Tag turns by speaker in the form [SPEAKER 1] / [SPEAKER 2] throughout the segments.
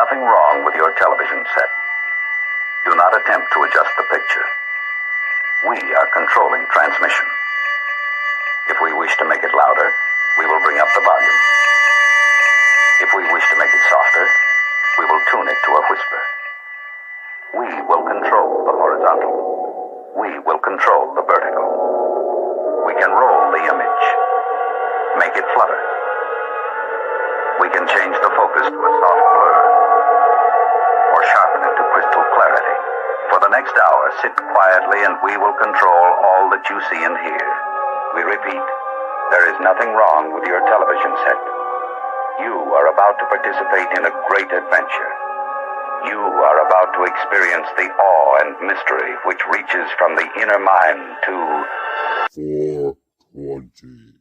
[SPEAKER 1] nothing wrong with your television set. Do not attempt to adjust the picture. We are controlling transmission. If we wish to make it louder, we will bring up the volume. If we wish to make it softer, we will tune it to a whisper. We will control the horizontal. We will control the vertical. We can roll the image, make it flutter. We can change the focus to a soft blur, or sharpen it to crystal clarity. For the next hour, sit quietly and we will control all that you see and hear. We repeat, there is nothing wrong with your television set. You are about to participate in a great adventure. You are about to experience the awe and mystery which reaches from the inner mind to 420.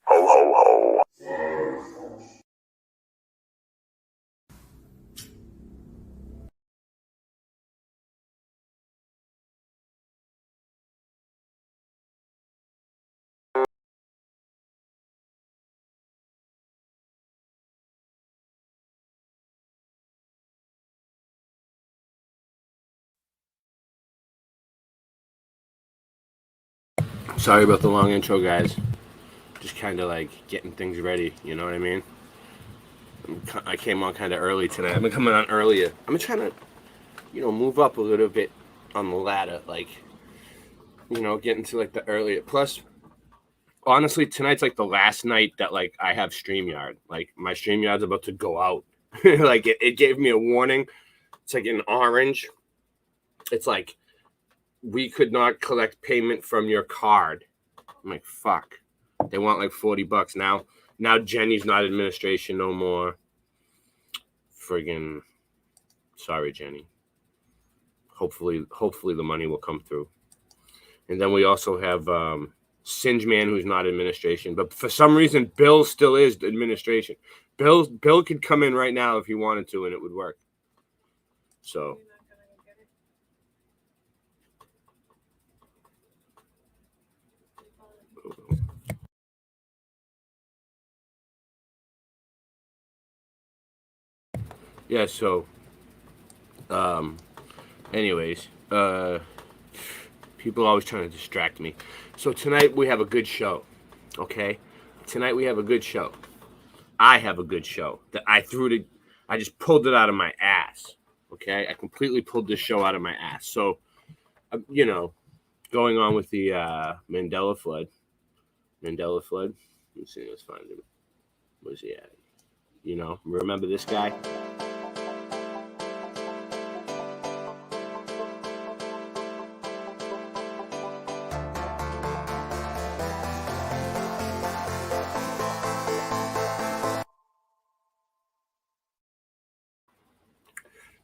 [SPEAKER 1] Ho, ho, ho.
[SPEAKER 2] Sorry about the long intro, guys. Just kind of like getting things ready, you know what I mean? I came on kind of early tonight. I've been coming on earlier. I'm trying to, move up a little bit on the ladder, like, get into like the earlier. Plus, honestly, tonight's like the last night that like I have StreamYard. Like my StreamYard's about to go out. Like it gave me a warning. It's like in orange. It's like, we could not collect payment from your card. I'm like, fuck. They want like $40 now. Now Jenny's not administration no more. Friggin' sorry, Jenny. Hopefully the money will come through. And then we also have Singe Man, who's not administration, but for some reason Bill still is administration. Bill could come in right now if he wanted to, and it would work. So. Yeah, so anyways, people are always trying to distract me. So tonight we have a good show, okay? Tonight we have a good show. I have a good show that I just pulled it out of my ass, okay? I completely pulled this show out of my ass. So, going on with the Mandela Flood. Let me see, let's find him. Where's he at? Remember this guy?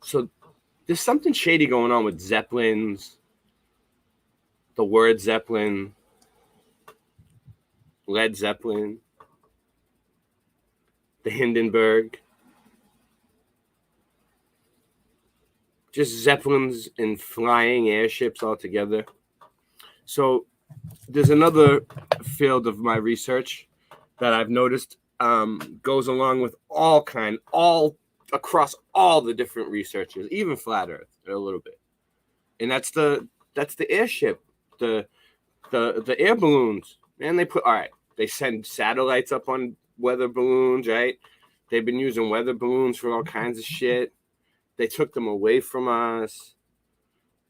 [SPEAKER 2] So there's something shady going on with zeppelins. The word Zeppelin, Led Zeppelin, the Hindenburg, just zeppelins and flying airships all together. So there's another field of my research that I've noticed goes along with all across all the different researchers, even flat Earth a little bit, and that's the airship, the air balloons. Man, they send satellites up on weather balloons, right? They've been using weather balloons for all kinds of shit. They took them away from us.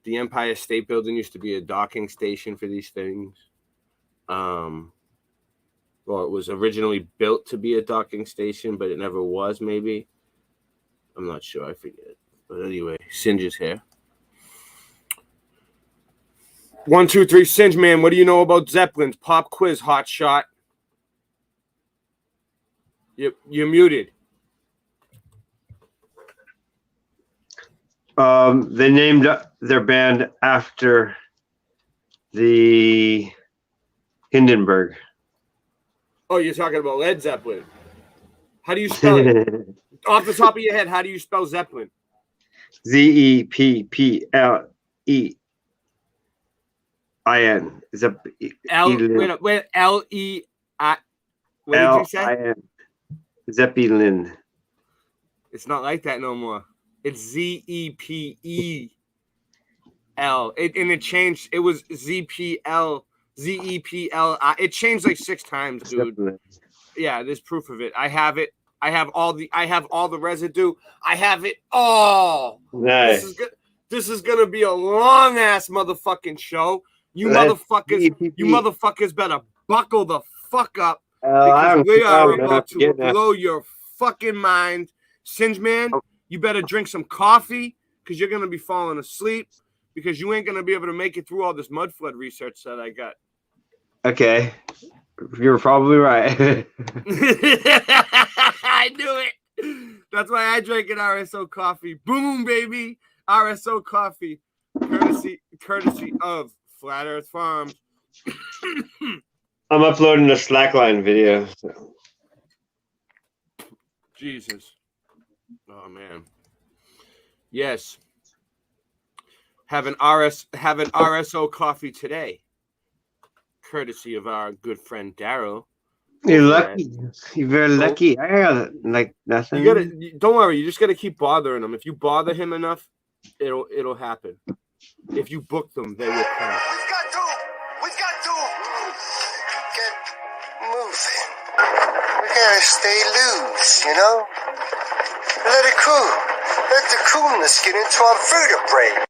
[SPEAKER 2] The Empire State Building used to be a docking station for these things. Well, it was originally built to be a docking station, but it never was, maybe. I'm not sure. I forget. But anyway, Singe is here. 1, 2, 3, Singe Man. What do you know about zeppelins? Pop quiz, hot shot. You're muted.
[SPEAKER 3] They named their band after the Hindenburg.
[SPEAKER 2] Oh, you're talking about Led Zeppelin. How do you spell it? Off the top of your head, how do you spell Zeppelin?
[SPEAKER 3] Zepplin.
[SPEAKER 2] Wait, L-E-I. What did you say?
[SPEAKER 3] Zeppelin.
[SPEAKER 2] It's not like that no more. It's Z-E-P-E-L. And it changed. It was Z-P-L, Z-E-P-L. It changed like 6 times, dude.
[SPEAKER 3] Zeppelin.
[SPEAKER 2] Yeah, there's proof of it. I have it. I have all the residue. I have it all.
[SPEAKER 3] Nice.
[SPEAKER 2] This is gonna be a long ass motherfucking show. You motherfuckers better buckle the fuck up because we are about to blow your fucking mind. Singe Man, you better drink some coffee because you're gonna be falling asleep because you ain't gonna be able to make it through all this mud flood research that I got.
[SPEAKER 3] Okay. You're probably right.
[SPEAKER 2] I knew it. That's why I drank an RSO coffee. Boom, baby. RSO coffee. Courtesy of Flat Earth Farms.
[SPEAKER 3] I'm uploading a Slackline video. So.
[SPEAKER 2] Jesus. Oh man. Yes. Have an RSO coffee today. Courtesy of our good friend Daryl.
[SPEAKER 3] You're lucky. You're very lucky. I got like nothing.
[SPEAKER 2] Don't worry. You just gotta keep bothering him. If you bother him enough, it'll happen. If you book them, they will come.
[SPEAKER 4] We've got to get moving. We gotta stay loose, you know. Let it cool. Let the coolness get into our vertebrae.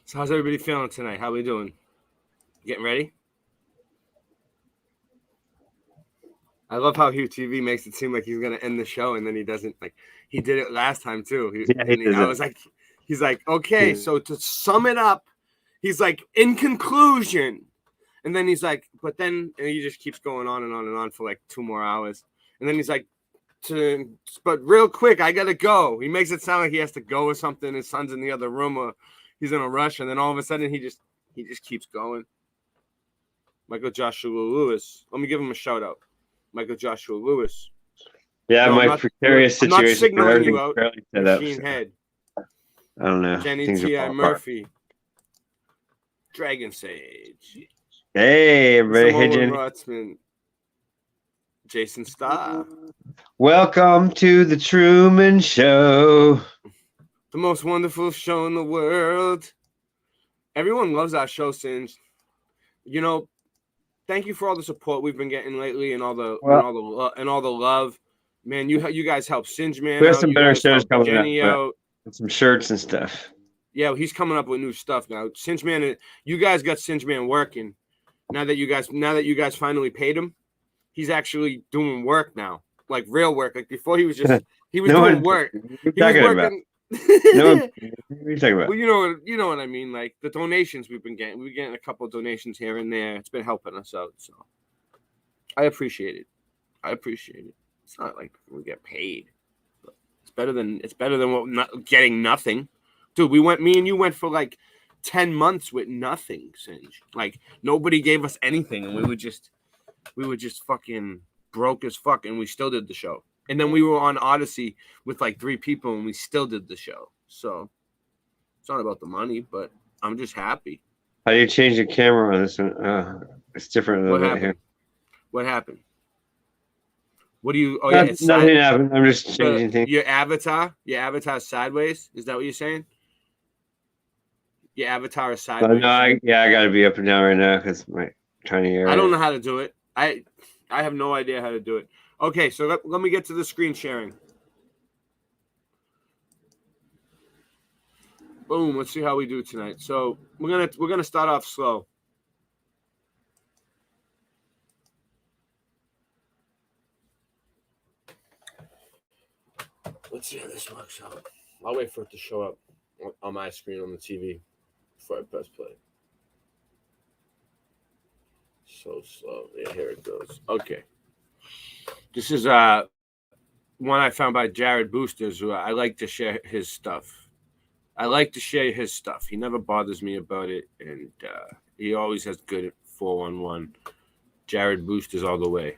[SPEAKER 2] So how's everybody feeling tonight? How we doing? Getting ready? I love how Hugh TV makes it seem like he's gonna end the show and then he doesn't. Like he did it last time too. He's like, okay, so to sum it up, he's like, in conclusion, and then he's like, but then and he just keeps going on and on and on for like 2 more hours, and then he's like, but real quick, I gotta go. He makes it sound like he has to go or something. His son's in the other room or he's in a rush, and then all of a sudden he just keeps going. Michael Joshua Lewis. Let me give him a shout out. Michael Joshua Lewis.
[SPEAKER 3] Yeah, no, my precarious situation.
[SPEAKER 2] I'm not signaling you out. Machine
[SPEAKER 3] up,
[SPEAKER 2] Head.
[SPEAKER 3] I don't know.
[SPEAKER 2] Jenny T.I. Murphy. Dragon Sage.
[SPEAKER 3] Hey, everybody. Hey, Jenny.
[SPEAKER 2] Rotzman. Jason Starr.
[SPEAKER 3] Welcome to the Truman Show.
[SPEAKER 2] The most wonderful show in the world. Everyone loves our show, Singe. You know, thank you for all the support we've been getting lately and all the love. Man, you guys help Singe Man.
[SPEAKER 3] We have some better shows coming
[SPEAKER 2] Jenny
[SPEAKER 3] up. Some shirts and stuff.
[SPEAKER 2] Yeah, he's coming up with new stuff now. Singe Man, you guys got Singe Man working. Now that you guys finally paid him, he's actually doing work now, like real work. Like before, he was doing work. He was working.
[SPEAKER 3] No, what are you talking about?
[SPEAKER 2] Well, you know what I mean. Like the donations we've been getting. We're getting a couple of donations here and there. It's been helping us out. So I appreciate it. I appreciate it. It's not like we get paid. But it's better than what not getting nothing. Dude, me and you went for like 10 months with nothing, Singe. Like nobody gave us anything and we were just fucking broke as fuck and we still did the show. And then we were on Odyssey with like 3 people and we still did the show. So it's not about the money, but I'm just happy.
[SPEAKER 3] How do you change the camera on this one? It's different a little bit here.
[SPEAKER 2] What happened? What do you? Oh
[SPEAKER 3] yeah,
[SPEAKER 2] it's
[SPEAKER 3] nothing happened. I'm just changing things.
[SPEAKER 2] Your avatar sideways. Is that what you're saying? Your avatar is sideways.
[SPEAKER 3] No, I got to be up and down right now because my tiny area.
[SPEAKER 2] I don't know how to do it. I have no idea how to do it. Okay, so let me get to the screen sharing. Boom. Let's see how we do tonight. So we're gonna start off slow. Let's see how this works out. I'll wait for it to show up on my screen on the TV before I press play. So slow. Yeah, here it goes. Okay. This is one I found by Jared Boosters, who I like to share his stuff. He never bothers me about it, and he always has good 411. Jared Boosters all the way.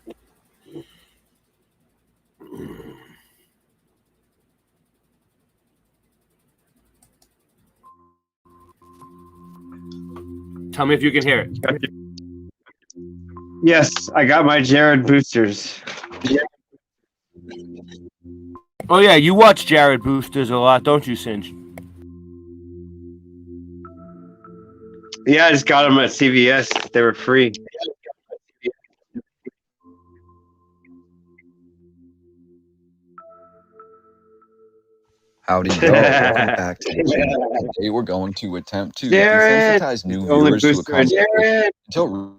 [SPEAKER 2] Tell me if you can hear it.
[SPEAKER 3] Yes, I got my Jared Boosters.
[SPEAKER 2] Oh yeah, you watch Jared Boosters a lot, don't you, Singe?
[SPEAKER 3] Yeah, I just got them at CVS. They were free.
[SPEAKER 5] Howdy, y'all. Welcome back to the channel. Today we're going to attempt to desensitize new viewers to a concept until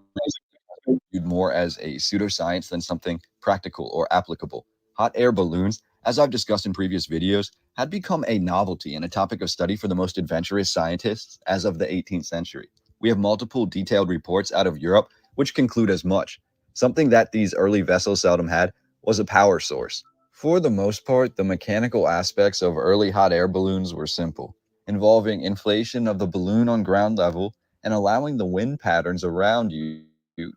[SPEAKER 5] viewed more as a pseudoscience than something practical or applicable. Hot air balloons, as I've discussed in previous videos, had become a novelty and a topic of study for the most adventurous scientists as of the 18th century. We have multiple detailed reports out of Europe which conclude as much. Something that these early vessels seldom had was a power source. For the most part, the mechanical aspects of early hot air balloons were simple, involving inflation of the balloon on ground level and allowing the wind patterns around you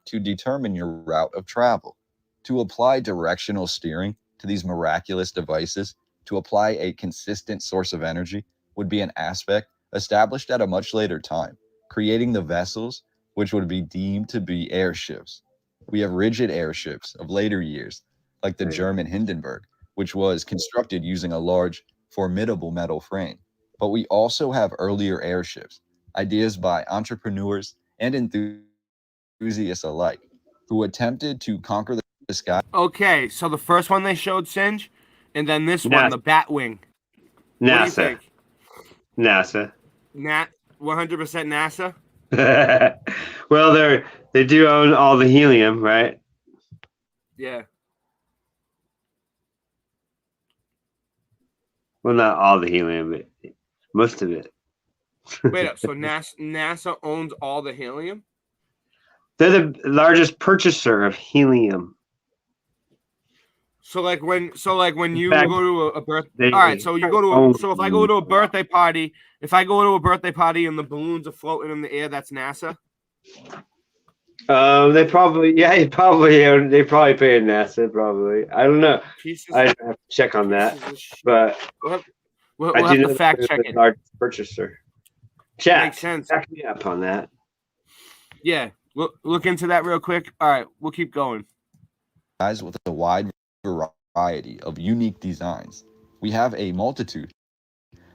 [SPEAKER 5] to determine your route of travel. To apply directional steering to these miraculous devices, to apply a consistent source of energy, would be an aspect established at a much later time, creating the vessels which would be deemed to be airships. We have rigid airships of later years, like the German Hindenburg, which was constructed using a large, formidable metal frame. But we also have earlier airships, ideas by entrepreneurs and enthusiasts alike, who attempted to conquer the sky.
[SPEAKER 2] Okay, so the first one they showed, Singe, and then this one, the Batwing.
[SPEAKER 3] NASA. NASA.
[SPEAKER 2] 100% NASA?
[SPEAKER 3] Well, they do own all the helium, right?
[SPEAKER 2] Yeah.
[SPEAKER 3] Well, not all the helium, but most of it.
[SPEAKER 2] Wait up. So NASA owns all the helium?
[SPEAKER 3] They're the largest purchaser of helium.
[SPEAKER 2] So like when you go to a birthday, all right. So you go to so if I go to a birthday party, and the balloons are floating in the air, that's NASA.
[SPEAKER 3] They probably pay NASA. Probably, I don't know. I have to check on that, but
[SPEAKER 2] we'll have to fact check it.
[SPEAKER 3] Largest purchaser.
[SPEAKER 2] Makes sense.
[SPEAKER 3] Back me up on that.
[SPEAKER 2] Yeah, look into that real quick. All right, we'll keep going.
[SPEAKER 5] Guys, with a wide variety of unique designs, we have a multitude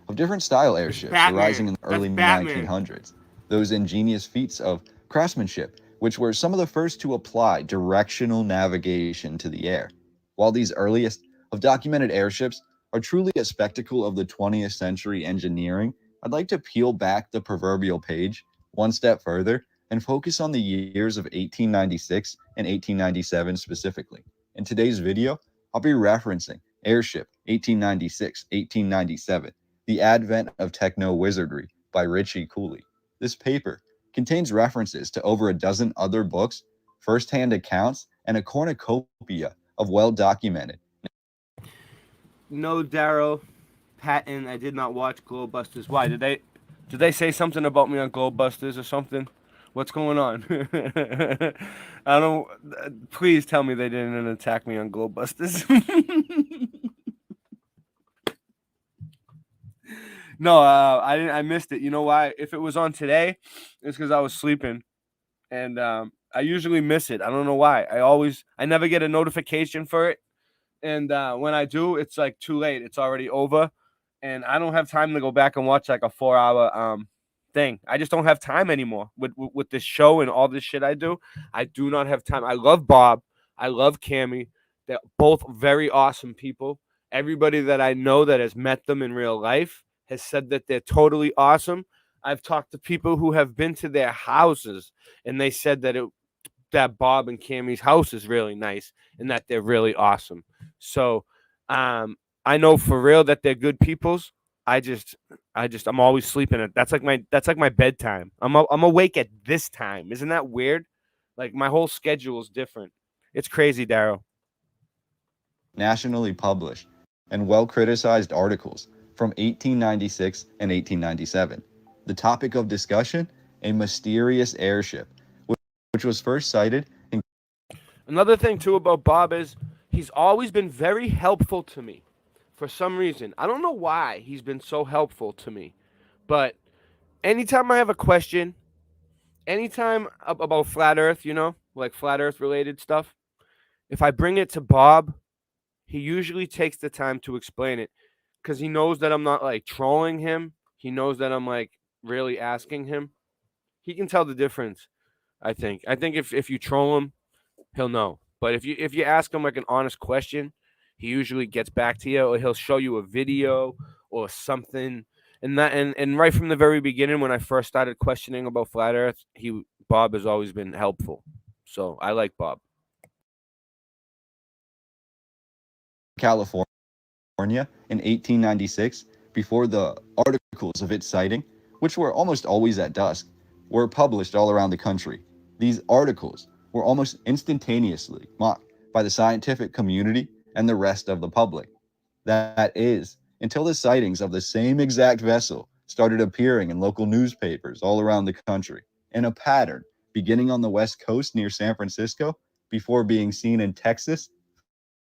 [SPEAKER 5] of different style airships arising in the early 1900s. Those ingenious feats of craftsmanship, which were some of the first to apply directional navigation to the air. While these earliest of documented airships are truly a spectacle of the 20th century engineering, I'd like to peel back the proverbial page one step further and focus on the years of 1896 and 1897 specifically. In today's video, I'll be referencing Airship 1896, 1897, The Advent of Techno-Wizardry by Richie Cooley. This paper contains references to over a dozen other books, first-hand accounts, and a cornucopia of well-documented.
[SPEAKER 2] No, Daryl, Patton, I did not watch Globebusters. Why? Did they say something about me on Globebusters or something? What's going on? I don't. Please tell me they didn't attack me on Globebusters. No, I didn't. I missed it. You know why? If it was on today, it's because I was sleeping, and I usually miss it. I don't know why. I never get a notification for it, and when I do, it's like too late. It's already over, and I don't have time to go back and watch like a 4-hour thing. I just don't have time anymore with this show and all this shit I do. I do not have time. I love Bob. I love Cammy. They're both very awesome people. Everybody that I know that has met them in real life has said that they're totally awesome. I've talked to people who have been to their houses, and they said that Bob and Cammy's house is really nice and that they're really awesome. So I know for real that they're good peoples. I'm always sleeping at that's like my bedtime. I'm awake at this time. Isn't that weird? Like my whole schedule is different. It's crazy, Daryl.
[SPEAKER 5] Nationally published and well-criticized articles from 1896 and 1897. The topic of discussion, a mysterious airship, which was first sighted in...
[SPEAKER 2] Another thing, too, about Bob is he's always been very helpful to me for some reason. I don't know why he's been so helpful to me, but anytime I have a question, anytime about flat Earth, like flat Earth related stuff, if I bring it to Bob, he usually takes the time to explain it because he knows that I'm not like trolling him. He knows that I'm like really asking him. He can tell the difference. I think if you troll him, he'll know. But if you ask him like an honest question, he usually gets back to you, or he'll show you a video or something. And right from the very beginning, when I first started questioning about flat Earth, Bob has always been helpful. So I like Bob.
[SPEAKER 5] California in 1896, before the articles of its sighting, which were almost always at dusk, were published all around the country. These articles were almost instantaneously mocked by the scientific community and the rest of the public. That is, until the sightings of the same exact vessel started appearing in local newspapers all around the country, in a pattern beginning on the West Coast near San Francisco, before being seen in Texas,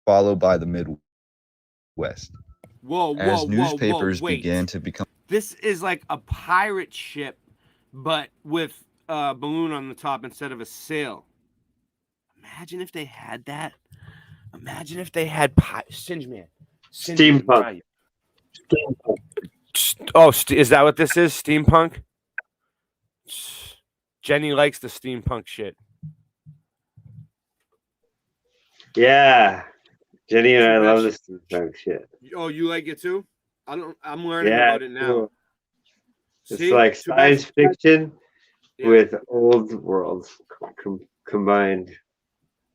[SPEAKER 5] followed by the Midwest. As newspapers began to become...
[SPEAKER 2] This is like a pirate ship, but with a balloon on the top instead of a sail. Imagine if they had that. Imagine if they had Singeman.
[SPEAKER 3] Steampunk.
[SPEAKER 2] Oh, is that what this is? Steampunk? Jenny likes the steampunk shit.
[SPEAKER 3] Yeah. Jenny and I love this steampunk shit.
[SPEAKER 2] Oh, you like it too? I'm learning about it now.
[SPEAKER 3] Cool. It's like science fiction with old worlds combined.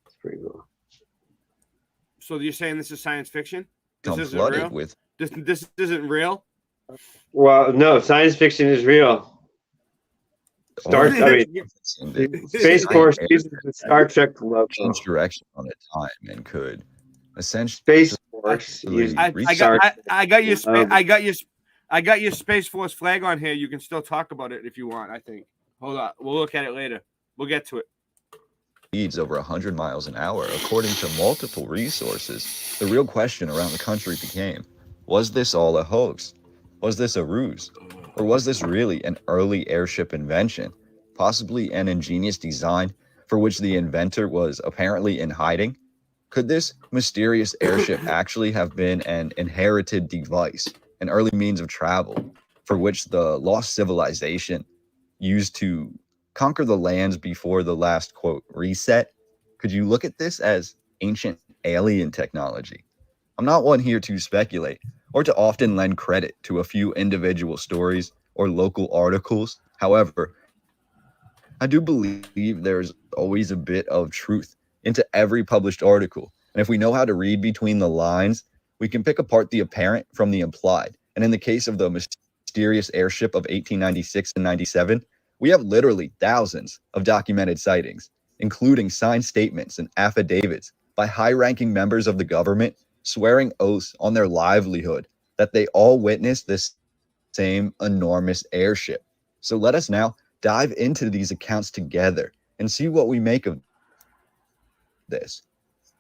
[SPEAKER 3] It's pretty cool.
[SPEAKER 2] So you're saying this is science fiction?
[SPEAKER 5] This isn't real?
[SPEAKER 2] This isn't real?
[SPEAKER 3] Well, no, science fiction is real. Space Force uses the Star Trek logo.
[SPEAKER 5] Change direction on a time and could essentially...
[SPEAKER 3] Space Force.
[SPEAKER 2] I got your Space Force flag on here. You can still talk about it if you want, I think. Hold on. We'll look at it later. We'll get to it.
[SPEAKER 5] Speeds over 100 miles an hour, according to multiple resources. The real question around the country became, was this all a hoax? Was this a ruse? Or was this really an early airship invention? Possibly an ingenious design for which the inventor was apparently in hiding? Could this mysterious airship actually have been an inherited device, an early means of travel, for which the lost civilization used to conquer the lands before the last, quote, reset? Could you look at this as ancient alien technology? I'm not one here to speculate or to often lend credit to a few individual stories or local articles. However, I do believe there's always a bit of truth into every published article. And if we know how to read between the lines, we can pick apart the apparent from the implied. And in the case of the mysterious airship of 1896 and 97, we have literally thousands of documented sightings. including signed statements and affidavits by high-ranking members of the government swearing oaths on their livelihood that they all witnessed this same enormous airship. So let us now dive into these accounts together and see what we make of this.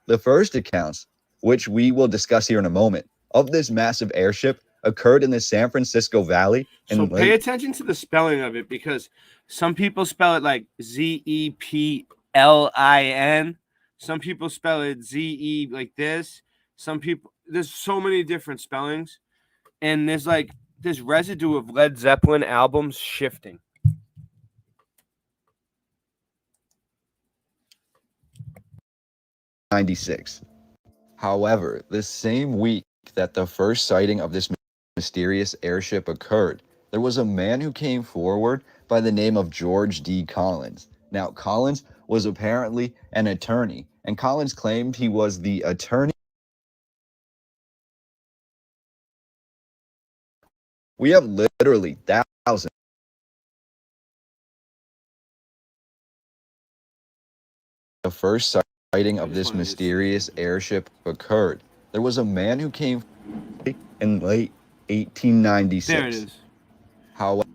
[SPEAKER 5] The first accounts, which we will discuss here in a moment, of this massive airship occurred in the San Francisco Valley.
[SPEAKER 2] So pay attention to the spelling of it, because some people spell it like Zeppelin. Some people spell it Ze like this. Some people, there's so many different spellings, and there's like this residue of Led Zeppelin albums shifting.
[SPEAKER 5] '96. However, the same week that the first sighting of this mysterious airship occurred, there was a man who came forward by the name of George D. Collins. Now, Collins was apparently an attorney, and Collins claimed he was the attorney. We have literally thousands. The first sighting of this mysterious airship occurred. There was a man who came in late 1896.
[SPEAKER 2] There it is.
[SPEAKER 5] However,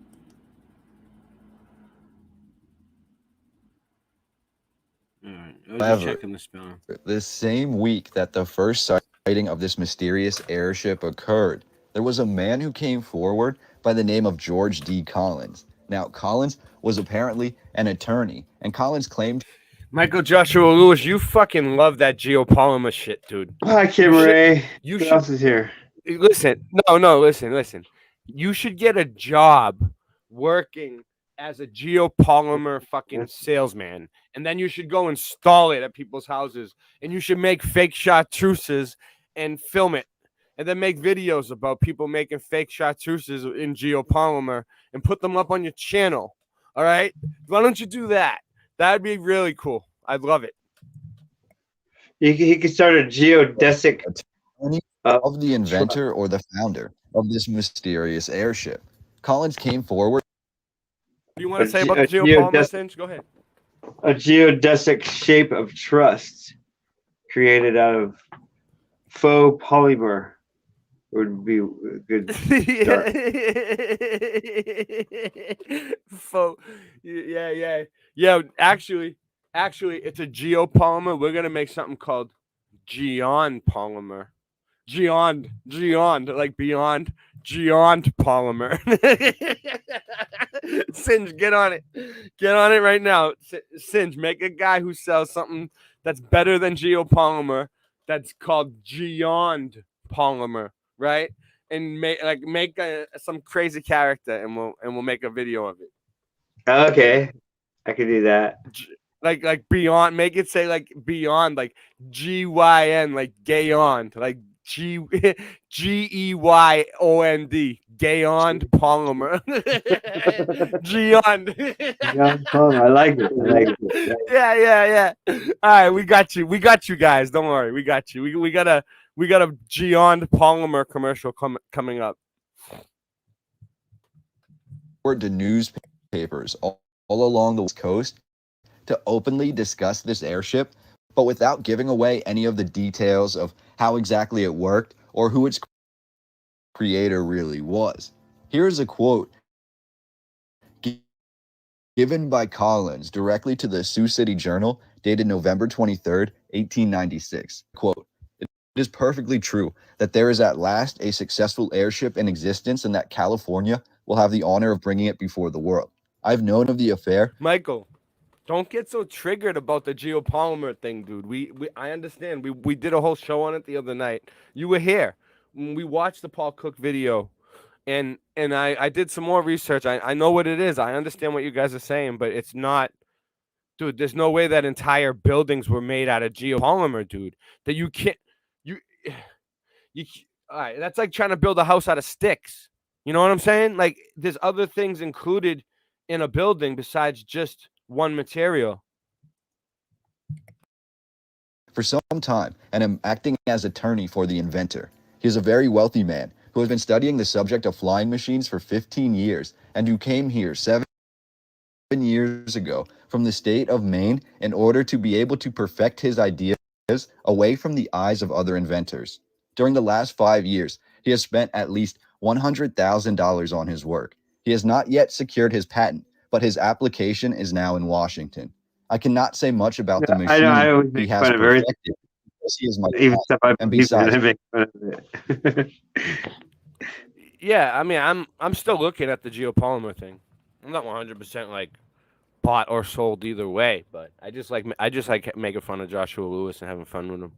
[SPEAKER 2] Checking the spelling.
[SPEAKER 5] The same week that the first sighting of this mysterious airship occurred, there was a man who came forward by the name of George D. Collins. Now, Collins was apparently an attorney, and Collins claimed...
[SPEAKER 2] Michael Joshua Lewis, you fucking love that geopolymer shit, dude.
[SPEAKER 3] Hi, Kim Ray. Who else is here?
[SPEAKER 2] Listen. Listen. You should get a job working as a geopolymer fucking salesman, and then you should go install it at people's houses, and you should make fake chartreuses and film it, and then make videos about people making fake chartreuses in geopolymer and put them up on your channel. All right? Why don't you do that? That'd be really cool. I'd love it.
[SPEAKER 3] He could start a geodesic
[SPEAKER 5] of the inventor or the founder of this mysterious airship. Collins came forward.
[SPEAKER 2] What do you want to say about the geopolymer things? Go ahead.
[SPEAKER 3] A geodesic shape of trust created out of faux polymer would be a good start.
[SPEAKER 2] Faux. Yeah, actually, it's a geopolymer. We're gonna make something called geon polymer. Geon, like beyond geon polymer. Singe, get on it right now. Singe, make a guy who sells something that's better than geopolymer. That's called geon polymer, right? And make some crazy character, and we'll make a video of it.
[SPEAKER 3] Okay, I could do that.
[SPEAKER 2] Like beyond, make it say like beyond, like GYN, like gayon, like GEYOND, gayon polymer. Geon.
[SPEAKER 3] I like it.
[SPEAKER 2] Yeah. All right, we got you guys. Don't worry, we got you. We got a geon polymer commercial coming up.
[SPEAKER 5] To newspapers all along the West Coast to openly discuss this airship, but without giving away any of the details of how exactly it worked or who its creator really was. Here's a quote given by Collins directly to the Sioux City Journal, dated November 23rd, 1896. Quote, "It is perfectly true that there is at last a successful airship in existence and that California will have the honor of bringing it before the world. I've known of the affair."
[SPEAKER 2] Michael, don't get so triggered about the geopolymer thing, dude. I understand. We did a whole show on it the other night. You were here. We watched the Paul Cook video, and I did some more research. I know what it is. I understand what you guys are saying, but it's not, dude. There's no way that entire buildings were made out of geopolymer, dude. That you can't. You. All right. That's like trying to build a house out of sticks. You know what I'm saying? Like, there's other things included in a building besides just one material.
[SPEAKER 5] For some time, and am acting as attorney for the inventor. He is a very wealthy man who has been studying the subject of flying machines for 15 years and who came here 7 years ago from the state of Maine in order to be able to perfect his ideas away from the eyes of other inventors. During the last 5 years, he has spent at least $100,000 on his work. He has not yet secured his patent, but his application is now in Washington. I cannot say much about the
[SPEAKER 3] I know. I
[SPEAKER 5] machine
[SPEAKER 3] always
[SPEAKER 5] he
[SPEAKER 3] make
[SPEAKER 5] has
[SPEAKER 3] fun of everything,
[SPEAKER 5] perfected because he is my
[SPEAKER 3] even
[SPEAKER 5] dad.
[SPEAKER 3] stuff I
[SPEAKER 5] And
[SPEAKER 3] believe in.
[SPEAKER 5] besides,
[SPEAKER 3] I make fun of it.
[SPEAKER 2] Yeah, I mean, I'm still looking at the geopolymer thing. I'm not 100% like bought or sold either way, but I just like making fun of Joshua Lewis and having fun with him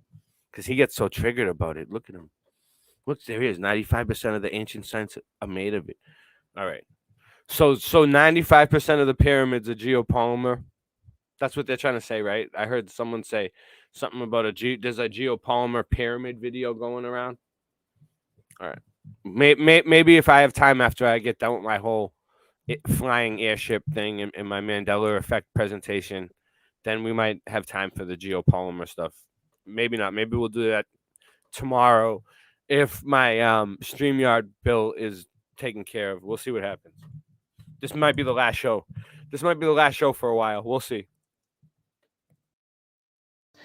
[SPEAKER 2] because he gets so triggered about it. Look at him. Look, there he is. 95% of the ancient sites are made of it. All right. So 95% of the pyramids are geopolymer. That's what they're trying to say, right? I heard someone say something about there's a geopolymer pyramid video going around. All right. Maybe if I have time after I get done with my whole flying airship thing and my Mandela effect presentation, then we might have time for the geopolymer stuff. Maybe not. Maybe we'll do that tomorrow if my StreamYard bill is taken care of. We'll see what happens. This might be the last show. This might be the last show for a while. We'll see.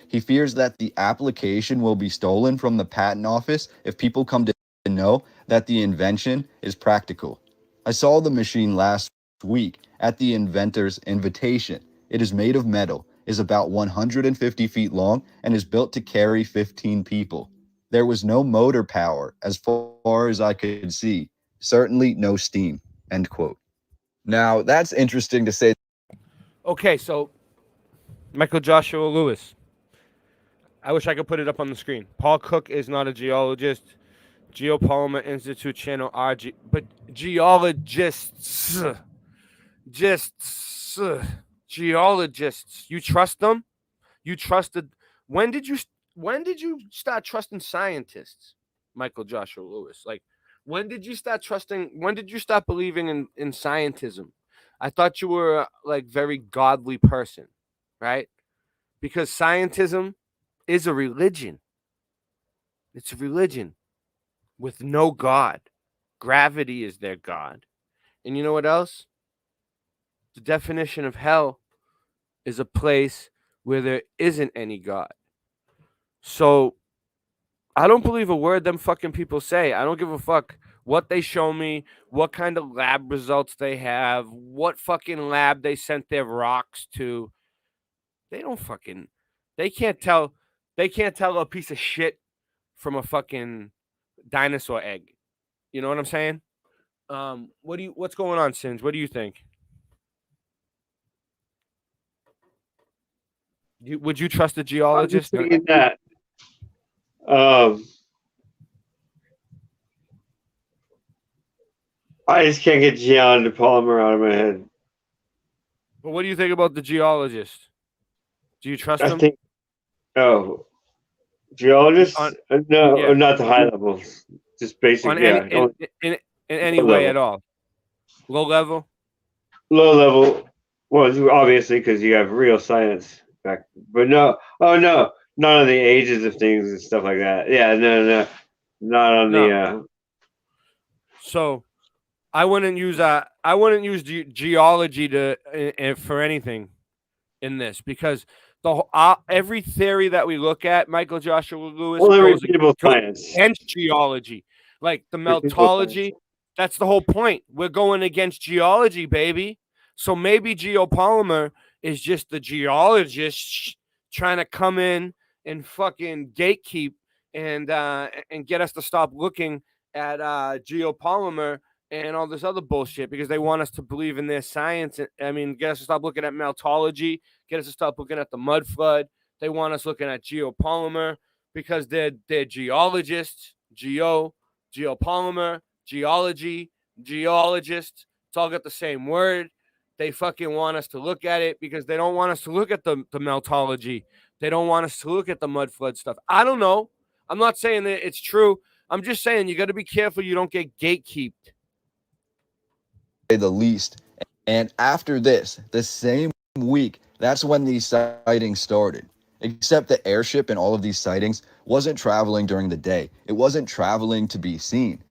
[SPEAKER 5] he fears that the application will be stolen from the patent office if people come to know that the invention is practical. I saw the machine last week at the inventor's invitation. It is made of metal, is about 150 feet long, and is built to carry 15 people. There was no motor power as far as I could see. Certainly no steam. End quote. Now, that's interesting to say.
[SPEAKER 2] Okay, so Michael Joshua Lewis. I wish I could put it up on the screen. Paul Cook is not a geologist. Geopolymer Institute channel RG, but geologists, just geologists. You trust them? You trusted. When did you? When did you start trusting scientists, Michael Joshua Lewis? Like, when did you start trusting? When did you start believing in scientism? I thought you were like very godly person, right? Because scientism is a religion. It's a religion with no God. Gravity is their God. And you know what else? The definition of hell is a place where there isn't any God. So I don't believe a word them fucking people say. I don't give a fuck what they show me, what kind of lab results they have, what fucking lab they sent their rocks to. They don't fucking they can't tell a piece of shit from a fucking dinosaur egg. You know what I'm saying? What's going on, Sins? What do you think? Would you trust a
[SPEAKER 3] I'm just
[SPEAKER 2] geologist?
[SPEAKER 3] thinking that. Um, I just can't get Gian de Polymer out of my head.
[SPEAKER 2] But what do you think about the geologist? Do you trust
[SPEAKER 3] I
[SPEAKER 2] him?
[SPEAKER 3] think. Oh, geologists? No,
[SPEAKER 2] Yeah.
[SPEAKER 3] not the high levels. Just basic.
[SPEAKER 2] On
[SPEAKER 3] Yeah,
[SPEAKER 2] in any
[SPEAKER 3] low
[SPEAKER 2] way
[SPEAKER 3] level.
[SPEAKER 2] at all? Low level?
[SPEAKER 3] Low level. Well, obviously, because you have real science back. But no. Oh no, not on the ages of things and stuff like that. Yeah, no, not on
[SPEAKER 2] No.
[SPEAKER 3] the.
[SPEAKER 2] So I wouldn't use geology to for anything in this because every theory that we look at, Michael Joshua Lewis
[SPEAKER 3] Well,
[SPEAKER 2] goes
[SPEAKER 3] repeatable science.
[SPEAKER 2] against geology, like the
[SPEAKER 3] Repeatable
[SPEAKER 2] meltology.
[SPEAKER 3] science.
[SPEAKER 2] That's the whole point. We're going against geology, baby. So maybe geopolymer is just the geologists trying to come in and fucking gatekeep and get us to stop looking at geopolymer and all this other bullshit because they want us to believe in their science. I mean, get us to stop looking at meltology, get us to stop looking at the mud flood. They want us looking at geopolymer because they're geologists, geopolymer, geology, geologists. It's all got the same word. They fucking want us to look at it because they don't want us to look at the meltology. They don't want us to look at the mud flood stuff. I don't know. I'm not saying that it's true. I'm just saying you got to be careful you don't get gatekeeped.
[SPEAKER 5] The least. And after this, the same week, that's when these sightings started. Except the airship in all of these sightings wasn't traveling during the day. It wasn't traveling to be seen.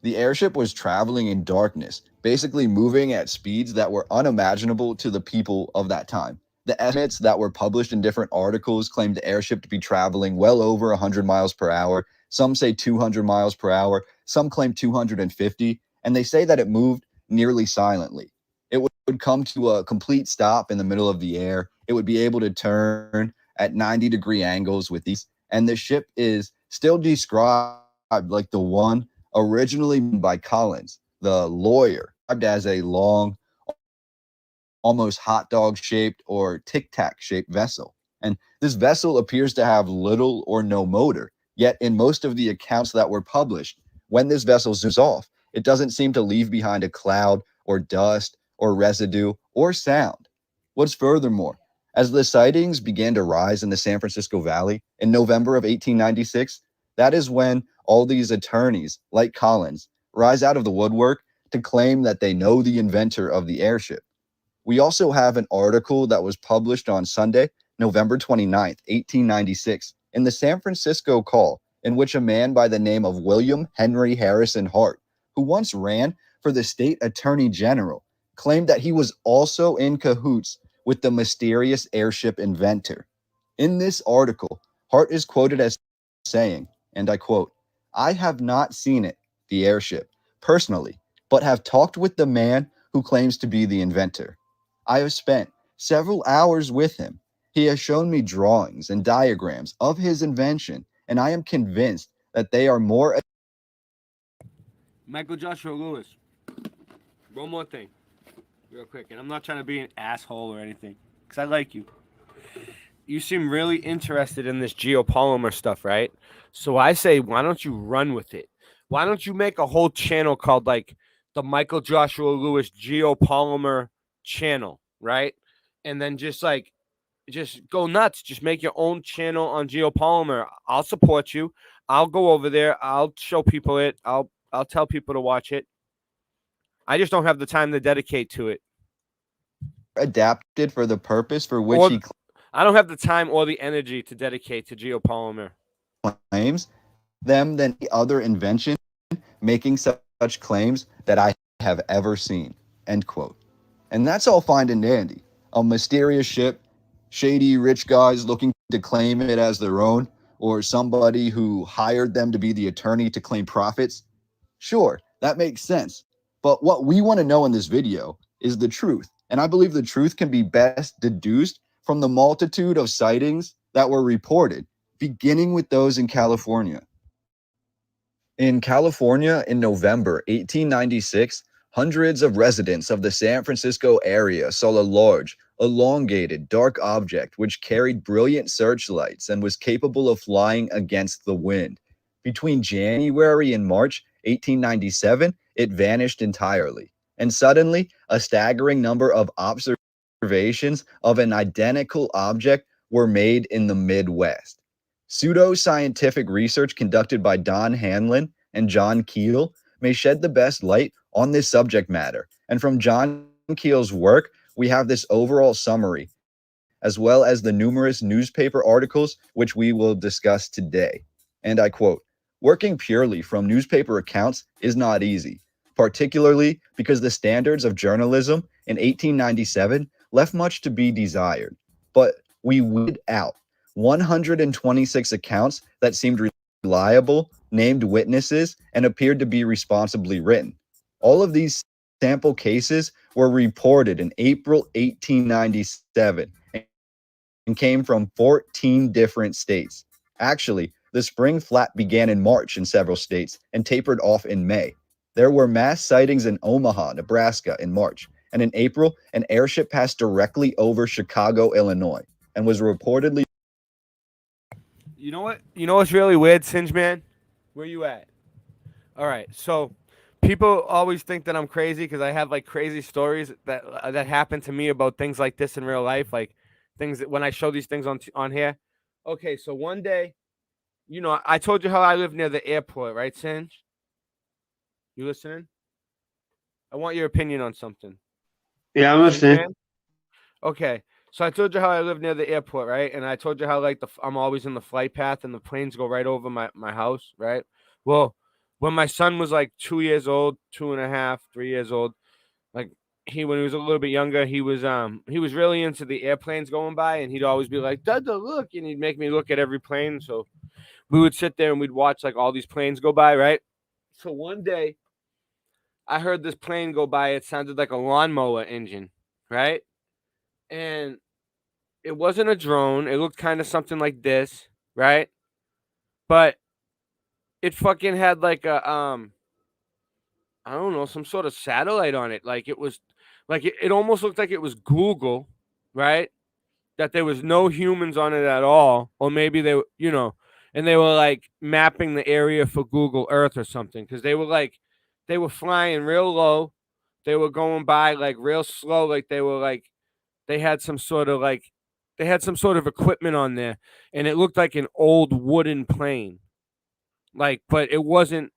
[SPEAKER 5] The airship was traveling in darkness, basically moving at speeds that were unimaginable to the people of that time. The estimates that were published in different articles claimed the airship to be traveling well over 100 miles per hour. Some say 200 miles per hour. Some claim 250. And they say that it moved nearly silently. It would come to a complete stop in the middle of the air. It would be able to turn at 90-degree angles with these. And the ship is still described like the one originally by Collins, the lawyer, described as a long, almost hot dog shaped or tic tac shaped vessel. And this vessel appears to have little or no motor. Yet, in most of the accounts that were published, when this vessel zooms off, it doesn't seem to leave behind a cloud or dust or residue or sound. What's furthermore, as the sightings began to rise in the San Francisco Valley in November of 1896, that is when all these attorneys, like Collins, rise out of the woodwork to claim that they know the inventor of the airship. We also have an article that was published on Sunday, November 29th, 1896, in the San Francisco Call, in which a man by the name of William Henry Harrison Hart, who once ran for the state attorney general, claimed that he was also in cahoots with the mysterious airship inventor. In this article, Hart is quoted as saying, and I quote, "I have not seen it, the airship, personally, but have talked with the man who claims to be the inventor. I have spent several hours with him. He has shown me drawings and diagrams of his invention, and I am convinced that they are more."
[SPEAKER 2] Michael Joshua Lewis. One more thing, real quick, and I'm not trying to be an asshole or anything, because I like you. You seem really interested in this geopolymer stuff, right? So I say, why don't you run with it? Why don't you make a whole channel called like the Michael Joshua Lewis Geopolymer channel, right? And then just go nuts. Just make your own channel on geopolymer. I'll support you. I'll go over there. I'll show people it. I'll tell people to watch it. I just don't have the time to dedicate to it.
[SPEAKER 5] Adapted for the purpose for which he
[SPEAKER 2] I don't have the time or the energy to dedicate to geopolymer
[SPEAKER 5] claims them than the other invention making such claims that I have ever seen, end quote. And that's all fine and dandy. A mysterious ship, shady rich guys looking to claim it as their own, or somebody who hired them to be the attorney to claim profits. Sure, that makes sense. But what we want to know in this video is the truth. And I believe the truth can be best deduced from the multitude of sightings that were reported, beginning with those in California. In California, in November 1896, hundreds of residents of the San Francisco area saw a large, elongated, dark object which carried brilliant searchlights and was capable of flying against the wind. Between January and March 1897, it vanished entirely, and suddenly, a staggering number of observations of an identical object were made in the Midwest. Pseudo-scientific research conducted by Don Hanlon and John Keel may shed the best light on this subject matter. And from John Keel's work, we have this overall summary, as well as the numerous newspaper articles which we will discuss today. And I quote, "Working purely from newspaper accounts is not easy, particularly because the standards of journalism in 1897 left much to be desired. But we weeded out 126 accounts that seemed reliable, named witnesses, and appeared to be responsibly written. All of these sample cases were reported in April 1897 and came from 14 different states. Actually, the spring flat began in March in several states and tapered off in May. There were mass sightings in Omaha, Nebraska in March, and in April, an airship passed directly over Chicago, Illinois, and was reportedly.
[SPEAKER 2] You know what? You know what's really weird, Singe Man? Where you at? All right. So people always think that I'm crazy because I have like crazy stories that happen to me about things like this in real life, like things that when I show these things on here. Okay. So one day, I told you how I live near the airport, right, Singe? You listening? I want your opinion on something.
[SPEAKER 3] Yeah, I'm listening.
[SPEAKER 2] Okay. So I told you how I live near the airport, right? And I told you how like I'm always in the flight path and the planes go right over my house, right? Well, when my son was like 2 years old, 2.5, 3 years old, like when he was a little bit younger, he was really into the airplanes going by, and he'd always be like, Dada, look, and he'd make me look at every plane. So we would sit there and we'd watch like all these planes go by, right? So one day I heard this plane go by. It sounded like a lawnmower engine, right? And it wasn't a drone. It looked kind of something like this, right? But it fucking had like a I don't know, some sort of satellite on it. Like it was like it almost looked like it was Google, right? That there was no humans on it at all, or maybe they, and they were like mapping the area for Google Earth or something, because they were flying real low, they were going by like real slow, like they had some sort of equipment on there, and it looked like an old wooden plane, like, but it wasn't.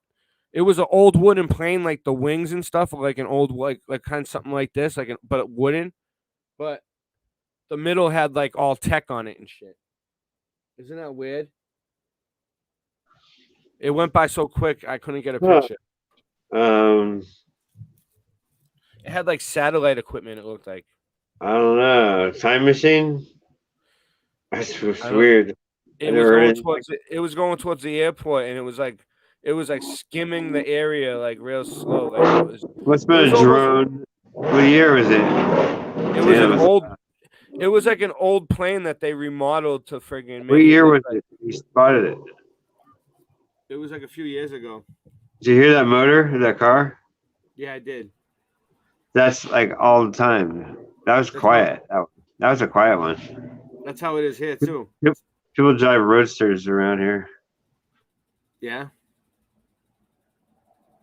[SPEAKER 2] It was an old wooden plane, like the wings and stuff, were like an old like kind of something like this, but wooden, but the middle had like all tech on it and shit. Isn't that weird? It went by so quick I couldn't get a picture. It had like satellite equipment. It looked like.
[SPEAKER 3] I don't know. Time machine. That's weird.
[SPEAKER 2] It was going towards the airport, and it was like skimming the area like real slow. Like it was.
[SPEAKER 3] What's been a drone? What year was it?
[SPEAKER 2] It was an old. It was like an old plane that they remodeled to friggin' make.
[SPEAKER 3] What year was it? You spotted it.
[SPEAKER 2] It was like a few years ago.
[SPEAKER 3] Did you hear that motor? That car?
[SPEAKER 2] Yeah, I did.
[SPEAKER 3] That's like all the time. That was quiet. That was a quiet one.
[SPEAKER 2] That's how it is here too.
[SPEAKER 3] People drive roadsters around here.
[SPEAKER 2] Yeah.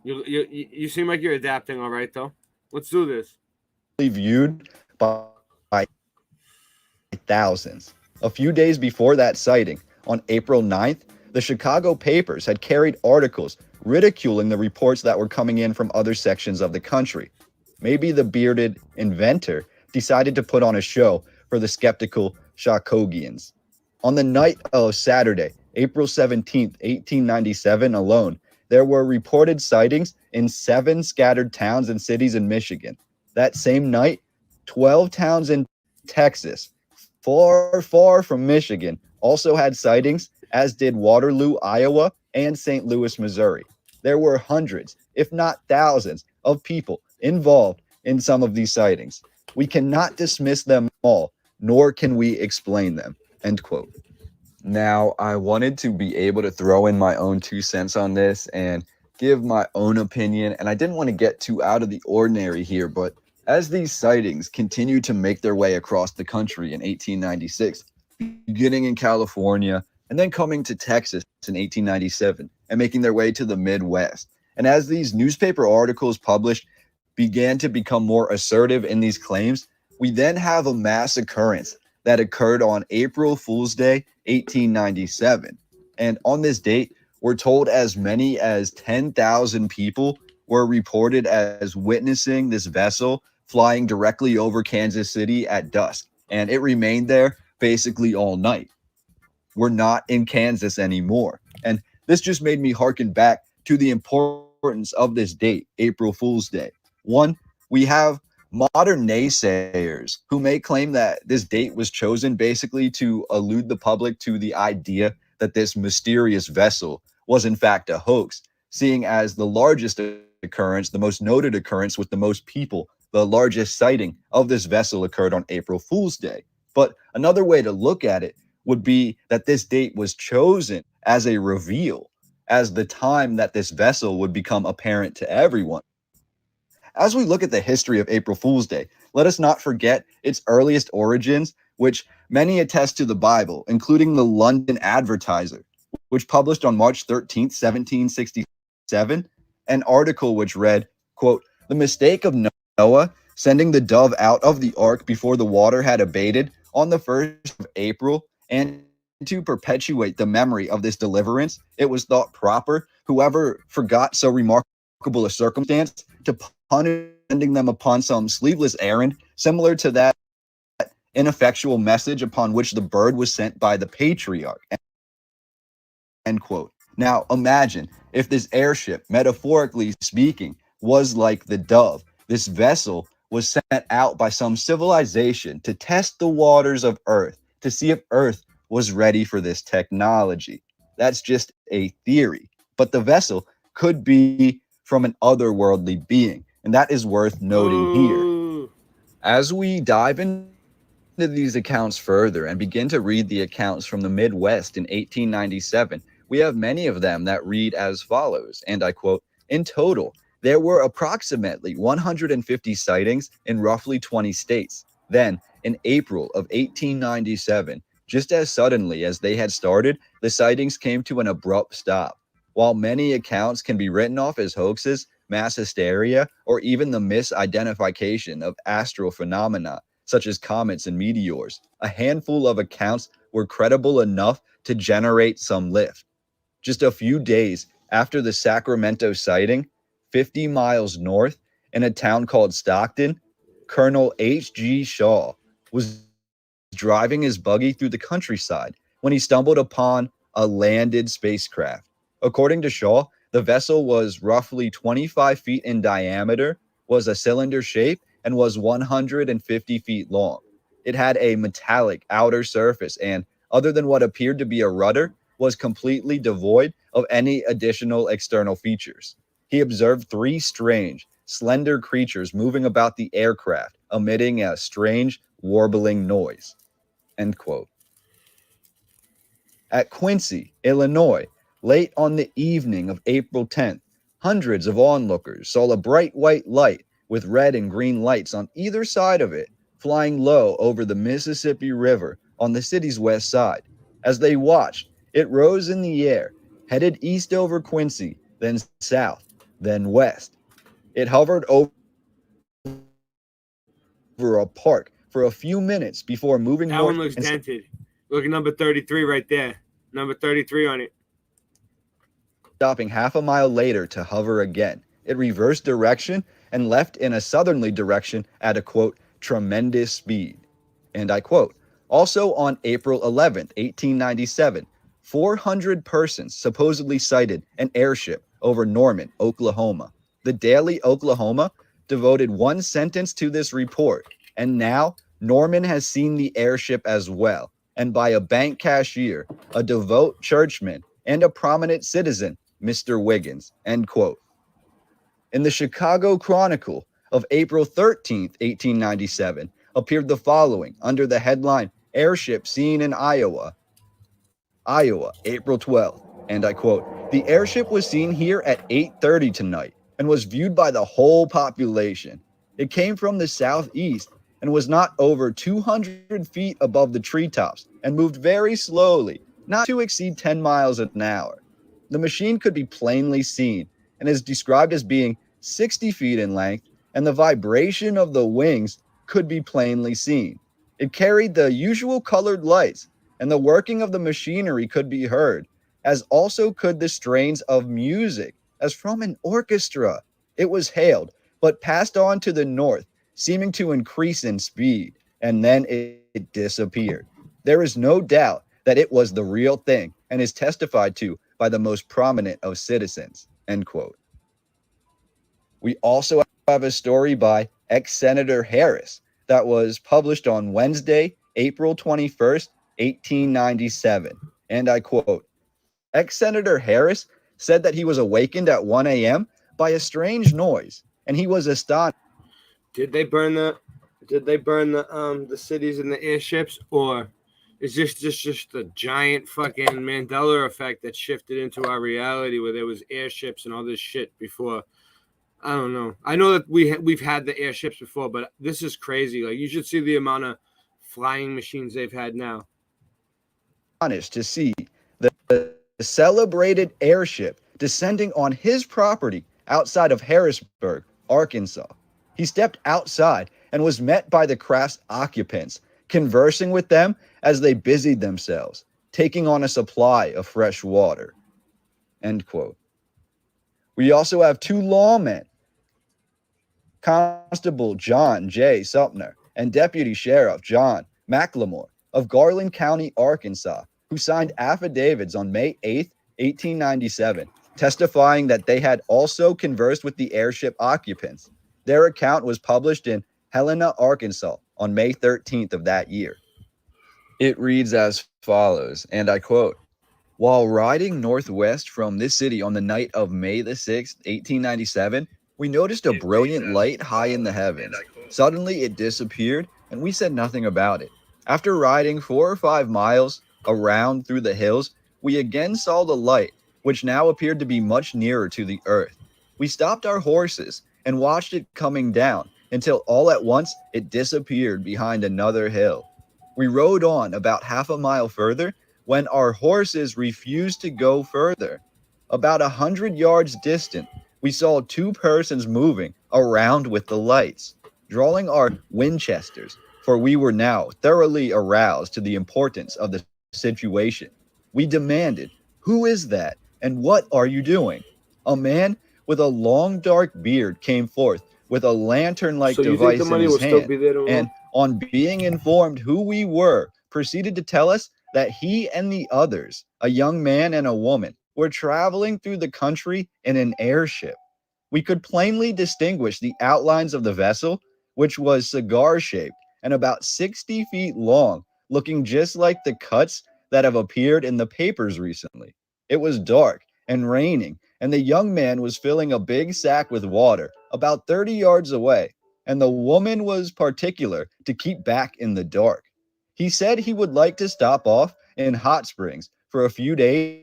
[SPEAKER 2] You seem like you're adapting all right though. Let's do this.
[SPEAKER 5] Viewed by thousands. A few days before that sighting, on April 9th, the Chicago papers had carried articles ridiculing the reports that were coming in from other sections of the country. Maybe the bearded inventor decided to put on a show for the skeptical Chicagoans. On the night of Saturday, April 17th, 1897 alone, there were reported sightings in 7 scattered towns and cities in Michigan. That same night, 12 towns in Texas, far, far from Michigan, also had sightings, as did Waterloo, Iowa, and St. Louis, Missouri. There were hundreds, if not thousands, of people involved in some of these sightings. We cannot dismiss them all, nor can we explain them. End quote. Now, I wanted to be able to throw in my own 2 cents on this and give my own opinion, and I didn't want to get too out of the ordinary here, but as these sightings continued to make their way across the country in 1896, beginning in California and then coming to Texas in 1897 and making their way to the Midwest, and as these newspaper articles published began to become more assertive in these claims, we then have a mass occurrence that occurred on April Fool's Day, 1897. And on this date, we're told as many as 10,000 people were reported as witnessing this vessel flying directly over Kansas City at dusk. And it remained there basically all night. We're not in Kansas anymore. And this just made me hearken back to the importance of this date, April Fool's Day. One, we have modern naysayers who may claim that this date was chosen basically to elude the public to the idea that this mysterious vessel was in fact a hoax, seeing as the largest occurrence, the most noted occurrence with the most people, the largest sighting of this vessel occurred on April Fool's Day. But another way to look at it would be that this date was chosen as a reveal, as the time that this vessel would become apparent to everyone. As we look at the history of April Fool's Day, let us not forget its earliest origins, which many attest to the Bible, including the London Advertiser, which published on March 13th, 1767, an article which read, quote, "The mistake of Noah sending the dove out of the ark before the water had abated on the 1st of April, and to perpetuate the memory of this deliverance, it was thought proper, whoever forgot so remarkable a circumstance, to punish sending them upon some sleeveless errand, similar to that ineffectual message upon which the bird was sent by the patriarch." End quote. Now, imagine if this airship, metaphorically speaking, was like the dove. This vessel was sent out by some civilization to test the waters of Earth, to see if Earth was ready for this technology. That's just a theory. But the vessel could be from an otherworldly being, and that is worth noting here.
[SPEAKER 2] Ooh.
[SPEAKER 5] As we dive into these accounts further and begin to read the accounts from the Midwest in 1897, we have many of them that read as follows, and I quote, "In total, there were approximately 150 sightings in roughly 20 states. Then, in April of 1897, just as suddenly as they had started, the sightings came to an abrupt stop. While many accounts can be written off as hoaxes, mass hysteria, or even the misidentification of astral phenomena, such as comets and meteors, a handful of accounts were credible enough to generate some lift. Just a few days after the Sacramento sighting, 50 miles north, in a town called Stockton, Colonel H.G. Shaw was driving his buggy through the countryside when he stumbled upon a landed spacecraft. According to Shaw, the vessel was roughly 25 feet in diameter, was a cylinder shape, and was 150 feet long. It had a metallic outer surface and, other than what appeared to be a rudder, was completely devoid of any additional external features. He observed three strange, slender creatures moving about the aircraft, emitting a strange, warbling noise. End quote. At Quincy, Illinois, late on the evening of April 10th, hundreds of onlookers saw a bright white light with red and green lights on either side of it flying low over the Mississippi River on the city's west side. As they watched, it rose in the air, headed east over Quincy, then south, then west. It hovered over a park for a few minutes before moving
[SPEAKER 2] That
[SPEAKER 5] north.
[SPEAKER 2] one looks dented. Look at number 33 right there. Number 33 on it.
[SPEAKER 5] Stopping half a mile later to hover again. It reversed direction and left in a southerly direction at a, quote, tremendous speed. And I quote, also on April 11th, 1897, 400 persons supposedly sighted an airship over Norman, Oklahoma. The Daily Oklahoma devoted one sentence to this report, and now Norman has seen the airship as well, and by a bank cashier, a devout churchman, and a prominent citizen, Mr. Wiggins, end quote. In the Chicago Chronicle of April 13th, 1897, appeared the following under the headline, Airship Seen in Iowa, April 12th, and I quote, "The airship was seen here at 8:30 tonight and was viewed by the whole population. It came from the southeast and was not over 200 feet above the treetops and moved very slowly, not to exceed 10 miles an hour. The machine could be plainly seen and is described as being 60 feet in length, and the vibration of the wings could be plainly seen. It carried the usual colored lights, and the working of the machinery could be heard, as also could the strains of music, as from an orchestra. It was hailed, but passed on to the north, seeming to increase in speed, and then it disappeared. There is no doubt that it was the real thing, and is testified to by the most prominent of citizens," end quote. We also have a story by ex-Senator Harris that was published on Wednesday, April 21st, 1897. And I quote, ex-Senator Harris said that he was awakened at 1 a.m. by a strange noise, and he was astonished.
[SPEAKER 2] Did they burn the cities and the airships, or is this just a giant fucking Mandela effect that shifted into our reality where there was airships and all this shit before? I don't know. I know that we've had the airships before, but this is crazy. Like, you should see the amount of flying machines they've had now.
[SPEAKER 5] To see the celebrated airship descending on his property outside of Harrisburg, Arkansas. He stepped outside and was met by the craft's occupants, conversing with them as they busied themselves, taking on a supply of fresh water. End quote. We also have two lawmen, Constable John J. Supner and Deputy Sheriff John McLemore of Garland County, Arkansas, who signed affidavits on May 8th, 1897, testifying that they had also conversed with the airship occupants. Their account was published in Helena, Arkansas on May 13th of that year. It reads as follows, and I quote, "While riding northwest from this city on the night of May the 6th, 1897, we noticed a brilliant light high in the heavens. Suddenly it disappeared, and we said nothing about it. After riding 4 or 5 miles around through the hills, we again saw the light, which now appeared to be much nearer to the earth. We stopped our horses and watched it coming down until all at once it disappeared behind another hill. We rode on about half a mile further when our horses refused to go further. About 100 yards distant, we saw 2 persons moving around with the lights. Drawing our Winchesters, for we were now thoroughly aroused to the importance of the situation, we demanded, 'Who is that, and what are you doing?' A man with a long dark beard came forth with a lantern-like
[SPEAKER 2] So you think the
[SPEAKER 5] device in
[SPEAKER 2] money
[SPEAKER 5] his
[SPEAKER 2] will still
[SPEAKER 5] hand,
[SPEAKER 2] be there tomorrow?
[SPEAKER 5] and on being informed who we were, proceeded to tell us that he and the others, a young man and a woman, were traveling through the country in an airship. We could plainly distinguish the outlines of the vessel, which was cigar-shaped and about 60 feet long, looking just like the cuts that have appeared in the papers recently. It was dark and raining, and the young man was filling a big sack with water about 30 yards away, and the woman was particular to keep back in the dark. He said he would like to stop off in Hot Springs for a few days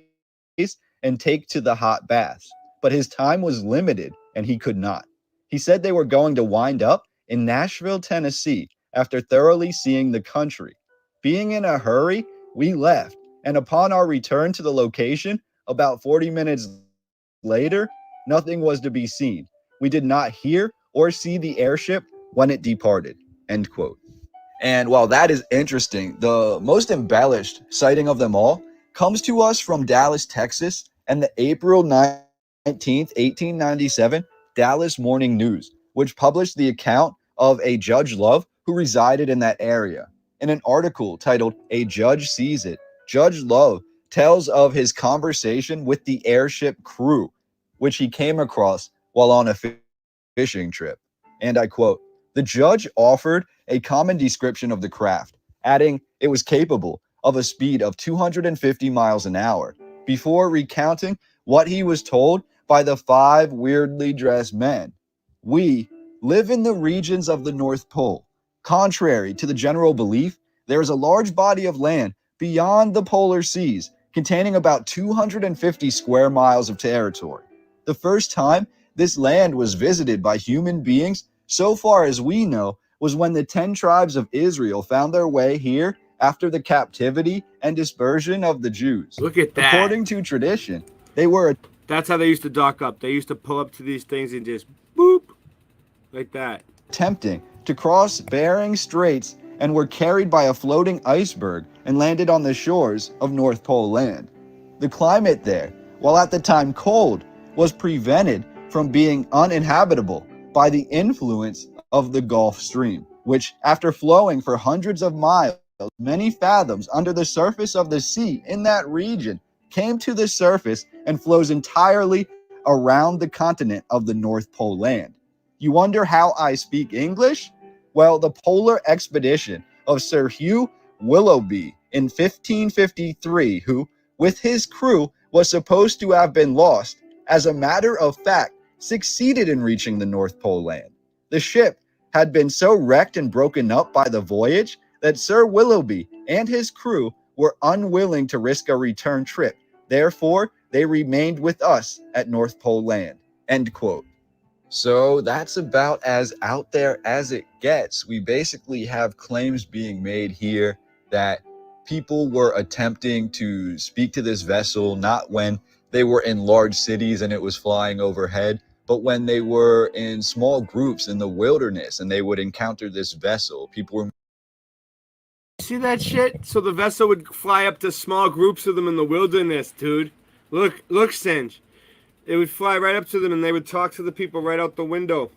[SPEAKER 5] and take to the hot baths, but his time was limited and he could not. He said they were going to wind up in Nashville, Tennessee, after thoroughly seeing the country. Being in a hurry, we left, and upon our return to the location, about 40 minutes later, nothing was to be seen. We did not hear or see the airship when it departed." End quote. And while that is interesting, the most embellished sighting of them all comes to us from Dallas, Texas, and the April 19th, 1897 Dallas Morning News, which published the account of a Judge Love who resided in that area. In an article titled "A Judge Sees It," Judge Love tells of his conversation with the airship crew, which he came across while on a fishing trip. And I quote, "The judge offered a common description of the craft, adding it was capable of a speed of 250 miles an hour, before recounting what he was told by the 5 weirdly dressed men. We live in the regions of the North Pole. Contrary to the general belief, there is a large body of land beyond the polar seas containing about 250 square miles of territory. The first time this land was visited by human beings, so far as we know, was when the 10 tribes of Israel found their way here after the captivity and dispersion of the Jews.
[SPEAKER 2] Look at that.
[SPEAKER 5] According to tradition, they were
[SPEAKER 2] That's how they used to dock up. They used to pull up to these things and just boop, like that.
[SPEAKER 5] attempting to cross Bering Straits and were carried by a floating iceberg and landed on the shores of North Pole land. The climate there, while at the time cold, was prevented from being uninhabitable by the influence of the Gulf Stream, which, after flowing for hundreds of miles, many fathoms under the surface of the sea in that region, came to the surface and flows entirely around the continent of the North Pole land. You wonder how I speak English? Well, the polar expedition of Sir Hugh Willoughby in 1553, who, with his crew, was supposed to have been lost, as a matter of fact, succeeded in reaching the North Pole land. The ship had been so wrecked and broken up by the voyage that Sir Willoughby and his crew were unwilling to risk a return trip. Therefore, they remained with us at North Pole land. End quote. So that's about as out there as it gets. We basically have claims being made here that people were attempting to speak to this vessel, not when they were in large cities and it was flying overhead, but when they were in small groups in the wilderness and they would encounter this vessel. People were...
[SPEAKER 2] See that shit? So the vessel would fly up to small groups of them in the wilderness, dude. Look, Singe. It would fly right up to them and they would talk to the people right out the window.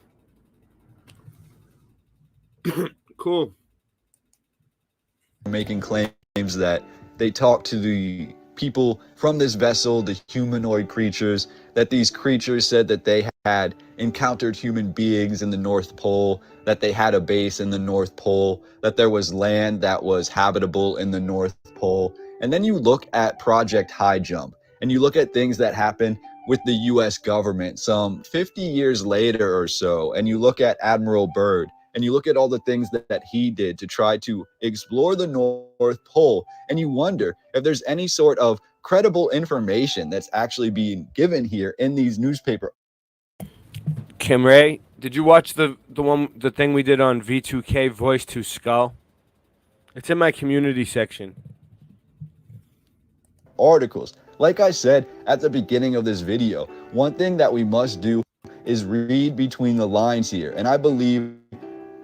[SPEAKER 2] Cool.
[SPEAKER 5] making claims that they talked to the people from this vessel, the humanoid creatures, that these creatures said that they had encountered human beings in the North Pole, that they had a base in the North Pole, that there was land that was habitable in the North Pole. And then you look at Project High Jump, and you look at things that happened with the US government some 50 years later or so, and you look at Admiral Byrd, and you look at all the things that he did to try to explore the North Pole, and you wonder if there's any sort of credible information that's actually being given here in these newspaper.
[SPEAKER 2] Kim Ray, did you watch the thing we did on V2K Voice to Skull? It's in my community section.
[SPEAKER 5] Articles. Like I said at the beginning of this video, one thing that we must do is read between the lines here. And I believe,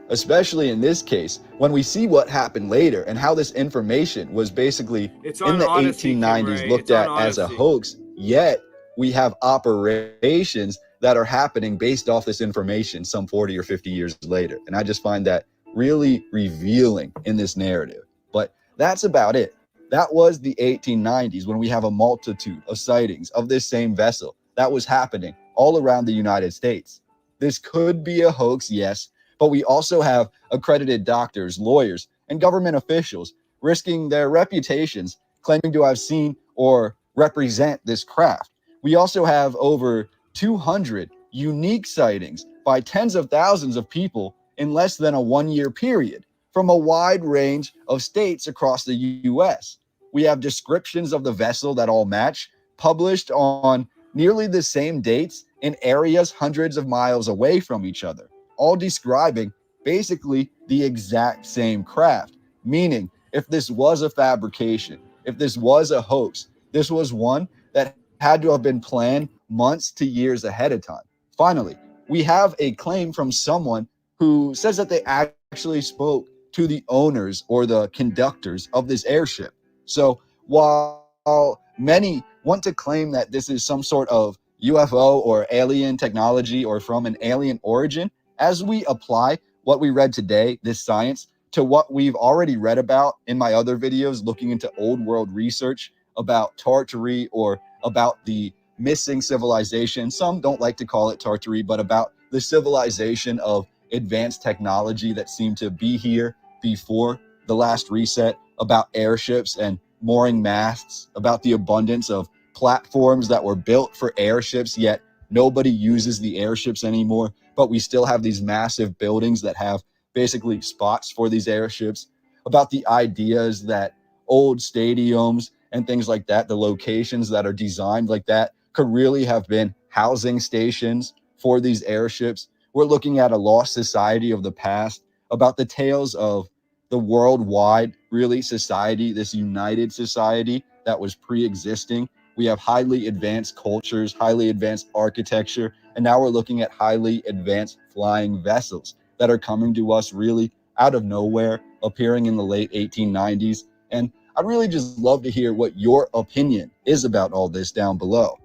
[SPEAKER 5] especially in this case, when we see what happened later and how this information was basically in the
[SPEAKER 2] Odyssey,
[SPEAKER 5] 1890s looked at as a hoax, yet we have operations that are happening based off this information some 40 or 50 years later. And I just find that really revealing in this narrative. But that's about it. That was the 1890s, when we have a multitude of sightings of this same vessel that was happening all around the United States. This could be a hoax, yes, but we also have accredited doctors, lawyers, and government officials risking their reputations claiming to have seen or represent this craft. We also have over 200 unique sightings by tens of thousands of people in less than a 1-year period from a wide range of states across the US. We have descriptions of the vessel that all match, published on nearly the same dates in areas hundreds of miles away from each other, all describing basically the exact same craft. Meaning, if this was a fabrication, if this was a hoax, this was one that had to have been planned months to years ahead of time. Finally, we have a claim from someone who says that they actually spoke to the owners or the conductors of this airship. So while many want to claim that this is some sort of UFO or alien technology or from an alien origin, as we apply what we read today, this science, to what we've already read about in my other videos looking into old world research about Tartary or about the missing civilization. Some don't like to call it Tartary, but about the civilization of advanced technology that seemed to be here before the last reset, about airships and mooring masts, about the abundance of platforms that were built for airships, yet nobody uses the airships anymore, but we still have these massive buildings that have basically spots for these airships, about the ideas that old stadiums and things like that, the locations that are designed like that, could really have been housing stations for these airships. We're looking at a lost society of the past, about the tales of the worldwide, really, society, this united society that was pre-existing. We have highly advanced cultures, highly advanced architecture, and now we're looking at highly advanced flying vessels that are coming to us really out of nowhere, appearing in the late 1890s. And I'd really just love to hear what your opinion is about all this down below.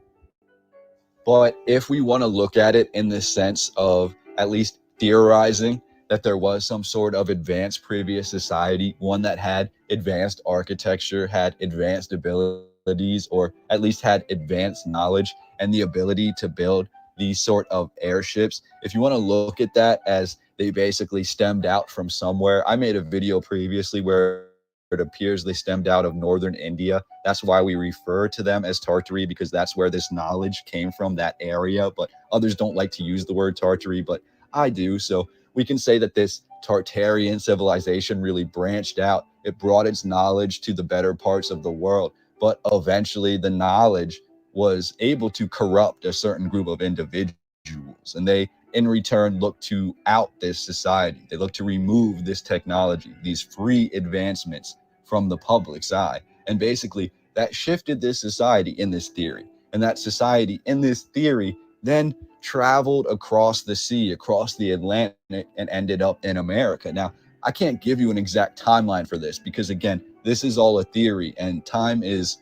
[SPEAKER 5] But if we want to look at it in the sense of at least theorizing that there was some sort of advanced previous society, one that had advanced architecture, had advanced abilities, or at least had advanced knowledge and the ability to build these sort of airships. If you want to look at that as they basically stemmed out from somewhere, I made a video previously where it appears they stemmed out of northern India. That's why we refer to them as Tartary, because that's where this knowledge came from, that area. But others don't like to use the word Tartary, but I do. So we can say that this Tartarian civilization really branched out. It brought its knowledge to the better parts of the world, but eventually the knowledge was able to corrupt a certain group of individuals, and they in return look to out this society. They look to remove this technology, these free advancements from the public's eye. And basically that shifted this society in this theory. And that society in this theory then traveled across the sea, across the Atlantic, and ended up in America. Now, I can't give you an exact timeline for this because, again, this is all a theory, and time is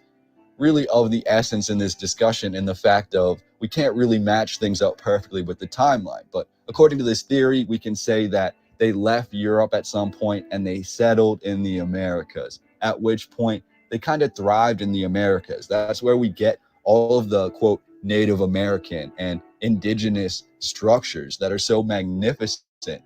[SPEAKER 5] really of the essence in this discussion, in the fact of we can't really match things up perfectly with the timeline. But according to this theory, we can say that they left Europe at some point and they settled in the Americas, at which point they kind of thrived in the Americas. That's where we get all of the, quote, Native American and indigenous structures that are so magnificent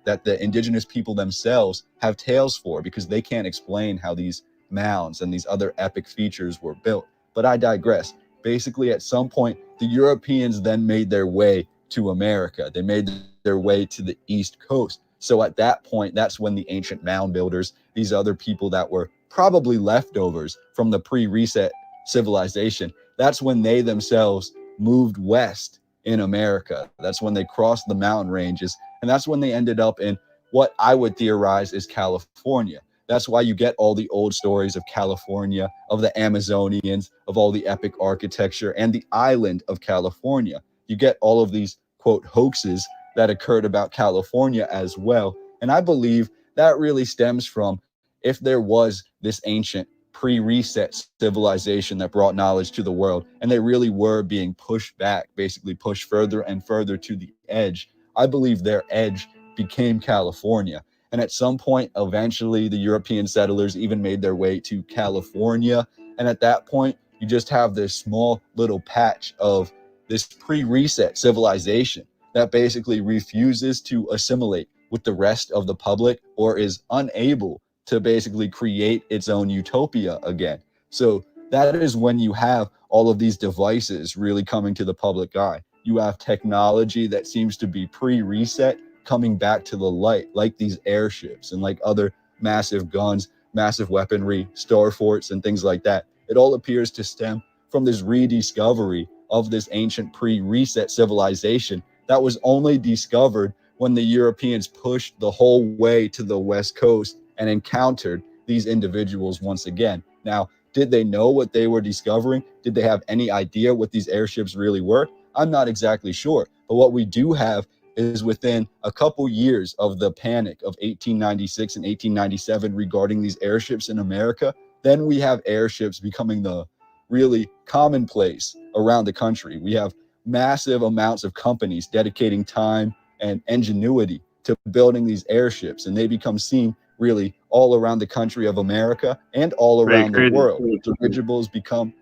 [SPEAKER 5] that the indigenous people themselves have tales for, because they can't explain how these mounds and these other epic features were built. But I digress. Basically, at some point, the Europeans then made their way to America. They made their way to the East Coast. So at that point, that's when the ancient mound builders, these other people that were probably leftovers from the pre-reset civilization, that's when they themselves moved west in America. That's when they crossed the mountain ranges, and that's when they ended up in what I would theorize is California. That's why you get all the old stories of California, of the Amazonians, of all the epic architecture, and the island of California. You get all of these, quote, hoaxes that occurred about California as well. And I believe that really stems from, if there was this ancient pre-reset civilization that brought knowledge to the world, and they really were being pushed back, basically pushed further and further to the edge, I believe their edge became California. And at some point, eventually, the European settlers even made their way to California. And at that point, you just have this small little patch of this pre-reset civilization that basically refuses to assimilate with the rest of the public, or is unable to basically create its own utopia again. So that is when you have all of these devices really coming to the public eye. You have technology that seems to be pre-reset coming back to the light, like these airships and like other massive guns, massive weaponry, star forts, and things like that. It all appears to stem from this rediscovery of this ancient pre-reset civilization that was only discovered when the Europeans pushed the whole way to the West Coast and encountered these individuals once again. Now, did they know what they were discovering? Did they have any idea what these airships really were? I'm not exactly sure. But what we do have is, within a couple years of the panic of 1896 and 1897 regarding these airships in America, then we have airships becoming the really commonplace around the country. We have massive amounts of companies dedicating time and ingenuity to building these airships, and they become seen really all around the country of America and all around the world. Dirigibles become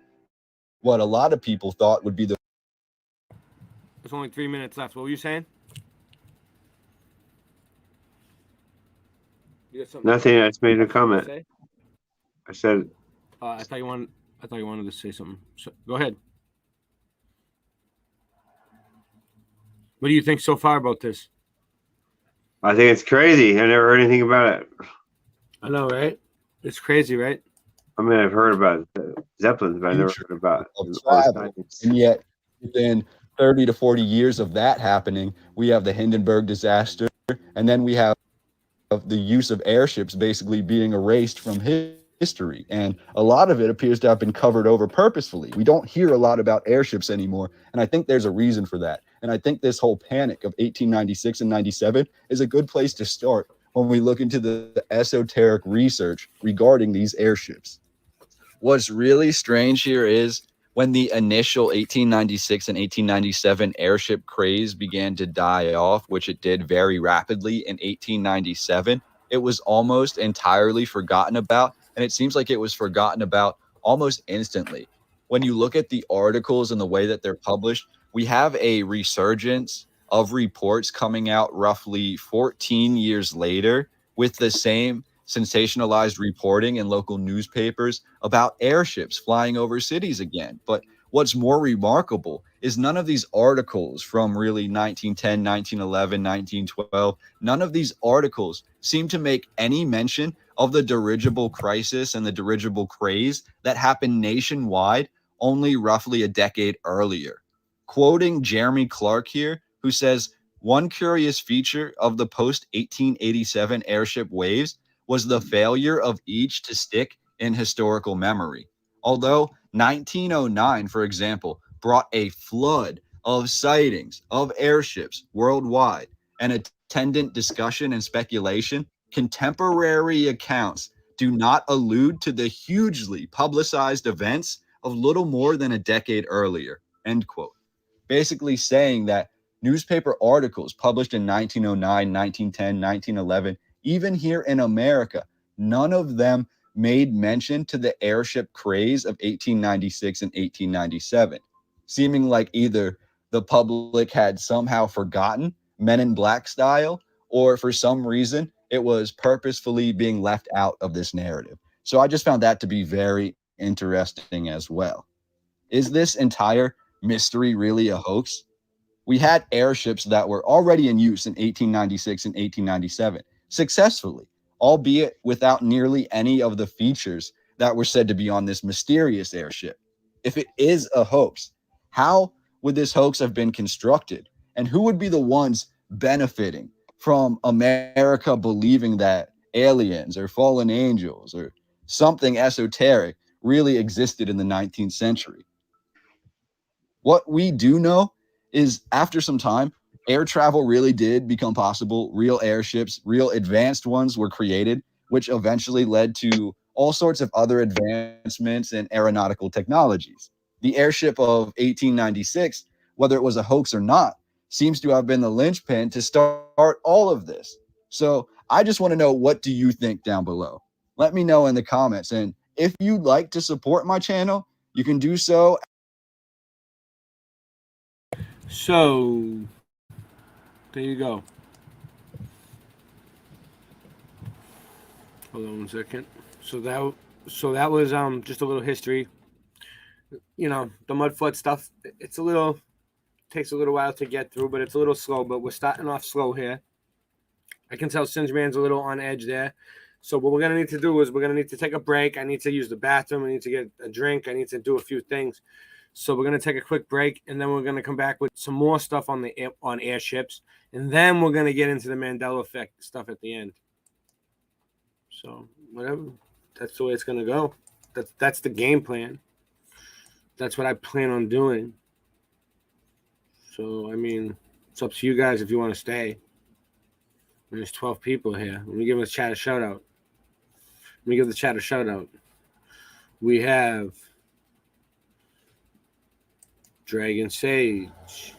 [SPEAKER 5] what a lot of people thought would be the...
[SPEAKER 2] There's only 3 minutes left. What were you saying? You got something?
[SPEAKER 3] Nothing. I just made a comment. I said.
[SPEAKER 2] I thought you wanted to say something. So, go ahead. What do you think so far about this?
[SPEAKER 3] I think it's crazy. I never heard anything about it.
[SPEAKER 2] I know, right? It's crazy, right?
[SPEAKER 3] I mean, I've heard about zeppelins, but I never heard about
[SPEAKER 5] And yet, within 30 to 40 years of that happening, we have the Hindenburg disaster, and then we have the use of airships basically being erased from history. And a lot of it appears to have been covered over purposefully. We don't hear a lot about airships anymore, and I think there's a reason for that. And I think this whole panic of 1896 and 97 is a good place to start when we look into the esoteric research regarding these airships. What's really strange here is, when the initial 1896 and 1897 airship craze began to die off, which it did very rapidly in 1897, it was almost entirely forgotten about, and it seems like it was forgotten about almost instantly. When you look at the articles and the way that they're published, we have a resurgence of reports coming out roughly 14 years later with the same sensationalized reporting in local newspapers about airships flying over cities again. But what's more remarkable is none of these articles from really 1910, 1911, 1912, none of these articles seem to make any mention of the dirigible crisis and the dirigible craze that happened nationwide only roughly a decade earlier. Quoting Jeremy Clark here, who says, "One curious feature of the post-1887 airship waves was the failure of each to stick in historical memory. Although 1909, for example, brought a flood of sightings of airships worldwide and attendant discussion and speculation, contemporary accounts do not allude to the hugely publicized events of little more than a decade earlier," end quote. Basically saying that newspaper articles published in 1909, 1910, 1911, even here in America, none of them made mention to the airship craze of 1896 and 1897, seeming like either the public had somehow forgotten Men in Black style, or for some reason it was purposefully being left out of this narrative. So I just found that to be very interesting as well. Is this entire mystery really a hoax? We had airships that were already in use in 1896 and 1897 successfully, albeit without nearly any of the features that were said to be on this mysterious airship. If it is a hoax, how would this hoax have been constructed? And who would be the ones benefiting from America believing that aliens or fallen angels or something esoteric really existed in the 19th century? What we do know is after some time, air travel really did become possible. Real airships, real advanced ones were created, which eventually led to all sorts of other advancements in aeronautical technologies. The airship of 1896, whether it was a hoax or not, seems to have been the linchpin to start all of this. So I just want to know, what do you think down below? Let me know in the comments. And if you'd like to support my channel, you can do so.
[SPEAKER 2] So there you go. Hold on 1 second. So that was just a little history. You know, the mudfoot stuff, takes a little while to get through, but it's a little slow, but we're starting off slow here. I can tell Singeman's a little on edge there. So what we're going to need to do is we're going to need to take a break. I need to use the bathroom. I need to get a drink. I need to do a few things. So we're going to take a quick break, and then we're going to come back with some more stuff on airships, and then we're going to get into the Mandela effect stuff at the end. So whatever, that's the way it's going to go. That's the game plan. That's what I plan on doing. So I mean, it's up to you guys if you want to stay. There's 12 people here. Let me give the chat a shout out. We have Dragon Sage.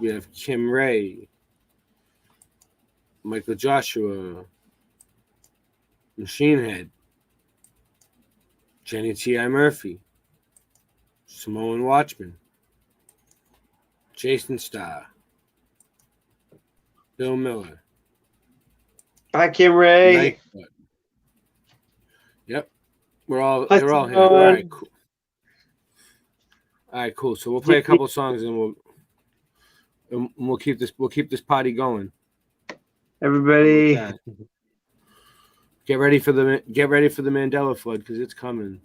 [SPEAKER 2] We have Kim Ray, Michael Joshua, Machine Head, Jenny T.I. Murphy, Samoan Watchman, Jason Starr, Bill Miller.
[SPEAKER 3] Hi, Kim Ray.
[SPEAKER 2] Yep. They're all here. All right, cool. All right, cool. So we'll play a couple songs and we'll keep this party going.
[SPEAKER 3] Everybody,
[SPEAKER 2] get ready for the Mandela flood, because it's coming.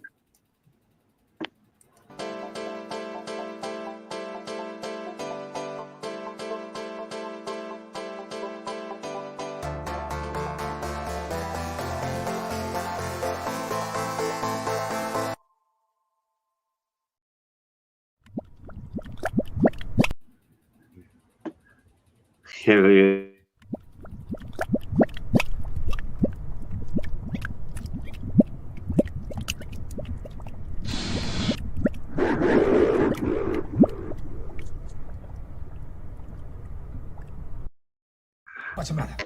[SPEAKER 6] What's the matter?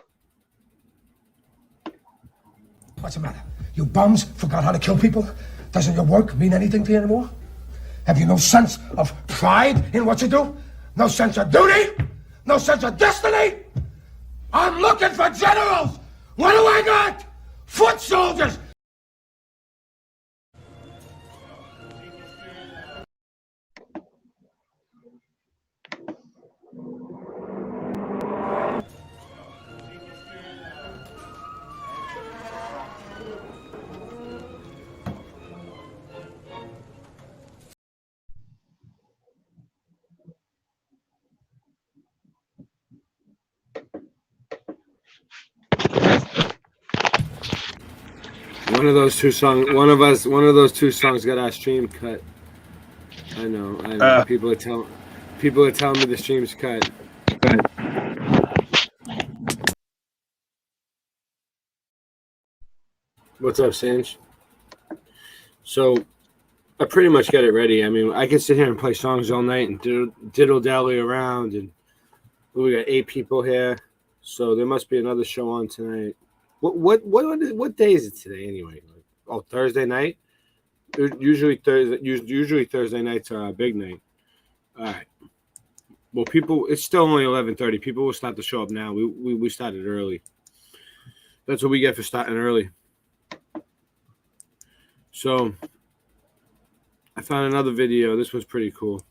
[SPEAKER 6] What's the matter? You bums forgot how to kill people? Doesn't your work mean anything to you anymore? Have you no sense of pride in what you do? No sense of duty? No sense of destiny? I'm looking for generals! What do I got? Foot soldiers!
[SPEAKER 2] One of those two songs got our stream cut. I know. People are telling me the stream's cut. What's up, Sanj? So I pretty much got it ready. I mean, I can sit here and play songs all night and diddle dally around, and we got 8 people here, so there must be another show on tonight. What day is it today anyway? Oh, Thursday night. Usually Thursday nights are our big night. All right. Well, people, it's still only 11:30. People will start to show up now. We started early. That's what we get for starting early. So I found another video. This was pretty cool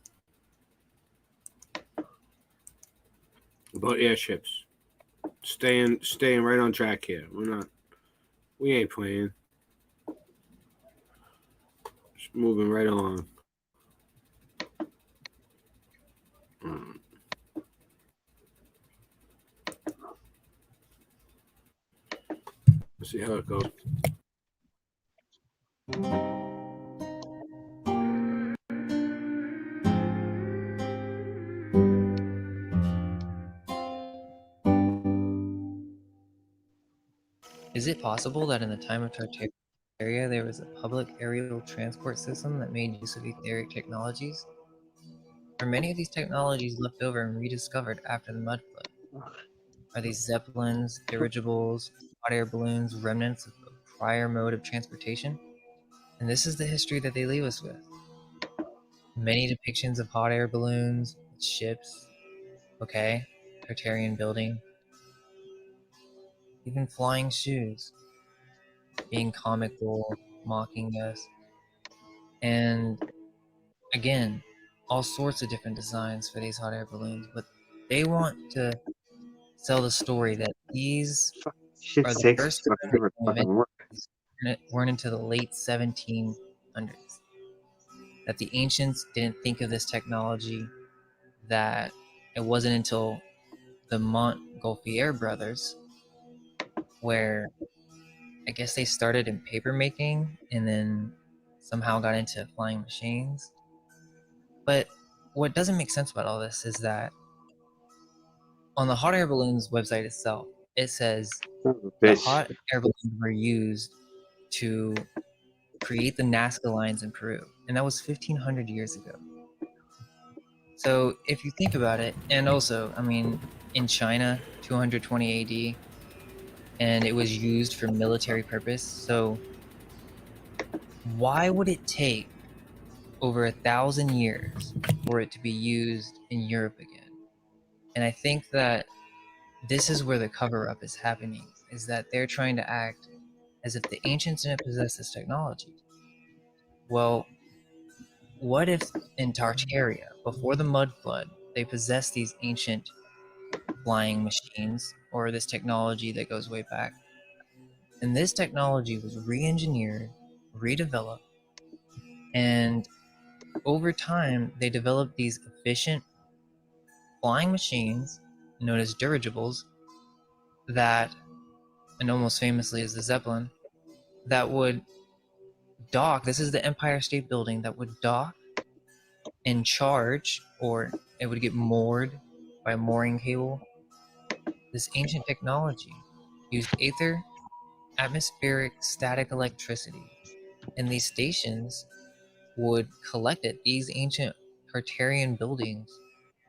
[SPEAKER 2] about airships. Staying right on track here. We ain't playing. Just moving right along. Let's see how it goes.
[SPEAKER 7] Is it possible that in the time of Tartaria there was a public aerial transport system that made use of etheric technologies? Are many of these technologies left over and rediscovered after the mud flood? Are these zeppelins, dirigibles, hot air balloons remnants of a prior mode of transportation? And this is the history that they leave us with. Many depictions of hot air balloons, ships, okay, Tartarian building, even flying shoes, being comical, mocking us. And again, all sorts of different designs for these hot air balloons, but they want to sell the story that these
[SPEAKER 3] Shit
[SPEAKER 7] are the
[SPEAKER 3] takes
[SPEAKER 7] first times that
[SPEAKER 3] forever to
[SPEAKER 7] they
[SPEAKER 3] fucking
[SPEAKER 7] invented
[SPEAKER 3] work.
[SPEAKER 7] these weren't into the late 1700s. That the ancients didn't think of this technology, that it wasn't until the Montgolfier brothers, where I guess they started in paper making and then somehow got into flying machines. But what doesn't make sense about all this is that on the hot air balloons website itself, it says
[SPEAKER 3] Son of a
[SPEAKER 7] the
[SPEAKER 3] bitch.
[SPEAKER 7] hot air balloons were used to create the Nazca lines in Peru, and that was 1,500 years ago. So if you think about it, and also, I mean, in China, 220 AD, and it was used for military purpose. So why would it take over 1,000 years for it to be used in Europe again? And I think that this is where the cover-up is happening, is that they're trying to act as if the ancients didn't possess this technology. Well, what if in Tartaria, before the mud flood, they possessed these ancient flying machines or this technology that goes way back? And this technology was re-engineered, redeveloped, and over time they developed these efficient flying machines known as dirigibles that, and almost famously is the Zeppelin, that would dock. This is the Empire State Building that would dock and charge, or it would get moored by a mooring cable. This ancient technology used ether, atmospheric static electricity, and these stations would collect it. These ancient Tartarian buildings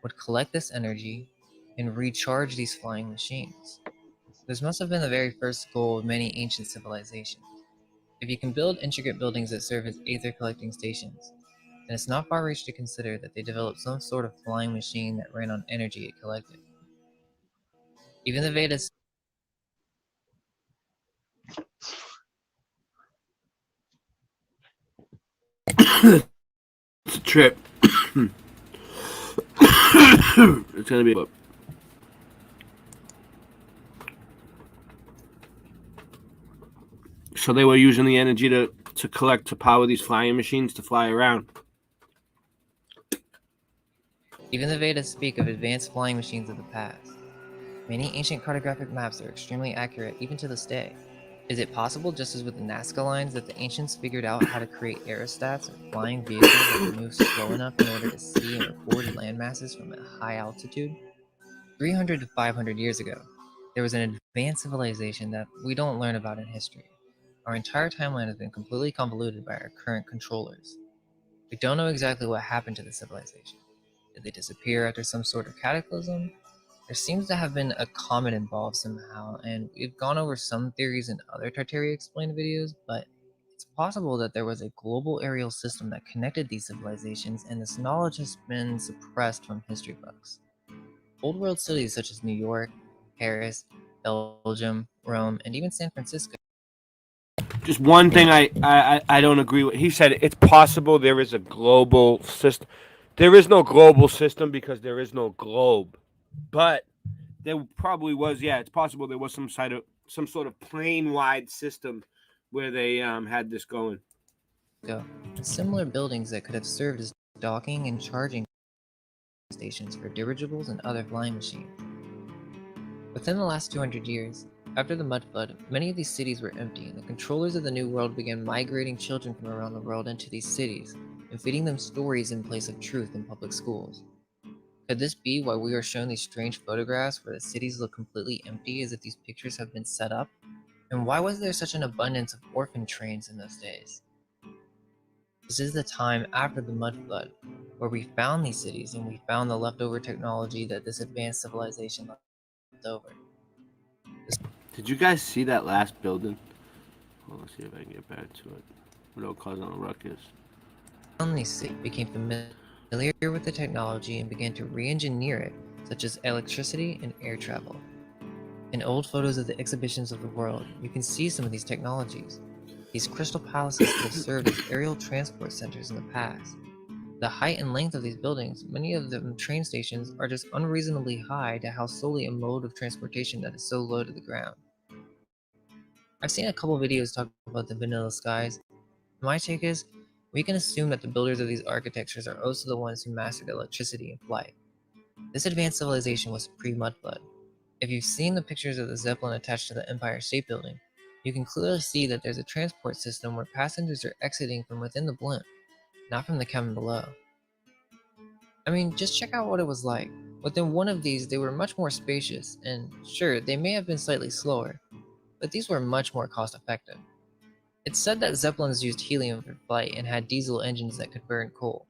[SPEAKER 7] would collect this energy and recharge these flying machines. This must have been the very first goal of many ancient civilizations. If you can build intricate buildings that serve as ether collecting stations, then it's not far-reached to consider that they developed some sort of flying machine that ran on energy it collected. Even the Vedas.
[SPEAKER 2] It's a trip. It's gonna be. So they were using the energy to collect to power these flying machines to fly around.
[SPEAKER 7] Even the Vedas speak of advanced flying machines of the past. Many ancient cartographic maps are extremely accurate even to this day. Is it possible, just as with the Nazca lines, that the ancients figured out how to create aerostats or flying vehicles that could move slow enough in order to see and record land masses from a high altitude? 300 to 500 years ago, there was an advanced civilization that we don't learn about in history. Our entire timeline has been completely convoluted by our current controllers. We don't know exactly what happened to the civilization. Did they disappear after some sort of cataclysm? There seems to have been a comet involved somehow, and we've gone over some theories in other Tartaria Explained videos, but It's possible that there was a global aerial system that connected these civilizations, and this knowledge has been suppressed from history books. Old world cities such as New York, Paris, Belgium, Rome, and even San Francisco.
[SPEAKER 2] Just one thing I don't agree with. He said it's possible there is a global system. There is no global system because there is no globe. But there probably was, yeah, it's possible there was some sort of plane-wide system where they had this going.
[SPEAKER 7] Similar buildings that could have served as docking and charging stations for dirigibles and other flying machines. Within the last 200 years, after the mud flood, many of these cities were empty, and the controllers of the New World began migrating children from around the world into these cities and feeding them stories in place of truth in public schools. Could this be why we are shown these strange photographs where the cities look completely empty as if these pictures have been set up? And why was there such an abundance of orphan trains in those days? This is the time after the mud flood, where we found these cities and we found the leftover technology that this advanced civilization left over.
[SPEAKER 2] Did you guys see that last building? Well, let's see if I can get back to it without causing a ruckus.
[SPEAKER 7] Found these cities, became familiar with the technology, and began to re-engineer it, such as electricity and air travel. In old photos of the exhibitions of the world, you can see some of these technologies. These crystal palaces could have served as aerial transport centers in the past. The height and length of these buildings, many of them train stations, are just unreasonably high to house solely a mode of transportation that is so low to the ground. I've seen a couple videos talk about the vanilla skies. My take is, we can assume that the builders of these architectures are also the ones who mastered electricity and flight. This advanced civilization was pre-mudflood. If you've seen the pictures of the Zeppelin attached to the Empire State Building, you can clearly see that there's a transport system where passengers are exiting from within the blimp, not from the cabin below. I mean, just check out what it was like. Within one of these, they were much more spacious, and sure, they may have been slightly slower, but these were much more cost-effective. It's said that Zeppelins used helium for flight and had diesel engines that could burn coal.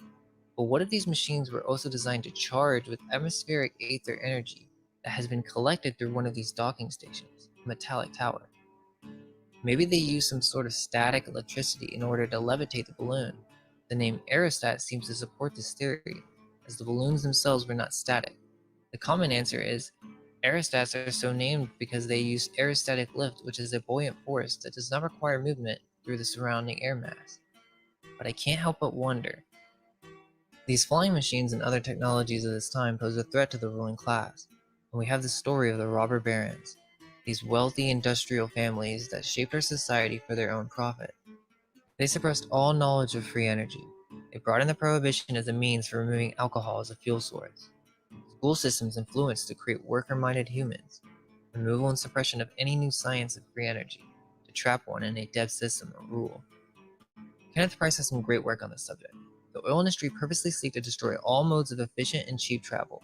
[SPEAKER 7] But what if these machines were also designed to charge with atmospheric aether energy that has been collected through one of these docking stations, a metallic tower? Maybe they used some sort of static electricity in order to levitate the balloon. The name aerostat seems to support this theory, as the balloons themselves were not static. The common answer is, aerostats are so named because they use aerostatic lift, which is a buoyant force that does not require movement through the surrounding air mass. But I can't help but wonder, these flying machines and other technologies of this time pose a threat to the ruling class, and we have the story of the robber barons, these wealthy industrial families that shaped our society for their own profit. They suppressed all knowledge of free energy. They brought in the prohibition as a means for removing alcohol as a fuel source. School systems influenced to create worker-minded humans. Removal and suppression of any new science of free energy, to trap one in a dead system or rule. Kenneth Price has some great work on this subject. The oil industry purposely seek to destroy all modes of efficient and cheap travel,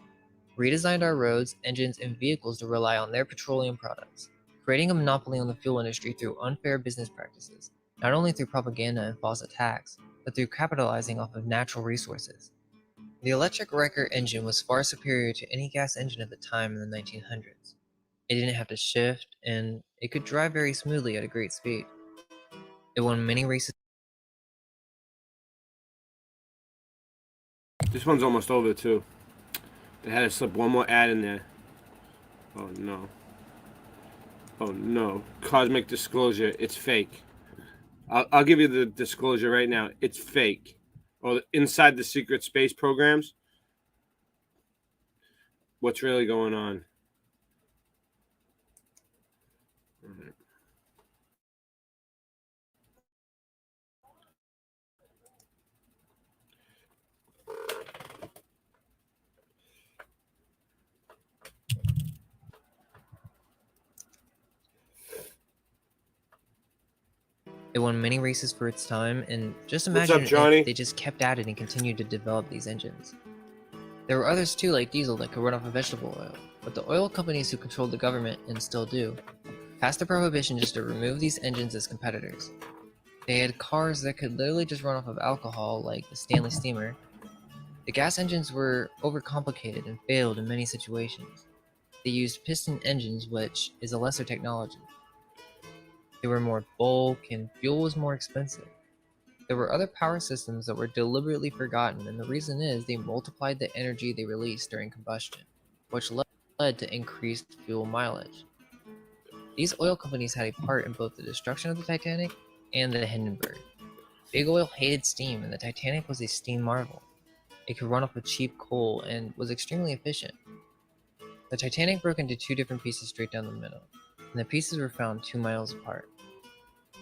[SPEAKER 7] redesigned our roads, engines, and vehicles to rely on their petroleum products, creating a monopoly on the fuel industry through unfair business practices, not only through propaganda and false attacks, but through capitalizing off of natural resources. The electric Wrecker engine was far superior to any gas engine at the time in the 1900s. It didn't have to shift, and it could drive very smoothly at a great speed. It won many races.
[SPEAKER 2] This one's almost over too. They had to slip one more ad in there. Oh no. Oh no. Cosmic disclosure. It's fake. I'll give you the disclosure right now. It's fake. Oh, inside the secret space programs. What's really going on? All right.
[SPEAKER 7] It won many races for its time, and just
[SPEAKER 2] What's
[SPEAKER 7] imagine
[SPEAKER 2] up, Johnny?
[SPEAKER 7] if they just kept at it and continued to develop these engines. There were others too, like diesel, that could run off of vegetable oil, but the oil companies who controlled the government, and still do, passed a prohibition just to remove these engines as competitors. They had cars that could literally just run off of alcohol, like the Stanley Steamer. The gas engines were overcomplicated and failed in many situations. They used piston engines, which is a lesser technology. They were more bulk and fuel was more expensive. There were other power systems that were deliberately forgotten, and the reason is they multiplied the energy they released during combustion, which led to increased fuel mileage. These oil companies had a part in both the destruction of the Titanic and the Hindenburg. Big Oil hated steam, and the Titanic was a steam marvel. It could run off of cheap coal and was extremely efficient. The Titanic broke into two different pieces straight down the middle, and the pieces were found 2 miles apart.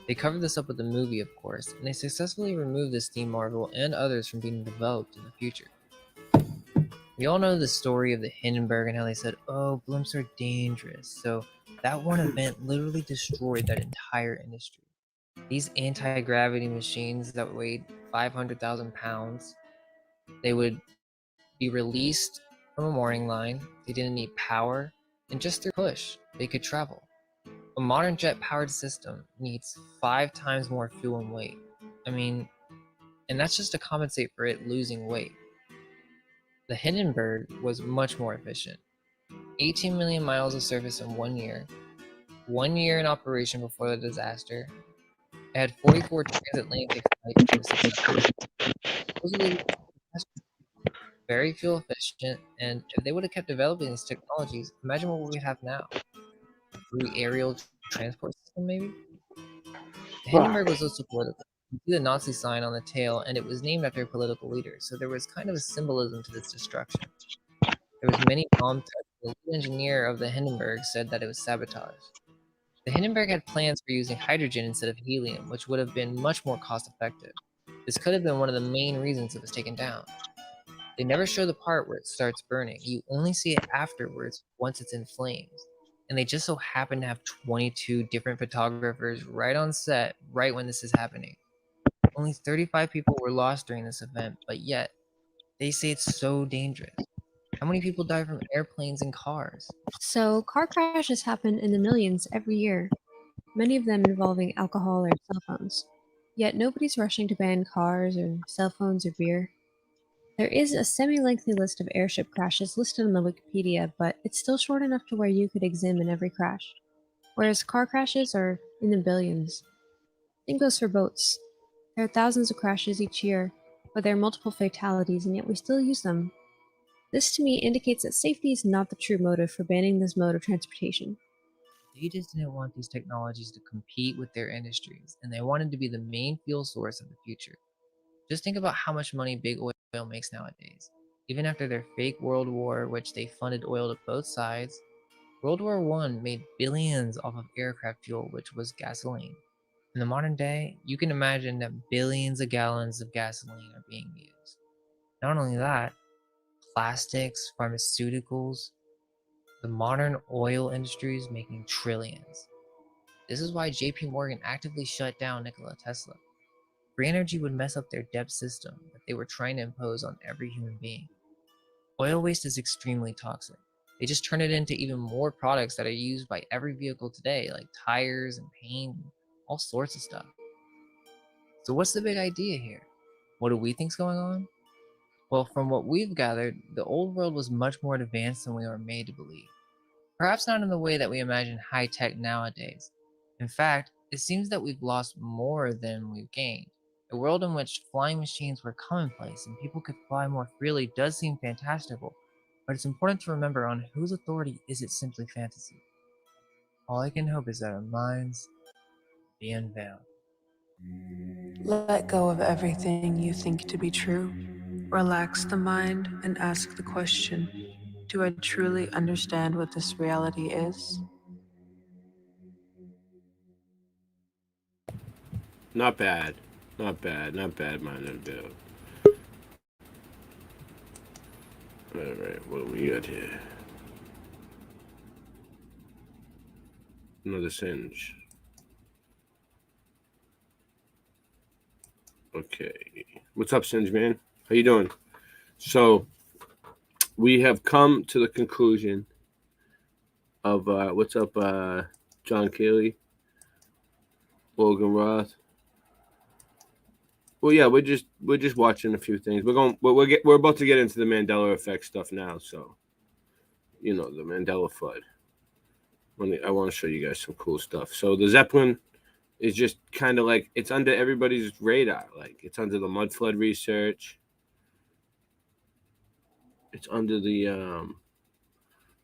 [SPEAKER 7] They covered this up with a movie, of course, and they successfully removed the steam marvel and others from being developed in the future. We all know the story of the Hindenburg and how they said, oh, blimps are dangerous. So that one event literally destroyed that entire industry. These anti-gravity machines that weighed 500,000 pounds, they would be released from a mooring line. They didn't need power, and just through push, they could travel. A modern jet-powered system needs 5 times more fuel and weight. And that's just to compensate for it losing weight. The Hindenburg was much more efficient. 18 million miles of surface in 1 year in operation before the disaster. It had 44 transatlantic flights in supposedly very fuel efficient, and if they would have kept developing these technologies, imagine what we have now. Free aerial transport system, maybe? The Hindenburg was also political. You see the Nazi sign on the tail, and it was named after a political leader, so there was kind of a symbolism to this destruction. There was many bomb tests. The lead engineer of the Hindenburg said that it was sabotage. The Hindenburg had plans for using hydrogen instead of helium, which would have been much more cost effective. This could have been one of the main reasons it was taken down. They never show the part where it starts burning. You only see it afterwards once it's in flames. And they just so happen to have 22 different photographers right on set right when this is happening. Only 35 people were lost during this event, but yet they say it's so dangerous. How many people die from airplanes and cars?
[SPEAKER 8] So, car crashes happen in the millions every year, many of them involving alcohol or cell phones. Yet nobody's rushing to ban cars or cell phones or beer. There is a semi lengthy list of airship crashes listed on the Wikipedia, but it's still short enough to where you could examine every crash. Whereas car crashes are in the billions. Same goes for boats. There are thousands of crashes each year, but there are multiple fatalities, and yet we still use them. This to me indicates that safety is not the true motive for banning this mode of transportation.
[SPEAKER 7] They just didn't want these technologies to compete with their industries, and they wanted to be the main fuel source of the future. Just think about how much money big oil makes nowadays. Even after their fake World War, which they funded oil to both sides, World War I made billions off of aircraft fuel, which was gasoline. In the modern day, you can imagine that billions of gallons of gasoline are being used. Not only that, plastics, pharmaceuticals, the modern oil industry is making trillions. This is why JP Morgan actively shut down Nikola Tesla. Free energy would mess up their debt system that they were trying to impose on every human being. Oil waste is extremely toxic. They just turn it into even more products that are used by every vehicle today, like tires and paint, and all sorts of stuff. So what's the big idea here? What do we think's going on? Well, from what we've gathered, the old world was much more advanced than we were made to believe. Perhaps not in the way that we imagine high tech nowadays. In fact, it seems that we've lost more than we've gained. A world in which flying machines were commonplace and people could fly more freely does seem fantastical, but it's important to remember on whose authority is it simply fantasy. All I can hope is that our minds be unveiled.
[SPEAKER 9] Let go of everything you think to be true. Relax the mind and ask the question, do I truly understand what this reality is?
[SPEAKER 2] Not bad. Not bad. Not bad, mind unveiled. Alright, what do we got here? Another singe. Okay. What's up, Singe man? How you doing? So we have come to the conclusion of what's up, John Cayley, Logan Roth. Well, yeah, we're just watching a few things. We're about to get into the Mandela effect stuff now. So, you know, the Mandela flood. I want to show you guys some cool stuff. So the Zeppelin is just kind of like it's under everybody's radar. Like it's under the mud flood research. It's under the I'm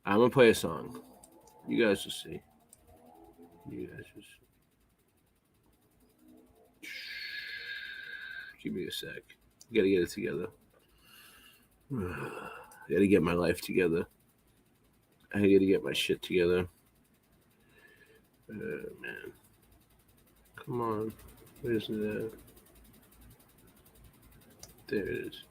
[SPEAKER 2] gonna play a song. You guys will see. You guys will see. Give me a sec. Gotta get it together. Gotta get my life together. I gotta get my shit together. Man. Come on. Where's that? There it is.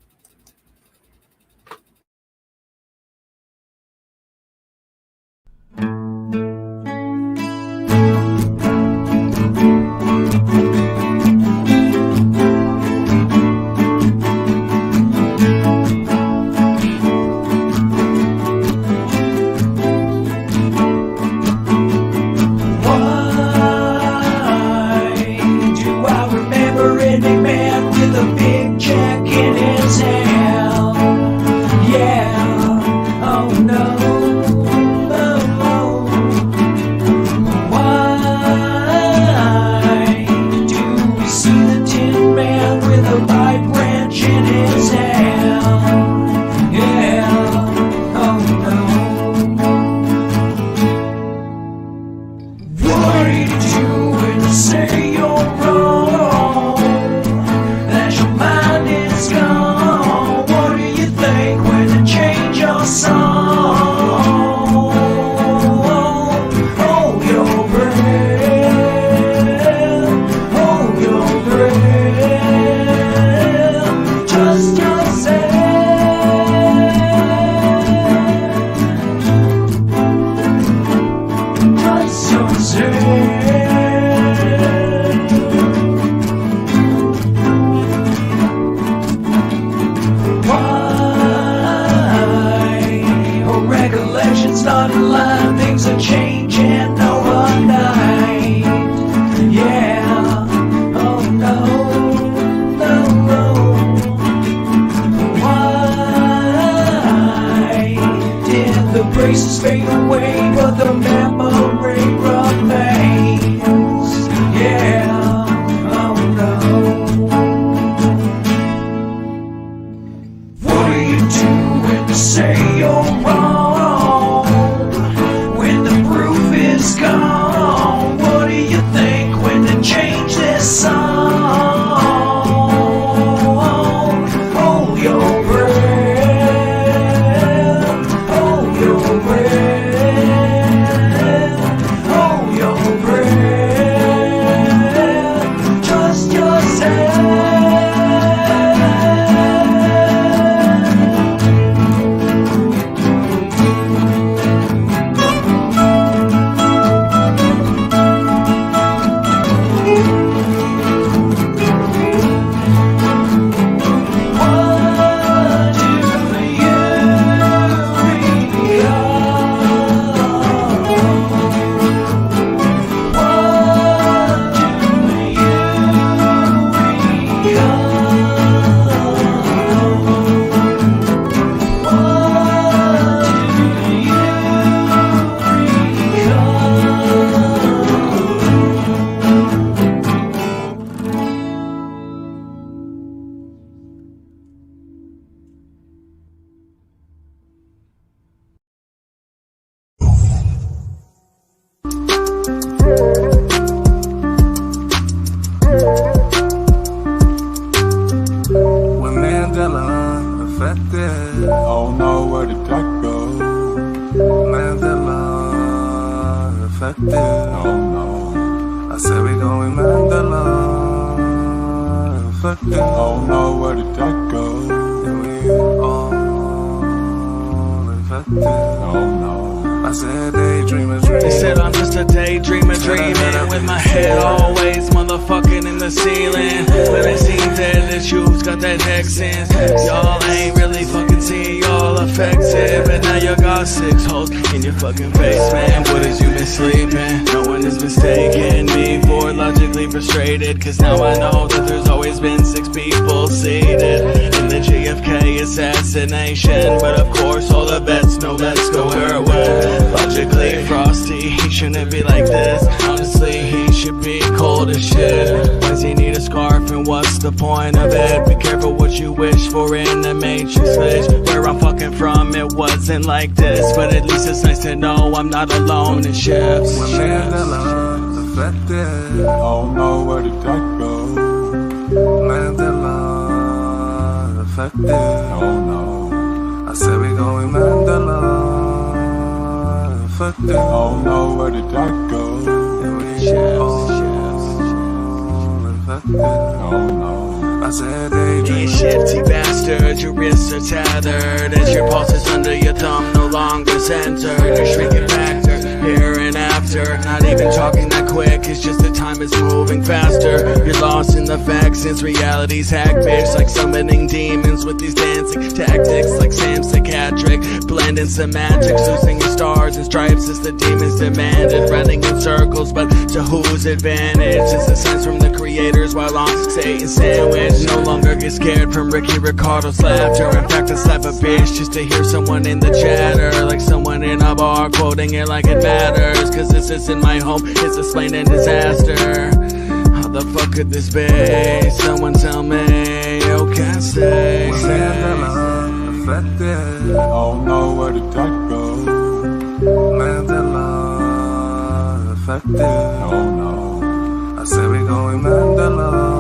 [SPEAKER 10] Y'all ain't really fucking seeing y'all affected, but now you got got 6 holes in your fucking face, man. What has you been sleeping? No one is mistaken me for logically frustrated, cause now I know that there's always been 6 people seated in the JFK assassination. But of course all the bets know let's go where it went. Logically frosty, he shouldn't be like this. Honestly, he should be cold as shit. Why does he need a scarf and what's the point of it? Be careful what you wish for in the Matrix glitch. Where I'm fucking from, it wasn't like this, but at least it's nice to know I'm not alone in ships.
[SPEAKER 11] When Mandela affected, don't know where the tech goes. Mandela affected, don't know. I said we going Mandela affected, don't know where the tech goes. Affected, don't know. I said
[SPEAKER 10] These shifty bastards, your wrists are tethered as your pulses under your thumb no longer centered. You're shrinking factor here and after. Not even talking that quick, it's just the time is moving faster. You're lost in the facts since reality's hack, bitch. Like summoning demons with these dancing tactics, like Sam psychiatric, blending semantics, losing your stars and stripes as the demons demanded. Running in circles, but to whose advantage? It's the signs from the creators while on Satan's sandwich. No longer get scared from Ricky Ricardo's laughter. In fact, I slap a bitch just to hear someone in the chatter, like someone in a bar quoting it like it matters. Cause this isn't my home, it's a slain disaster. How the fuck could this be? Someone tell me, oh can't say.
[SPEAKER 11] Mandela affected, don't know where the tech goes. Mandela affected, don't know. I said we going Mandela.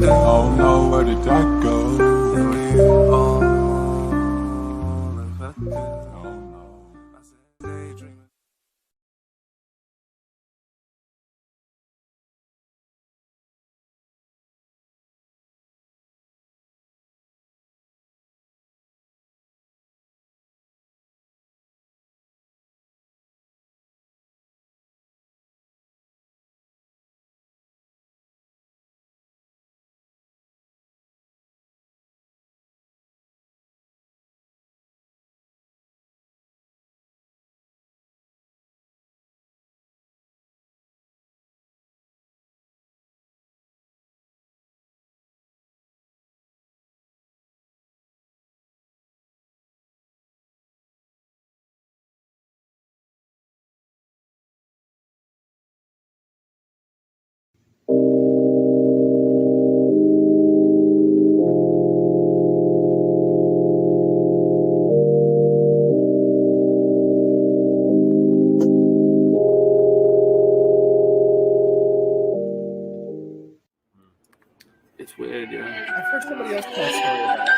[SPEAKER 11] Don't know where the tech goes. And we all infected. Don't know. I said daydreaming.
[SPEAKER 2] It's weird, yeah.
[SPEAKER 12] I've heard somebody else tell a story about it.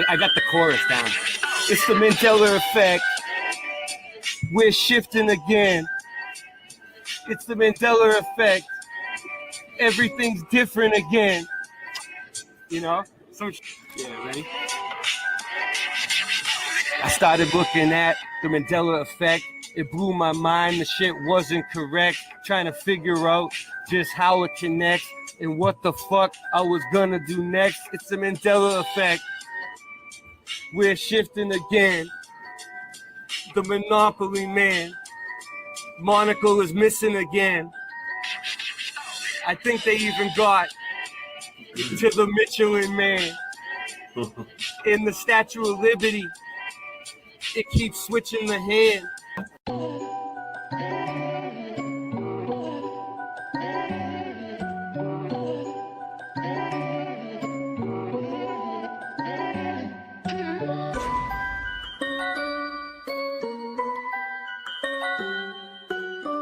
[SPEAKER 13] I got the chorus down. It's the Mandela effect. We're shifting again. It's the Mandela effect. Everything's different again. You know? So, yeah, ready? I started looking at the Mandela effect. It blew my mind. The shit wasn't correct. Trying to figure out just how it connects and what the fuck I was gonna do next. It's the Mandela effect. We're shifting again. The Monopoly man. Monocle is missing again. I think they even got to the Michelin man. In the Statue of Liberty, it keeps switching the hand.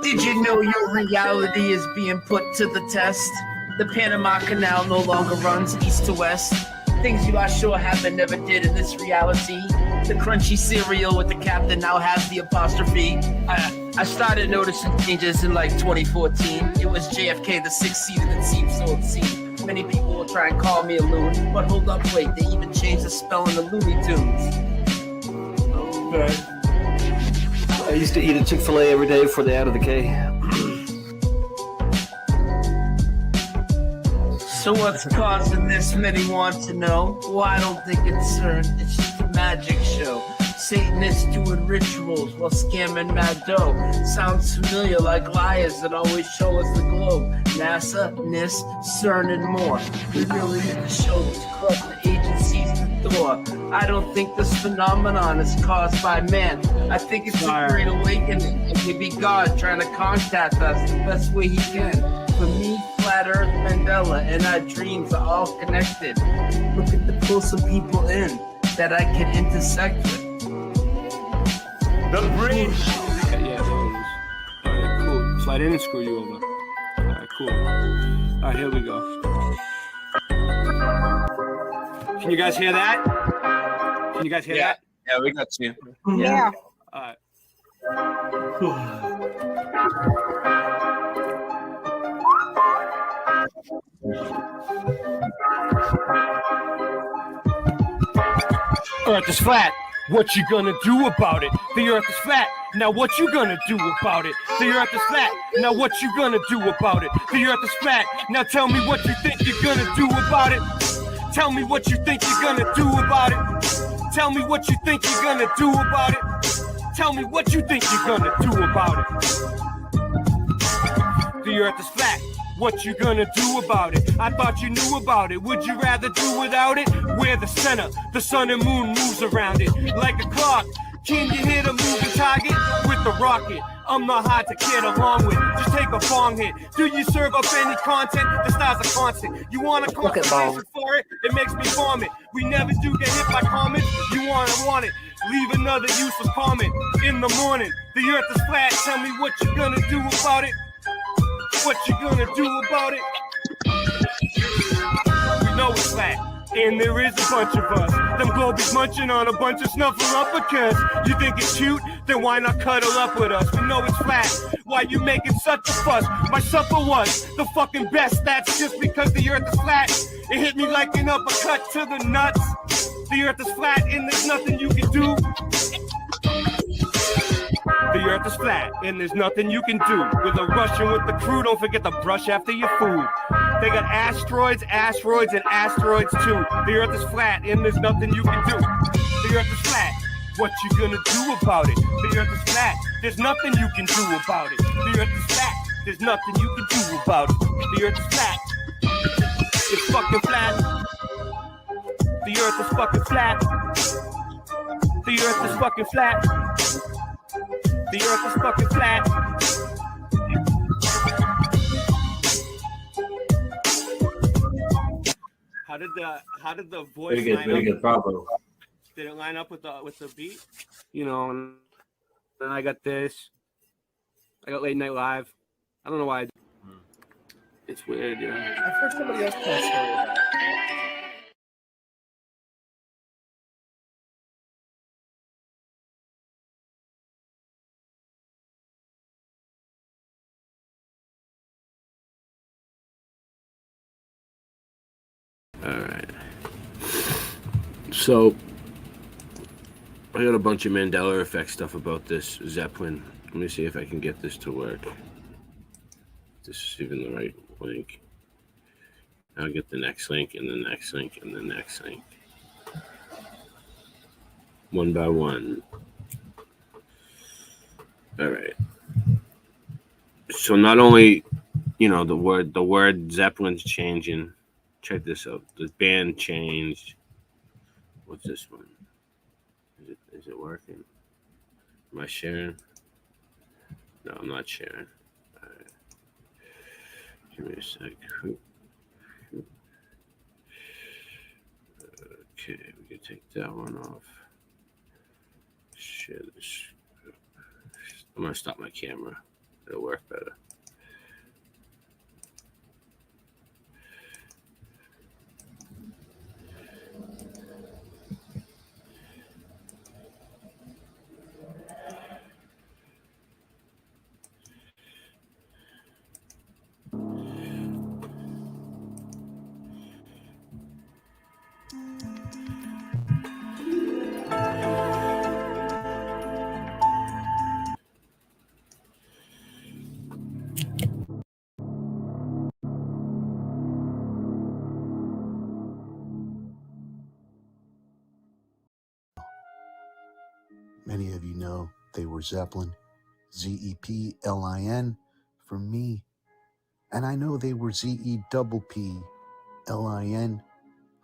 [SPEAKER 14] Did you know your reality is being put to the test? The Panama Canal no longer runs east to west. Things you are sure happen never did in this reality. The crunchy cereal with the captain now has the apostrophe. I started noticing changes in like 2014. It was JFK, the 6-seater that seemed so obscene. Many people will try and call me a loon, but hold up, wait, they even changed the spelling of Looney Tunes. Okay.
[SPEAKER 15] I used to eat at Chick-fil-A every day before they added the K.
[SPEAKER 14] So what's causing this? Many want to know. Well, I don't think it's CERN. It's just a magic show. Satanists doing rituals while scamming mad dough. Sounds familiar, like liars that always show us the globe. NASA, NIST, CERN, and more. We really need to show these corrupt agencies the door. I don't think this phenomenon is caused by man. I think it's a great awakening, and maybe God trying to contact us the best way he can. For me, Flat Earth, Mandela, and our dreams are all connected. Looking to pull some people in that I can intersect with.
[SPEAKER 13] The bridge! Yeah, there it is. Alright, cool. So I didn't screw you over. Alright, cool. Alright, here we go. Can you guys hear that? Can you guys hear that?
[SPEAKER 16] Yeah, we got you.
[SPEAKER 13] Yeah. Alright. Earth is flat. What you gonna do about it? The earth is flat. Now what you gonna do about it? The earth is flat. Now what you gonna do about it? The earth is flat. Now tell me what you think you're gonna do about it. Tell me what you think you're gonna do about it. Tell me what you think you're gonna do about it. Tell me what you think you're gonna do about it. The earth is flat. What you gonna do about it? I thought you knew about it. Would you rather do without it? We're the center. The sun and moon moves around it like a clock. Can you hit a moving target with a rocket? I'm not hard to get along with. Just take a bong hit. Do you serve up any content? The stars are constant. You want a conversation for it? It makes me vomit. We never do get hit by comments. You want it. Leave another useless comment in the morning. The earth is flat. Tell me what you gonna do about it. What you gonna do about it? We know it's flat, and there is a bunch of us. Them globies munching on a bunch of snuffleupagus. You think it's cute? Then why not cuddle up with us? We know it's flat. Why you making such a fuss? My supper was the fucking best. That's just because the earth is flat. It hit me like an uppercut to the nuts. The earth is flat, and there's nothing you can do. The earth is flat, and there's nothing you can do. With a Russian with the crew, don't forget to brush after your food. They got asteroids, asteroids, and asteroids too. The earth is flat, and there's nothing you can do. The earth is flat. What you gonna do about it? The earth is flat. There's nothing you can do about it. The earth is flat. There's nothing you can do about it. The earth is flat. It's fucking flat. The earth is fucking flat. The earth is fucking flat. The earth is fucking flat. How did the voice
[SPEAKER 3] Very good, bravo.
[SPEAKER 13] Did it line up with the beat? You know, and then I got this. I got Late Night Live. I don't know why. It's weird, yeah.
[SPEAKER 12] I've heard somebody else tell a story about it.
[SPEAKER 2] All right. So I got a bunch of Mandela effect stuff about this Zeppelin. Let me see if I can get this to work. This is even the right link. I'll get the next link and the next link and the next link. One by one. All right. So not only, you know, the word Zeppelin's changing. Check this out. The band changed. What's this one? Is it working? Am I sharing? No, I'm not sharing. All right. Give me a sec. Okay, we can take that one off. Share this. I'm gonna stop my camera. It'll work better.
[SPEAKER 16] Many of you know they were Zeppelin, Zeppelin for me. And I know they were Zeppelin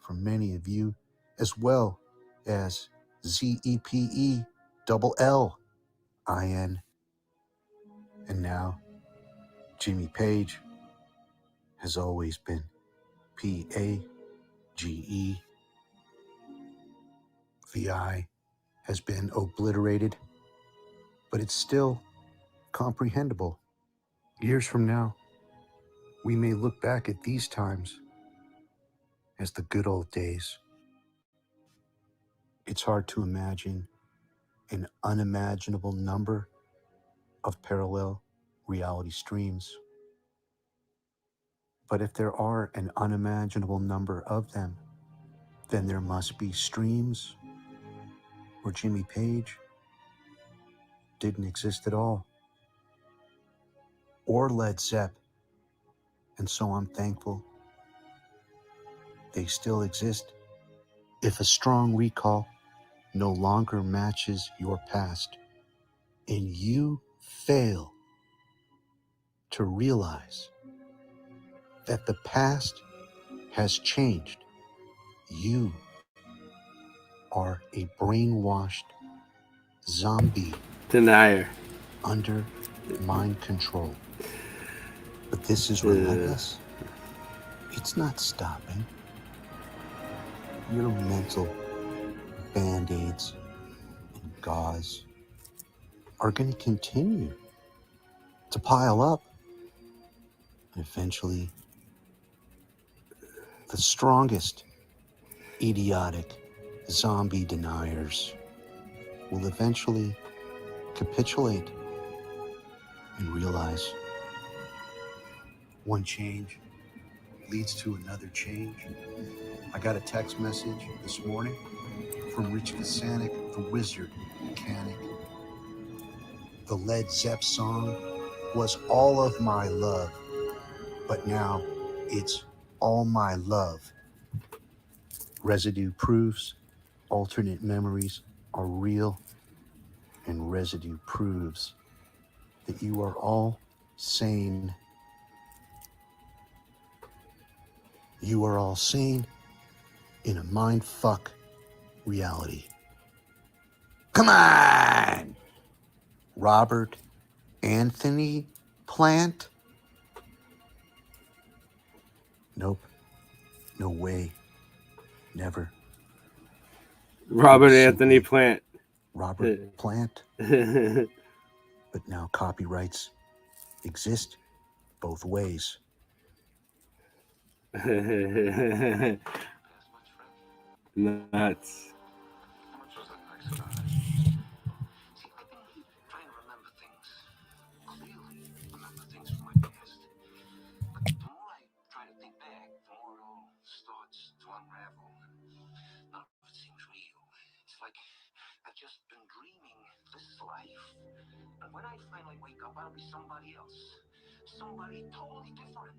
[SPEAKER 16] for many of you, as well as Zeppellin. And now, Jimmy Page has always been Page. The I has been obliterated, but it's still comprehensible. Years from now, we may look back at these times as the good old days. It's hard to imagine an unimaginable number of parallel reality streams. But if there are an unimaginable number of them, then there must be streams where Jimmy Page didn't exist at all, or Led Zepp. And so I'm thankful they still exist. If a strong recall no longer matches your past, and you fail to realize that the past has changed, you are a brainwashed zombie
[SPEAKER 2] denier
[SPEAKER 16] under mind control. But this is relentless. It's not stopping. Your mental band-aids and gauze are going to continue to pile up. And eventually, the strongest idiotic zombie deniers will eventually capitulate and realize one change leads to another change. I got a text message this morning from Rich Vasanik, the wizard mechanic. The Led Zepp song was All of My Love, but now it's All My Love. Residue proves alternate memories are real, and residue proves that you are all sane. You are all sane in a mindfuck reality. Come on! Robert Anthony Plant? Nope. No way. Never.
[SPEAKER 2] Robert Anthony Plant.
[SPEAKER 16] Robert Plant. But now copyrights exist both ways.
[SPEAKER 2] Nuts.
[SPEAKER 17] When I finally wake up, I'll be somebody else. Somebody totally different.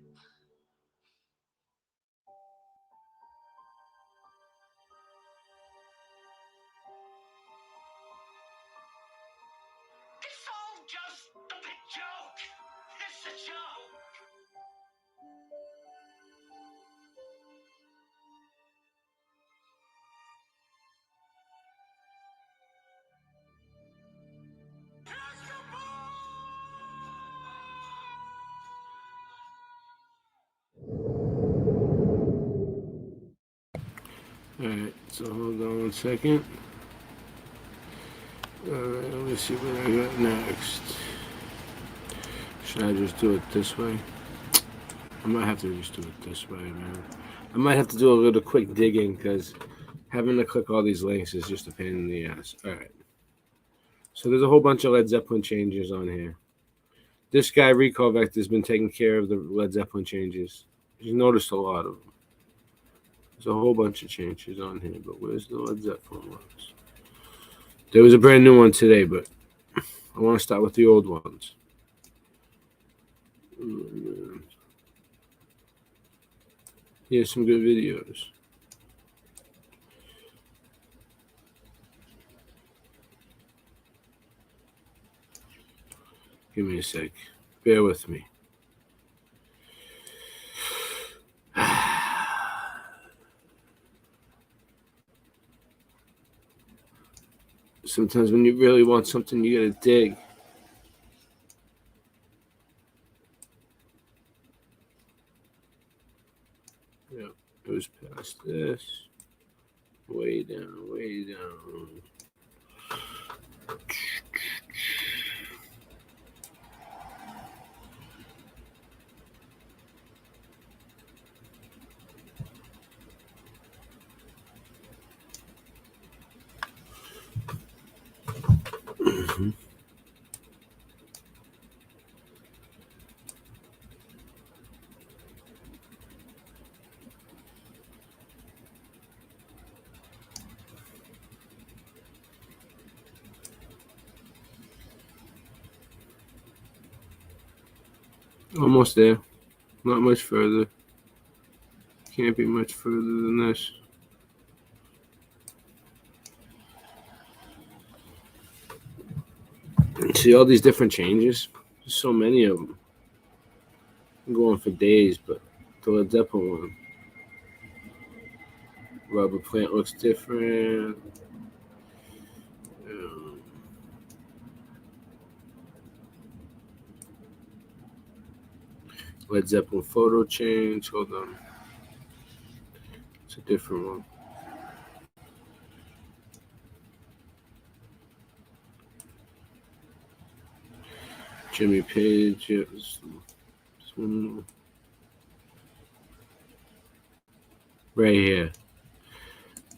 [SPEAKER 17] It's all just a big joke. It's a joke.
[SPEAKER 2] Alright, so hold on 1 second. Alright, let's see what I got next. Should I just do it this way? I might have to just do it this way, man. I might have to do a little quick digging because having to click all these links is just a pain in the ass. Alright. So there's a whole bunch of Led Zeppelin changes on here. This guy, Recall Vector, has been taking care of the Led Zeppelin changes. He's noticed a lot of them. There's a whole bunch of changes on here, but where's the Led Zeppelin ones? There was a brand new one today, but I want to start with the old ones. Here's some good videos. Give me a sec. Bear with me. Sometimes when you really want something, you gotta dig. Yeah, it was past this. Way down, way down. Mm-hmm. Almost there. Not much further. Can't be much further than this. See all these different changes? There's so many of them. I'm going for days, but the Led Zeppelin one. Rubber plant looks different. Led Zeppelin photo change. Hold on. It's a different one. Jimmy Page. Yeah, this one. Right here.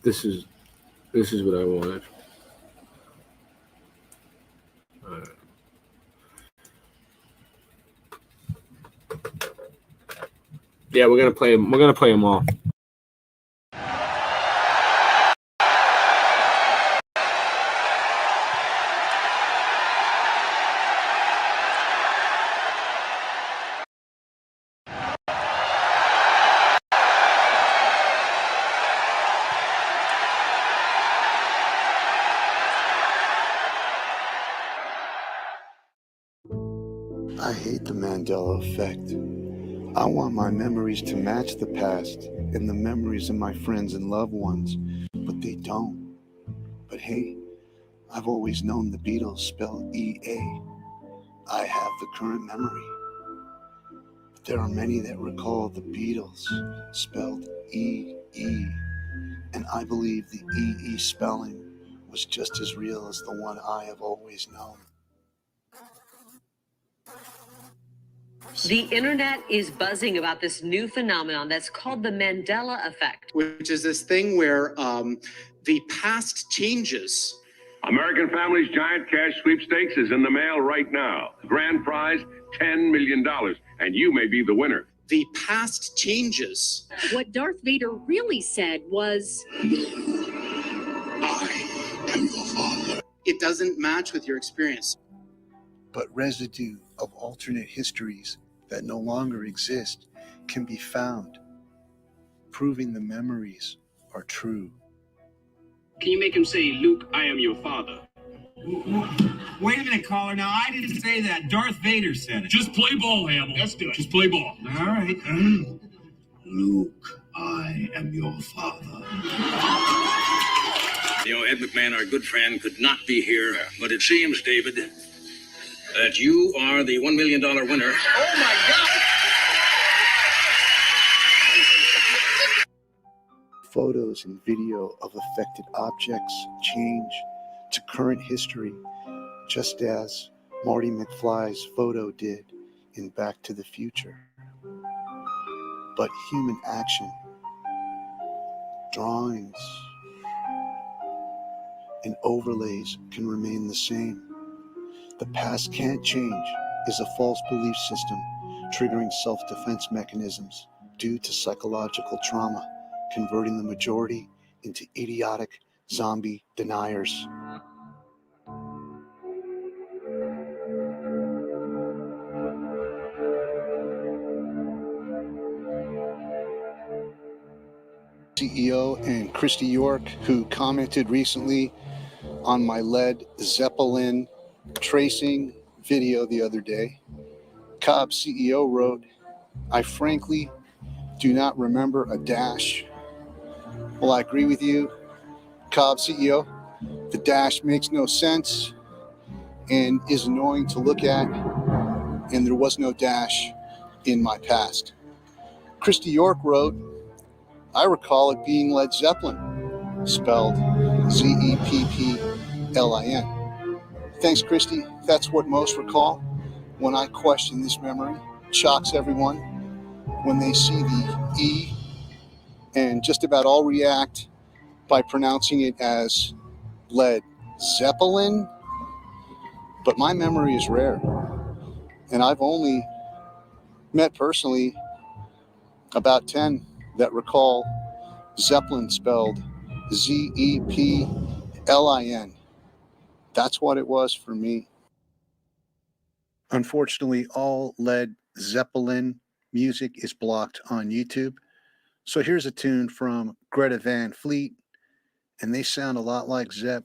[SPEAKER 2] This is what I wanted. All right. Yeah, we're gonna play them. We're gonna play them all.
[SPEAKER 16] I hate the Mandela effect. I want my memories to match the past and the memories of my friends and loved ones, but they don't. But hey, I've always known the Beatles spell E-A. I have the current memory. But there are many that recall the Beatles spelled E-E, and I believe the E-E spelling was just as real as the one I have always known.
[SPEAKER 18] The internet is buzzing about this new phenomenon that's called the Mandela effect,
[SPEAKER 19] which is this thing where the past changes.
[SPEAKER 20] American Family's giant cash sweepstakes is in the mail right now. Grand prize, $10 million, and you may be the winner.
[SPEAKER 19] The past changes.
[SPEAKER 18] What Darth Vader really said was,
[SPEAKER 16] I am your father.
[SPEAKER 19] It doesn't match with your experience.
[SPEAKER 16] But residue of alternate histories that no longer exist can be found, proving the memories are true.
[SPEAKER 21] Can you make him say, Luke, I am your father?
[SPEAKER 22] Wait a minute, caller. Now, I didn't say that. Darth Vader said it. Just play ball, Hamill.
[SPEAKER 21] Let's do it.
[SPEAKER 22] Just play ball. All right. Luke, I am your father.
[SPEAKER 23] You know, Ed McMahon, our good friend, could not be here, but it seems, David, that you are the $1 million winner.
[SPEAKER 18] oh my God!
[SPEAKER 16] Photos and video of affected objects change to current history, just as Marty McFly's photo did in Back to the Future. But human action, drawings, and overlays can remain the same. The past can't change is a false belief system triggering self-defense mechanisms due to psychological trauma, converting the majority into idiotic zombie deniers. CEO and Christy York, who commented recently on my Led Zeppelin tracing video the other day. Cobb CEO wrote, "I frankly do not remember a dash." Well, I agree with you, Cobb CEO. The dash makes no sense and is annoying to look at, and there was no dash in my past. Christy York wrote, "I recall it being Led Zeppelin, spelled Zepplin. Thanks, Christy. That's what most recall when I question this memory. Shocks everyone when they see the E, and just about all react by pronouncing it as Led Zeppelin. But my memory is rare, and I've only met personally about 10 that recall Zeppelin spelled Zeppelin. That's what it was for me. Unfortunately, all Led Zeppelin music is blocked on YouTube. So here's a tune from Greta Van Fleet, and they sound a lot like Zepp.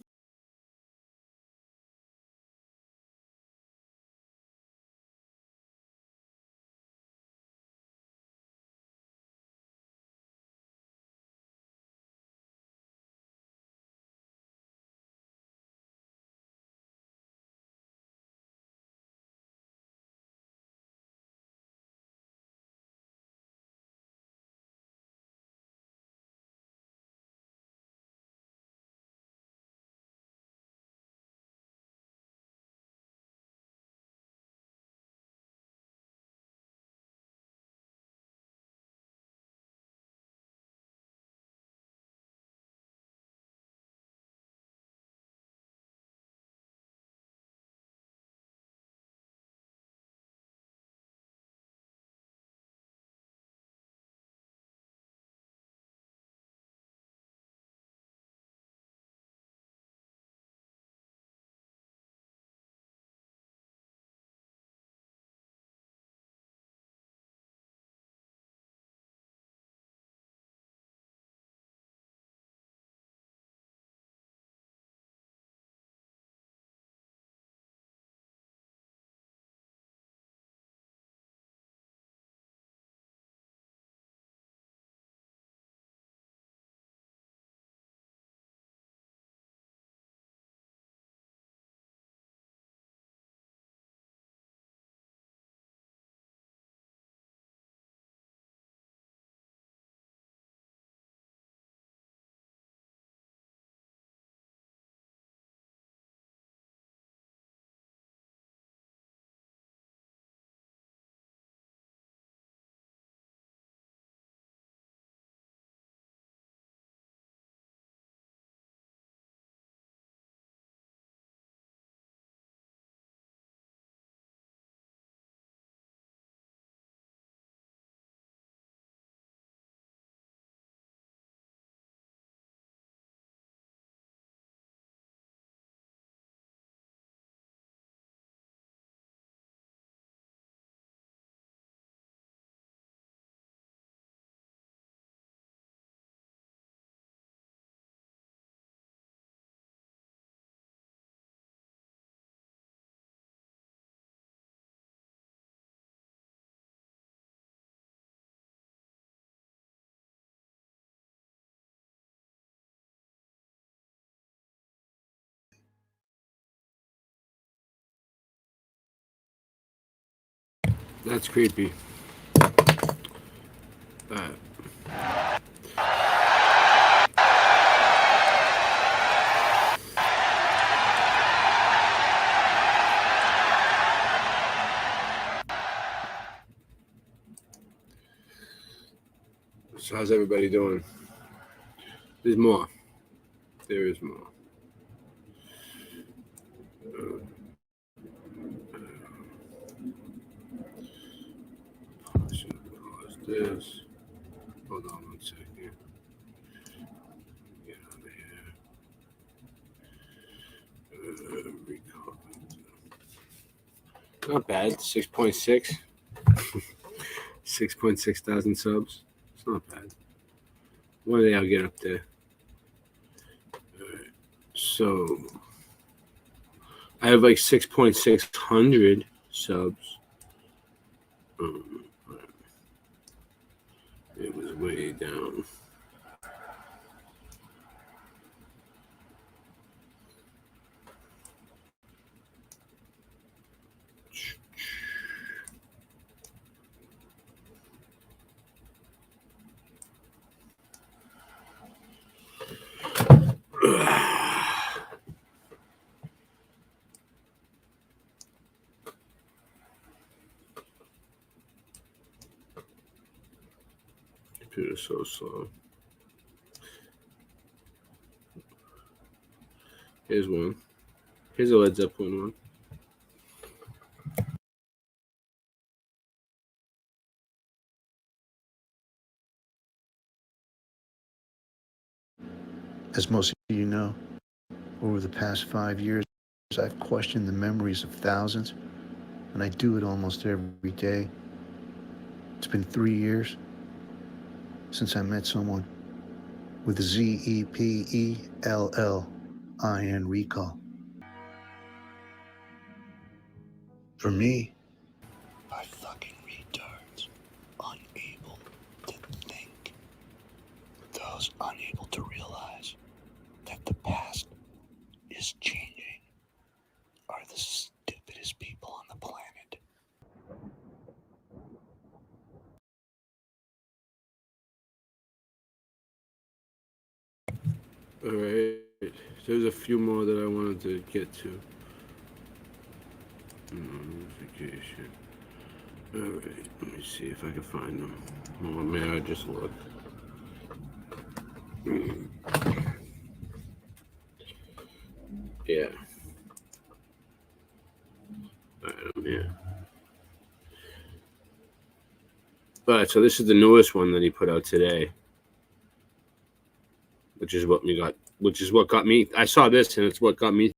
[SPEAKER 2] That's creepy. So how's everybody doing? There's more. There is more. Pause this. Hold on 1 second. Get out of here. Record. Not bad. 6.6. 6.6 thousand subs. It's not bad. One day I'll get up there. All right. So I have like 6,600 subs. It was way down. Computer's so slow. Here's one. Here's a Led Zeppelin one.
[SPEAKER 16] As most of you know, over the past 5 years, I've questioned the memories of thousands, and I do it almost every day. It's been 3 years since I met someone with a ZEPELLIN recall. For me, are fucking retards, unable to think. Those unable to realize that the past is changing are the stupidest people on the planet.
[SPEAKER 2] All right. There's a few more that I wanted to get to. Notification. All right. Let me see if I can find them. Oh man, I just looked. Yeah. All right, I'm here. All right, so this is the newest one that he put out today, which is what got me. I saw this, and it's what got me.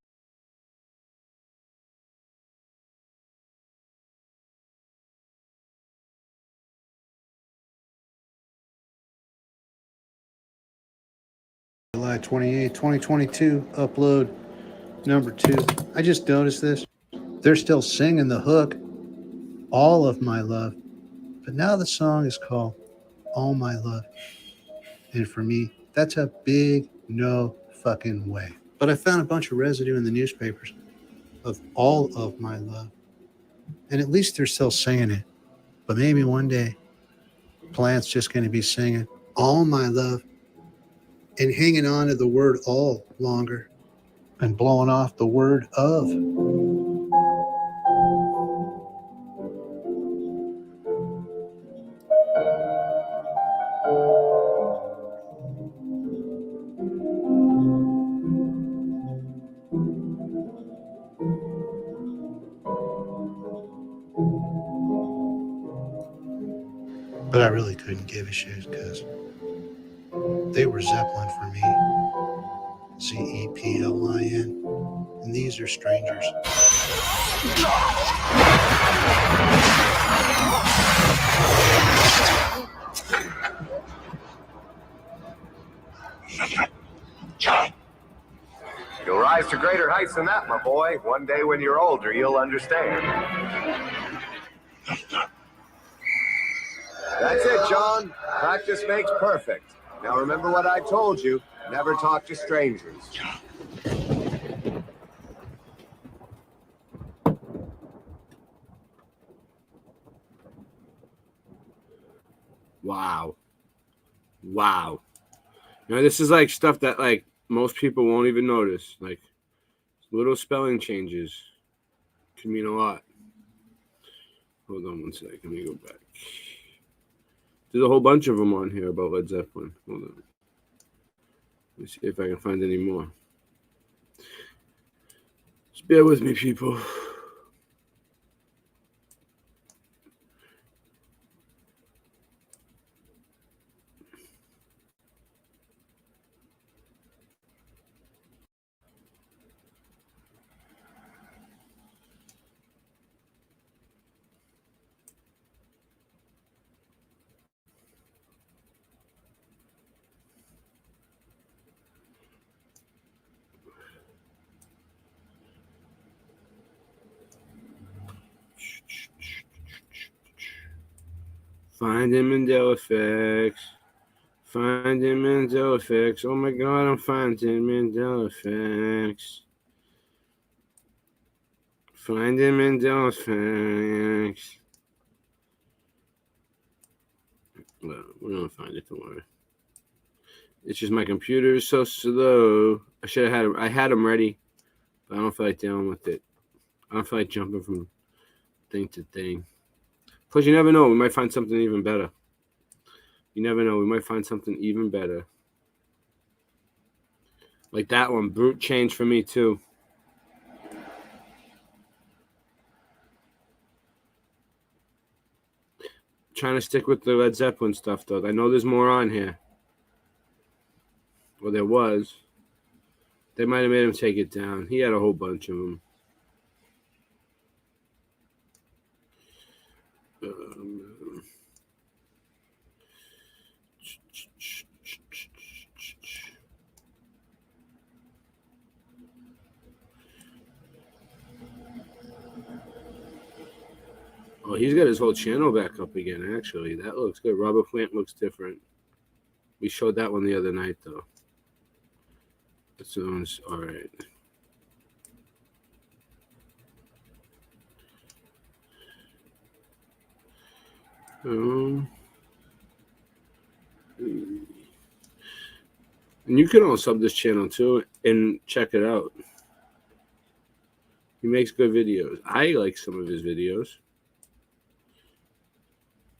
[SPEAKER 16] July 28, 2022, upload number 2. I just noticed this. They're still singing the hook, All of My Love, but now the song is called All My Love. And for me, that's a big no fucking way. But I found a bunch of residue in the newspapers of All of My Love. And at least they're still singing it. But maybe one day, Plant's just going to be singing All My Love and hanging on to the word all longer and blowing off the word of. But I really couldn't give a shit because they were Zeppelin for me. ZEPLIN. And these are strangers.
[SPEAKER 1] You'll rise to greater heights than that, my boy. One day when you're older, you'll understand. That's it, John. Practice makes perfect. Now remember what I told you. Never talk to strangers.
[SPEAKER 2] Wow. You know, this is like stuff that like most people won't even notice. Like little spelling changes can mean a lot. Hold on one second. Let me go back. There's a whole bunch of them on here about Led Zeppelin. Hold on. Let me see if I can find any more. Just bear with me, people. Finding Mandela effects. Finding Mandela effects. Oh my God, I'm finding Mandela effects. Finding Mandela effects. Well, we're gonna find it. Don't worry. It's just my computer is so slow. I should have had them. I had them ready, but I don't feel like dealing with it. I don't feel like jumping from thing to thing. Plus, you never know. We might find something even better. You never know. We might find something even better. Like that one. Brute change for me, too. Trying to stick with the Led Zeppelin stuff, though. I know there's more on here. Well, there was. They might have made him take it down. He had a whole bunch of them. Oh, he's got his whole channel back up again, actually. That looks good. Robert Plant looks different. We showed that one the other night, though. This one's all right. And you can all sub this channel, too, and check it out. He makes good videos. I like some of his videos.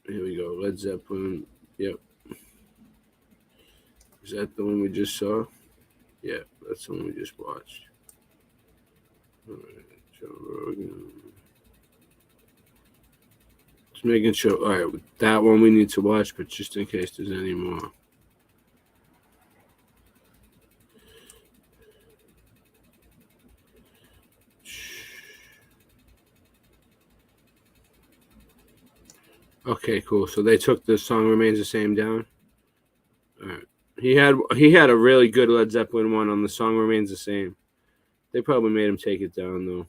[SPEAKER 2] Here we go. Led Zeppelin. Yep. Is that the one we just saw? Yeah, that's the one we just watched. All right. Joe Rogan. Just making sure. All right. That one we need to watch, but just in case there's any more. Okay, cool. So they took the Song Remains the Same down. All right. He had a really good Led Zeppelin one on The Song Remains the Same. They probably made him take it down though.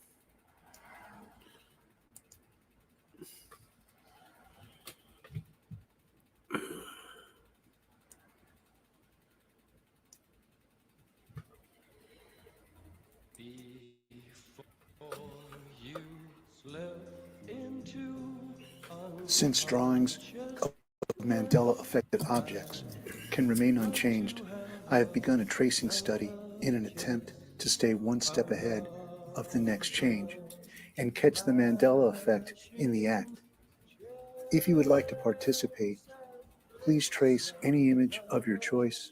[SPEAKER 16] Since drawings of Mandela affected objects can remain unchanged, I have begun a tracing study in an attempt to stay one step ahead of the next change and catch the Mandela effect in the act. If you would like to participate, please trace any image of your choice,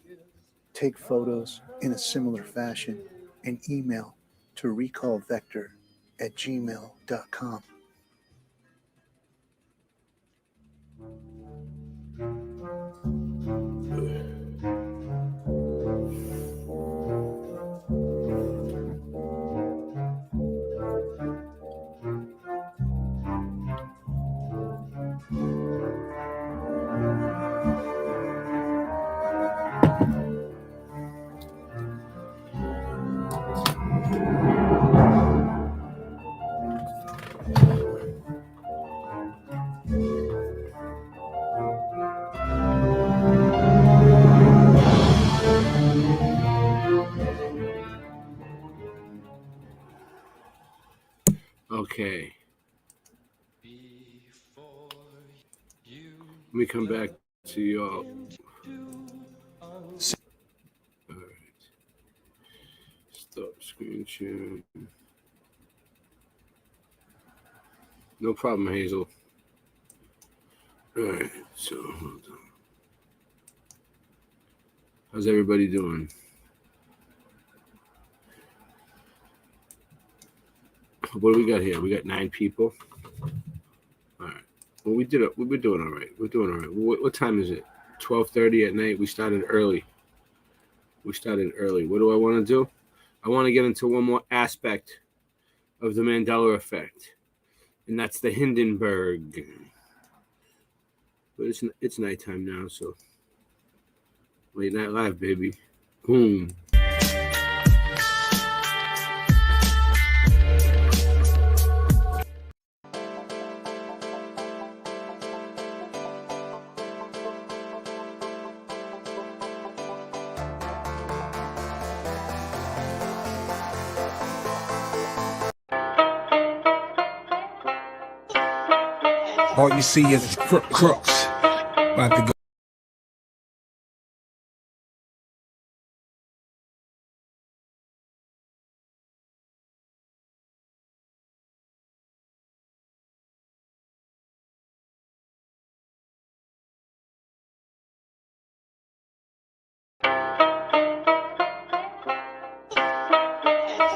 [SPEAKER 16] take photos in a similar fashion, and email to recallvector@gmail.com.
[SPEAKER 2] Okay. Let me come back to y'all. All right. Stop screen share. No problem, Hazel. All right. So, hold on. How's everybody doing? What do we got here? We got 9 people. All right. Well, we're doing all right. We're doing all right. What time is it? 12:30 at night. We started early. What do I want to do? I want to get into one more aspect of the Mandela effect, and that's the Hindenburg. But it's nighttime now, so late night live, baby. Boom.
[SPEAKER 11] All you see is crooks. About to go.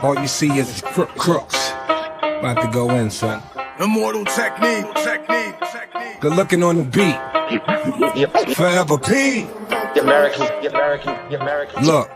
[SPEAKER 11] All you see is crooks. About to go in, son. Immortal technique. Good looking on the beat. Forever P. American. Look.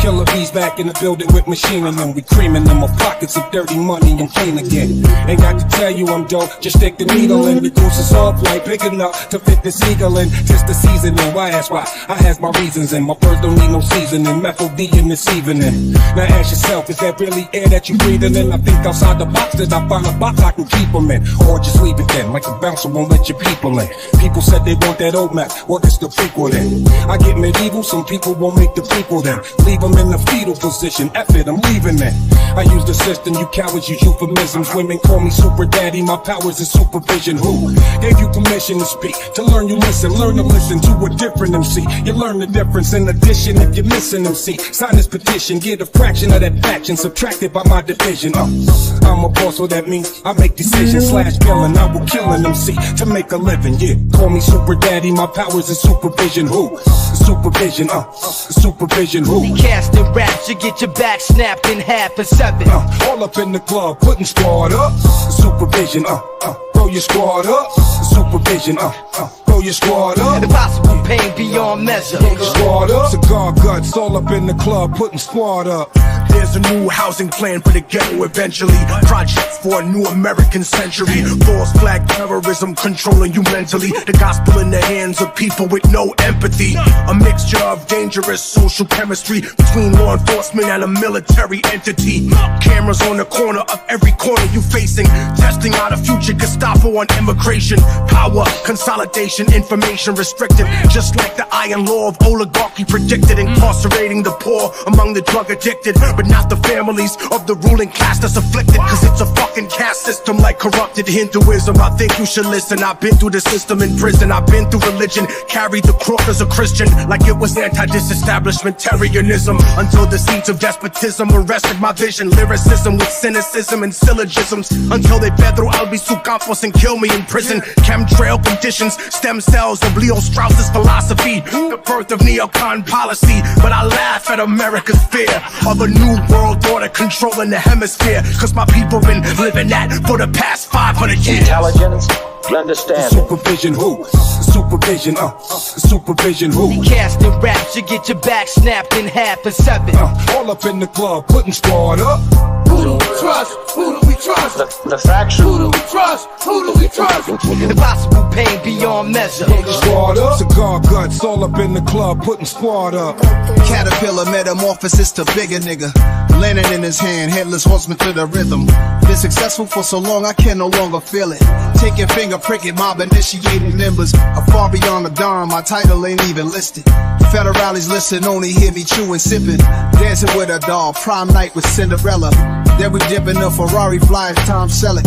[SPEAKER 11] Killer bees back in the building with machine and them. We creaming them. My pockets of dirty money and clean again. Ain't got to tell you I'm dope. Just stick the needle in. The goose is all flight big enough to fit this eagle in. Just the seasoning. Why ask why? I has my reasons and my birds don't need no seasoning. Methyl D in this evening. Now ask yourself, is that really air that you breathing in? I think outside the box that I find a box I can keep them in. Or just leave it then, like the bouncer won't let your people in. People said they want that old map. Well, it's the prequel then. I get medieval, some people won't make the prequel then. Leave them in the fetal position, F it, I'm leaving it. I use the system, you cowards use euphemisms. Women call me super daddy, my powers is supervision. Who gave you permission to speak? To learn you listen, learn to listen to a different MC. You learn the difference in addition if you're missing MC. Sign this petition, get a fraction of that faction subtracted by my division. I'm a boss, so that means I make decisions slash villain. I will kill an MC to make a living, yeah. Call me super daddy, my powers is supervision. Who? Supervision, supervision. Who?
[SPEAKER 4] Casting raps, you get your back snapped in half and seven.
[SPEAKER 11] All up in the club, putting squad up. Supervision, throw your squad up. Supervision, throw your squad up.
[SPEAKER 4] Impossible pain beyond measure.
[SPEAKER 11] Squad up. Cigar guts, all up in the club, putting squad up.
[SPEAKER 5] There's a new housing plan for the ghetto eventually. Project for a new American century. False flag terrorism controlling you mentally. The gospel in the hands of people with no empathy. A mixture of dangerous social chemistry between law enforcement and a military entity. Cameras on the corner of every corner you facing. Testing out a future Gestapo on immigration. Power, consolidation, information restricted. Just like the iron law of oligarchy predicted. Incarcerating the poor among the drug addicted. But not the families of the ruling class that's afflicted. Cause it's a fucking caste system like corrupted Hinduism. I think you should listen. I've been through the system in prison. I've been through religion. Carried the cross as a Christian. Like it was anti-disestablishmentarianism. Until the seeds of despotism arrested my vision. Lyricism with cynicism and syllogisms. Until they Pedro Albizu Campos and kill me in prison. Chemtrail conditions. Stem cells of Leo Strauss's philosophy. The birth of neocon policy. But I laugh at America's fear of a new world order controlling the hemisphere. Cause my people been living that for the past 500 years.
[SPEAKER 15] Intelligence, understand.
[SPEAKER 11] Supervision who? Supervision, supervision who?
[SPEAKER 4] Casting raps, you get your back snapped in half and seven.
[SPEAKER 11] All up in the club, putting squad up.
[SPEAKER 5] Who do we trust? Who do we trust?
[SPEAKER 15] The faction.
[SPEAKER 5] Who do we trust? Who do we trust?
[SPEAKER 4] Impossible pain beyond measure.
[SPEAKER 11] Squad up. Cigar guts, all up in the club, putting squad up.
[SPEAKER 6] Caterpillar metamorphosis to bigger nigga. Lantern in his hand, headless horseman to the rhythm. Been successful for so long I can no longer feel it. Take your finger, prick it, mob initiating members. Are far beyond the dawn, my title ain't even listed. Federales listen, only hear me chewing, sipping. Dancing with a doll, prom night with Cinderella. Then we dip in a Ferrari, fly as Tom Selleck.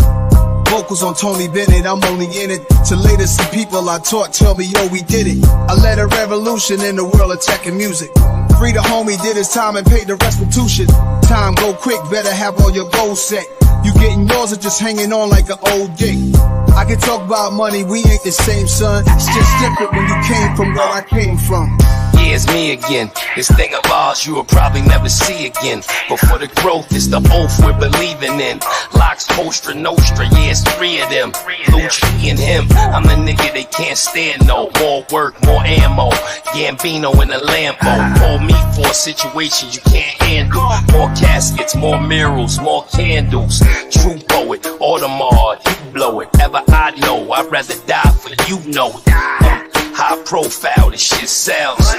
[SPEAKER 6] Vocals on Tony Bennett, I'm only in it to later see people I taught tell me, yo, we did it. I led a revolution in the world of tech and music. Free the homie, did his time and paid the restitution. Time go quick, better have all your goals set. You getting yours or just hanging on like an old dick? I can talk about money, we ain't the same, son. It's just different when you came from where I came from.
[SPEAKER 24] Yeah, it's me again. This thing of ours you will probably never see again. But for the growth, it's the oath we're believing in. Locks, Postra, Nostra, yeah, it's 3 of them. Lucci and him, I'm the nigga they can't stand no. More work, more ammo. Gambino in a Lambo. Pull me for a situation you can't handle. More caskets, more murals, more candles. True poet, Audemars, you blow it. Ever I know, I'd rather die for you know it. High profile, this shit sells.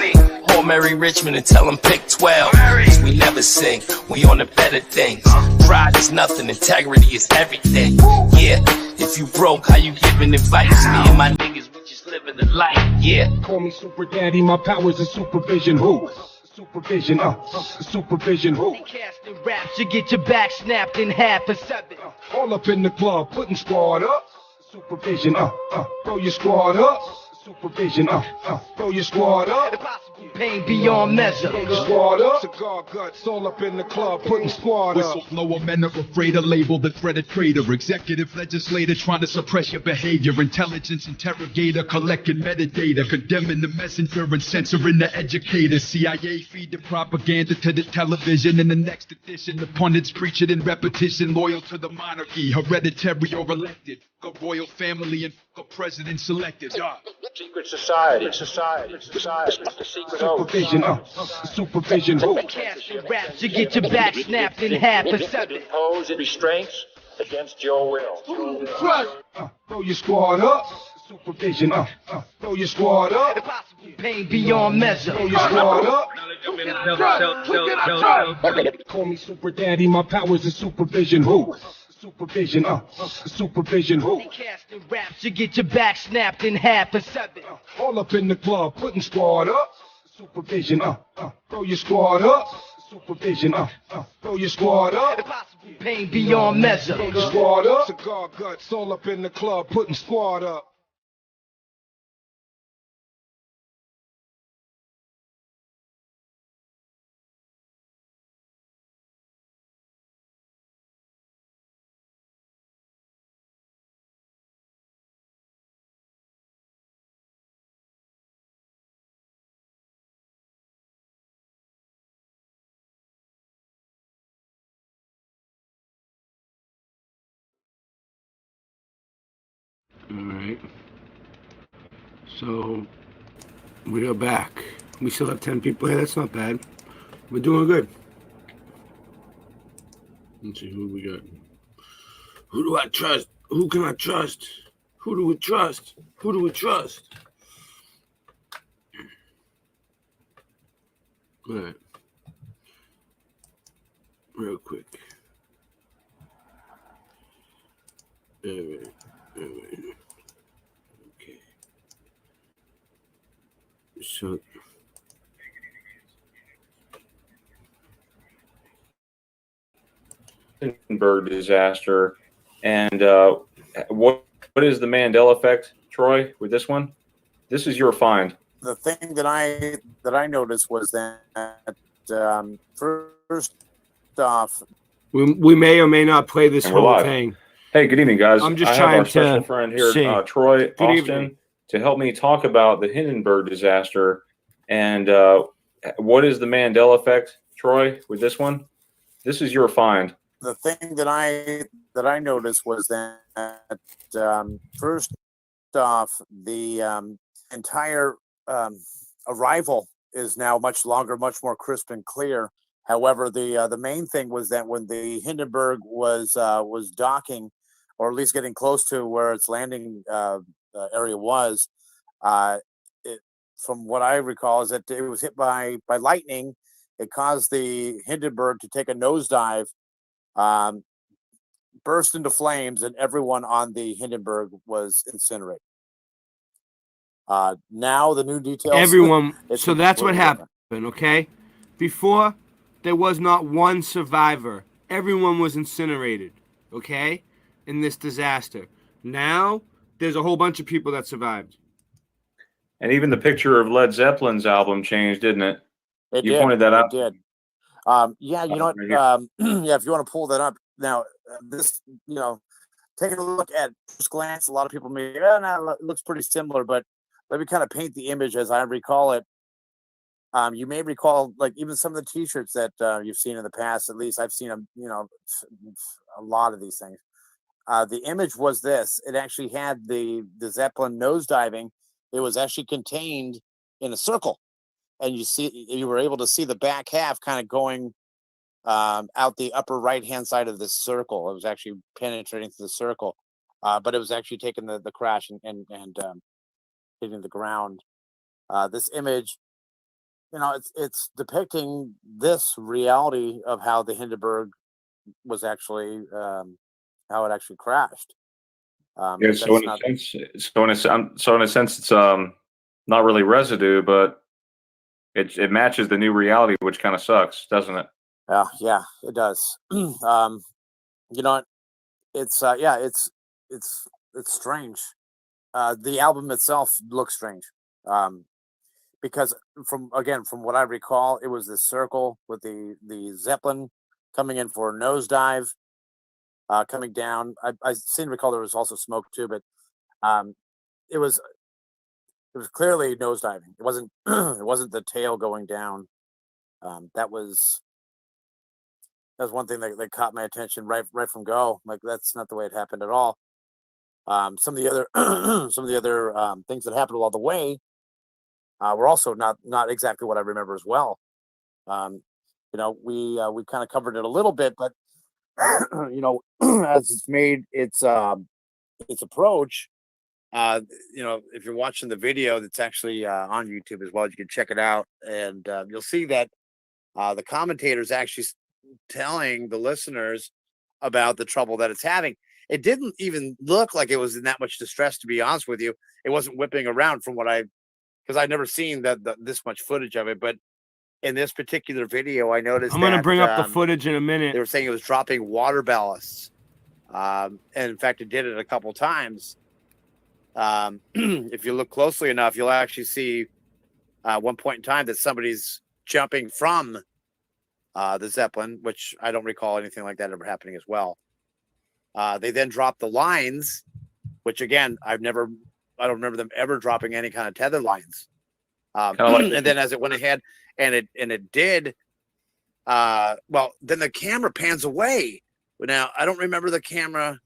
[SPEAKER 24] Call Mary Richmond and tell him pick 12. Cause we never sing, we on the better things. Pride is nothing, integrity is everything. Yeah, if you broke, how you giving advice? Me and my niggas, we just living the life, yeah.
[SPEAKER 11] Call me Super Daddy, my powers is supervision who? Supervision, supervision who?
[SPEAKER 4] Casting raps, you get your back snapped in half and seven.
[SPEAKER 11] All up in the club, putting squad up.
[SPEAKER 5] Supervision, throw your squad up. Supervision, throw your squad up.
[SPEAKER 4] Pain beyond measure.
[SPEAKER 5] Throw your squad up. Cigar guts all up in the club, putting squad up.
[SPEAKER 7] Whistleblower men are afraid of label the threat of traitor. Executive legislator trying to suppress your behavior. Intelligence interrogator collecting metadata. Condemning the messenger and censoring the educator. CIA feed the propaganda to the television. In the next edition, the pundits preach it in repetition. Loyal to the monarchy, hereditary or elected. A royal family and a president selected.
[SPEAKER 15] Secret society, secret
[SPEAKER 5] Supervision, supervision.
[SPEAKER 4] Raps to get your back snapped in half and seven.
[SPEAKER 15] Impose restraints against your will.
[SPEAKER 5] Throw your squad up. Supervision, throw your squad up.
[SPEAKER 4] Pain beyond measure.
[SPEAKER 5] Throw your squad up. Call me Super Daddy, my powers is supervision. Who? Supervision, supervision. Who?
[SPEAKER 4] Casting raps to get your back snapped in half and seven.
[SPEAKER 5] All up in the club, putting squad up. Supervision, throw your squad up. Supervision, throw your squad up.
[SPEAKER 4] Pain beyond measure.
[SPEAKER 5] Throw your squad up. Cigar guts all up in the club, putting squad up.
[SPEAKER 2] Alright. So, we are back. We still have 10 people here. That's not bad. We're doing good. Let's see who we got. Who do I trust? Who can I trust? Who do we trust? Who do we trust? Alright. Real quick. Alright. Okay. So
[SPEAKER 8] Hindenburg disaster, and what is the Mandela effect, Troy? With this one, this is your find.
[SPEAKER 9] The thing that I noticed was that first off,
[SPEAKER 2] we may or may not play this
[SPEAKER 8] And we're
[SPEAKER 2] whole
[SPEAKER 8] live.
[SPEAKER 2] thing.
[SPEAKER 8] Hey, good evening, guys.
[SPEAKER 2] I'm just
[SPEAKER 8] I have
[SPEAKER 2] trying
[SPEAKER 8] our special
[SPEAKER 2] to
[SPEAKER 8] friend here,
[SPEAKER 2] see.
[SPEAKER 8] Troy
[SPEAKER 2] Good
[SPEAKER 8] Austin,
[SPEAKER 2] evening.
[SPEAKER 8] to help me talk about the Hindenburg disaster and what is the Mandela effect, Troy? With this one, this is your find.
[SPEAKER 9] the thing that I noticed was that first off, the entire arrival is now much longer, much more crisp and clear. However, the main thing was that when the Hindenburg was docking, or at least getting close to where its landing area was, from what I recall, is that it was hit by lightning. It caused the Hindenburg to take a nosedive, burst into flames, and everyone on the Hindenburg was incinerated. Now the new details.
[SPEAKER 2] Everyone.
[SPEAKER 9] it's
[SPEAKER 2] So that's what
[SPEAKER 9] completely different.
[SPEAKER 2] happened, okay? Before, there was not one survivor. Everyone was incinerated, okay? In this disaster. Now, there's a whole bunch of people that survived.
[SPEAKER 8] And even the picture of Led Zeppelin's album changed, didn't it?
[SPEAKER 9] It
[SPEAKER 8] You
[SPEAKER 9] did.
[SPEAKER 8] pointed that out.
[SPEAKER 9] It did. Yeah, you know what?
[SPEAKER 8] Right here.
[SPEAKER 9] Yeah, if you want to pull that up now, this, taking a look at first glance, a lot of people may, no, it looks pretty similar, but let me kind of paint the image as I recall it. You may recall, like, even some of the T-shirts that you've seen in the past. At least I've seen them. A lot of these things. The image was this. It actually had the Zeppelin nosediving. It was actually contained in a circle, and you were able to see the back half kind of going out the upper right-hand side of this circle. It was actually penetrating through the circle, but it was actually taking the crash and hitting the ground. This image, it's depicting this reality of how the Hindenburg was actually how it actually crashed.
[SPEAKER 8] Yeah, so in a sense, it's not really residue, but it matches the new reality, which kind of sucks, doesn't it?
[SPEAKER 9] Yeah, it does. You know what? It's it's strange. The album itself looks strange. Because from what I recall, it was this circle with the Zeppelin coming in for a nosedive, coming down. I seem to recall there was also smoke too, but it was clearly nosediving. It wasn't it wasn't the tail going down. That was one thing that caught my attention right from go. Like, that's not the way it happened at all. Some of the other things that happened along the way were also not exactly what I remember as well. We kind of covered it a little bit, but as it's made its approach, if you're watching the video that's actually on YouTube as well, you can check it out, and you'll see that the commentators actually telling the listeners about the trouble that it's having. It didn't even look like it was in that much distress, to be honest with you. It wasn't whipping around from what because I'd never seen this much footage of it. But in this particular video, I noticed
[SPEAKER 2] I'm going to bring up the footage in a minute.
[SPEAKER 9] They were saying it was dropping water ballasts. And in fact, it did it a couple times. If you look closely enough, you'll actually see one point in time that somebody's jumping from the Zeppelin, which I don't recall anything like that ever happening as well. They then dropped the lines, which again, I don't remember them ever dropping any kind of tether lines. And then as it went ahead and it did, then the camera pans away. Now, I don't remember the camera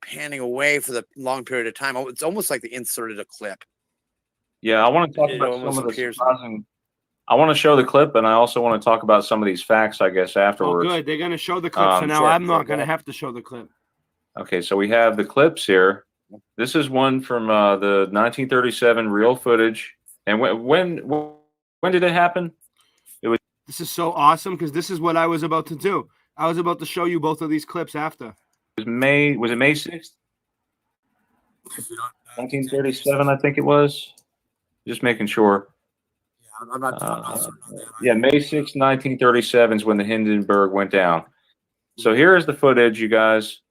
[SPEAKER 9] panning away for the long period of time. It's almost like they inserted a clip.
[SPEAKER 8] Yeah, I want to talk about some of the surprising. I want to show the clip, and I also want to talk about some of these facts, I guess, afterwards.
[SPEAKER 2] Oh, good. They're going to show the clip, so now I'm not going to have to show the clip.
[SPEAKER 8] Okay, so we have the clips here. This is one from the 1937 real footage. And when did it happen?
[SPEAKER 2] This is so awesome, because this is what I was about to do. I was about to show you both of these clips after.
[SPEAKER 8] Was it May 6th? 1937, I think it was. Just making sure.
[SPEAKER 9] I'm not certain on that.
[SPEAKER 8] Yeah, May 6th, 1937 is when the Hindenburg went down. So here is the footage, you guys.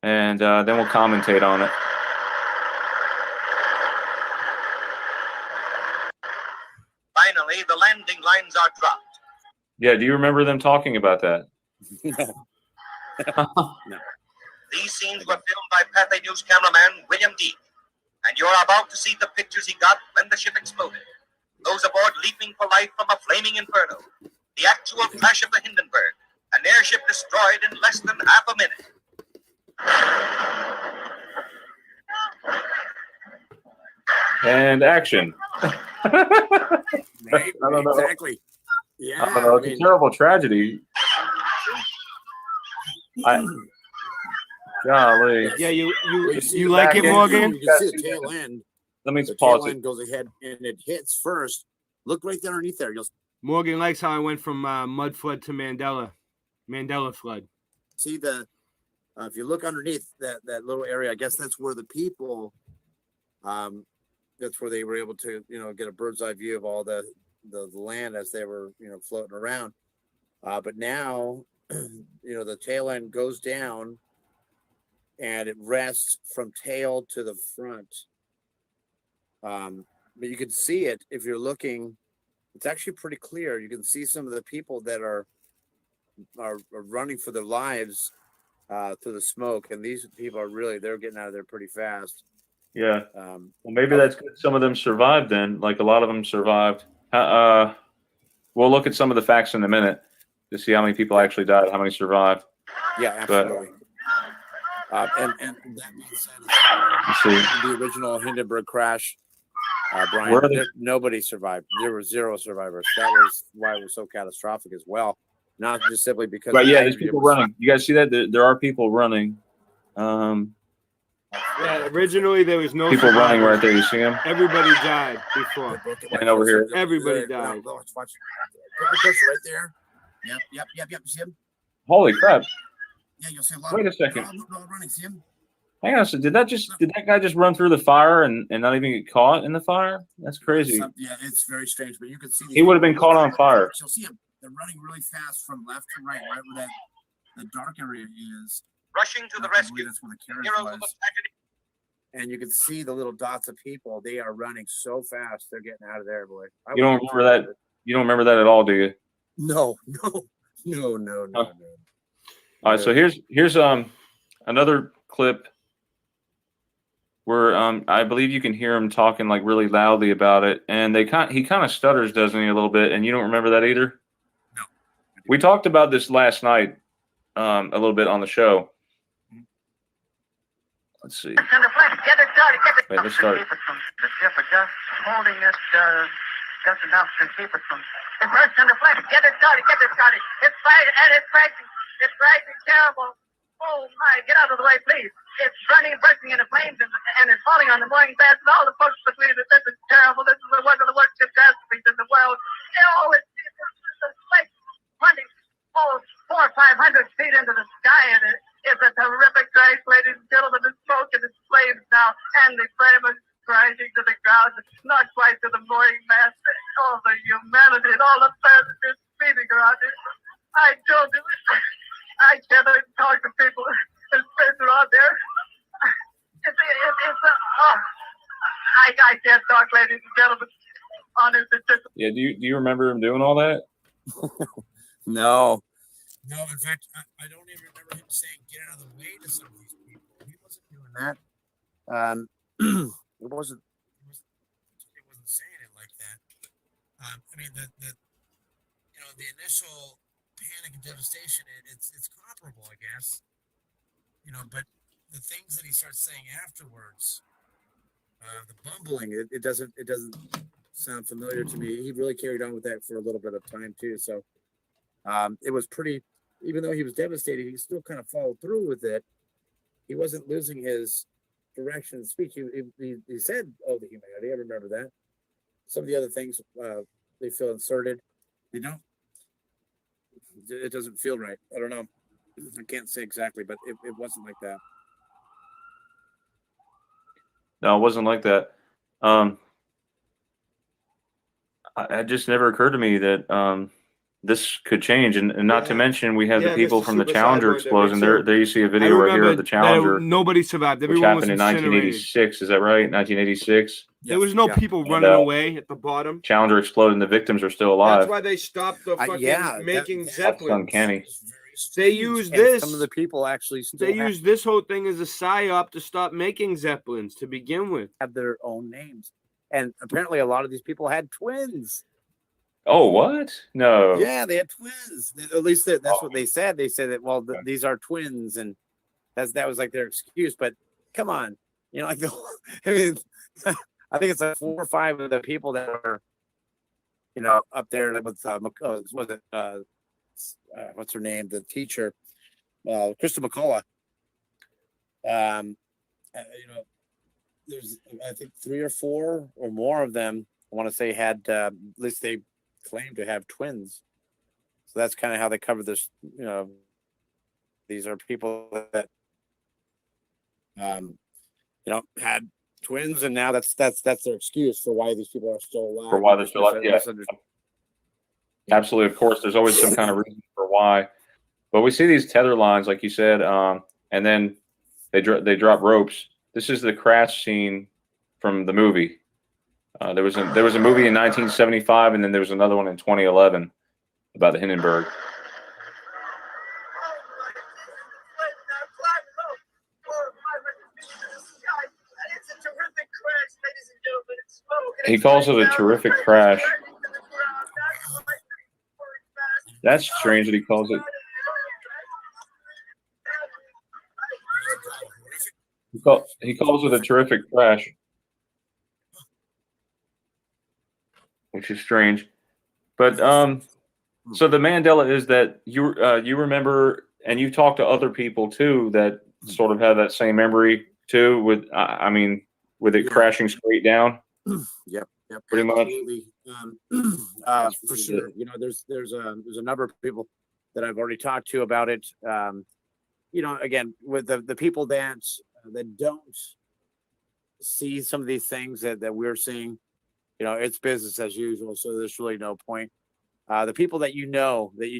[SPEAKER 8] And then we'll commentate on it.
[SPEAKER 17] Finally, the landing lines are dropped.
[SPEAKER 8] Yeah, do you remember them talking about that?
[SPEAKER 17] No. These scenes were filmed by Pathé News cameraman William Deep. And you're about to see the pictures he got when the ship exploded. Those aboard leaping for life from a flaming inferno. The actual crash of the Hindenburg. An airship destroyed in less than half a minute.
[SPEAKER 8] And action.
[SPEAKER 9] Right,
[SPEAKER 8] I don't know.
[SPEAKER 9] exactly. Yeah.
[SPEAKER 8] I don't know. It's a terrible tragedy. Golly.
[SPEAKER 2] Yeah, you like it, Morgan?
[SPEAKER 9] You can see the tail end.
[SPEAKER 8] Let me
[SPEAKER 9] the
[SPEAKER 8] pause
[SPEAKER 9] tail
[SPEAKER 8] it.
[SPEAKER 9] end goes ahead and it hits first. Look right there underneath there.
[SPEAKER 2] Morgan likes how I went from mud flood to Mandela flood.
[SPEAKER 9] See if you look underneath that little area, I guess that's where the people, that's where they were able to, get a bird's eye view of all the land as they were, floating around. But now, the tail end goes down and it rests from tail to the front. But you can see it if you're looking. It's actually pretty clear. You can see some of the people that are running for their lives through the smoke, and these people they're getting out of there pretty fast.
[SPEAKER 8] Yeah. Well, maybe that's good. Some of them survived then. Like a lot of them survived. We'll look at some of the facts in a minute to see how many people actually died, how many survived.
[SPEAKER 9] Yeah, absolutely. And that being said, the original Hindenburg crash, Brian, nobody survived. There were 0 survivors. That was why it was so catastrophic as well. Not just simply because.
[SPEAKER 8] Right. Yeah, there's people running. You guys see that? There are people running.
[SPEAKER 2] Yeah, originally there was no
[SPEAKER 8] people running right there. You see them?
[SPEAKER 2] Everybody died before.
[SPEAKER 8] And over here.
[SPEAKER 2] Everybody died.
[SPEAKER 9] Watch. Put the cursor right there. Yep. You see him?
[SPEAKER 8] Holy crap!
[SPEAKER 9] Yeah, you'll see a lot.
[SPEAKER 8] Wait a second.
[SPEAKER 9] Running. See him?
[SPEAKER 8] Hang on a second. Did that guy just run through the fire and not even get caught in the fire? That's crazy.
[SPEAKER 9] Yeah, it's very strange, but you can see
[SPEAKER 8] he would have been caught on fire.
[SPEAKER 9] You'll see him. They're running really fast from left to right where the dark area is.
[SPEAKER 17] rushing to the
[SPEAKER 9] I
[SPEAKER 17] rescue.
[SPEAKER 9] believe that's where the carriage
[SPEAKER 17] Heroes of the
[SPEAKER 9] was.
[SPEAKER 17] tragedy.
[SPEAKER 9] And you can see the little dots of people. They are running so fast. They're getting out of there, boy.
[SPEAKER 8] You don't remember that? You don't remember that at all, do you?
[SPEAKER 9] No.
[SPEAKER 8] All right, so here's another clip where I believe you can hear him talking like really loudly about it, and he kind of stutters, doesn't he, a little bit? And you don't remember that either?
[SPEAKER 9] No.
[SPEAKER 8] We talked about this last night a little bit on the show. Let's see. Wait, let's start.
[SPEAKER 3] The ship are just holding it just enough to keep it from. It's bursting the flames. Get it started. It's fighting and it's crashing. It's crashing terrible. Oh my! Get out of the way, please. It's running, bursting into flames, and it's falling on the mooring mast and all the folks between it. This is terrible. This is one of the worst catastrophes in the world. Oh, it's like running 400 or 500 feet into the sky, and it's a terrific crash, ladies and gentlemen. The smoke and the flames now, and the flame is crashing to the ground, not quite to the mooring mast. All the humanity and all the passengers speeding around it. I told you, I can't talk to people. There's space around there. I can't talk, ladies and gentlemen. Honest, it's just.
[SPEAKER 8] Yeah, do you remember him doing all that?
[SPEAKER 9] No, in fact, I don't even remember him saying get out of the way to some of these people. He wasn't doing that. It wasn't saying it like that. I mean, the initial panic and devastation, it's comparable, I guess. But the things that he starts saying afterwards, the bumbling, it doesn't sound familiar to me. He really carried on with that for a little bit of time too. So it was pretty, even though he was devastated, he still kind of followed through with it. He wasn't losing his direction of speech. He said, "Oh, the humanity." I remember that. Some of the other things they feel inserted. They don't. It doesn't feel right. I don't know. I can't say exactly, but it wasn't like that.
[SPEAKER 8] No, it wasn't like that. It just never occurred to me that this could change, and not to mention we have the people from the Challenger explosion. There you see a video right here of the Challenger.
[SPEAKER 10] Nobody survived.
[SPEAKER 8] Which
[SPEAKER 10] Everyone
[SPEAKER 8] happened
[SPEAKER 10] was
[SPEAKER 8] in
[SPEAKER 10] incinerated.
[SPEAKER 8] 1986. Is that right? 1986.
[SPEAKER 10] There was no people running away at the bottom.
[SPEAKER 8] Challenger exploded, and the victims are still alive.
[SPEAKER 10] That's why they stopped the fucking making zeppelins.
[SPEAKER 8] Uncanny.
[SPEAKER 10] They use this.
[SPEAKER 9] Some of the people actually still
[SPEAKER 10] use this whole thing as a psyop to stop making zeppelins to begin with.
[SPEAKER 9] Have their own names, and apparently a lot of these people had twins.
[SPEAKER 8] Oh, what? No.
[SPEAKER 9] Yeah, they had twins. At least that's what they said. They said that these are twins, and that was like their excuse. But come on, I mean, I think it's like 4 or 5 of the people that are, up there with was it what's her name? The teacher, Krista McCullough. There's I think 3 or 4 or more of them. I want to say had at least they claim to have twins. So that's kind of how they cover this. These are people that had twins, and now that's their excuse for why these people are still alive.
[SPEAKER 8] For why they're still alive, yeah. Absolutely, of course. There's always some kind of reason for why. But we see these tether lines, like you said, and then they drop ropes. This is the crash scene from the movie. There was a movie in 1975, and then there was another one in 2011 about the Hindenburg. He calls it a terrific crash. That's strange that he calls it. He calls it a terrific crash, which is strange. But so the Mandela is that you remember, and you talked to other people too that sort of have that same memory too. With with it crashing straight down.
[SPEAKER 9] Yep.
[SPEAKER 8] Pretty much.
[SPEAKER 9] For sure. There's a number of people that I've already talked to about it. Again, with the people that don't see some of these things that we're seeing, it's business as usual. So there's really no point. The people that you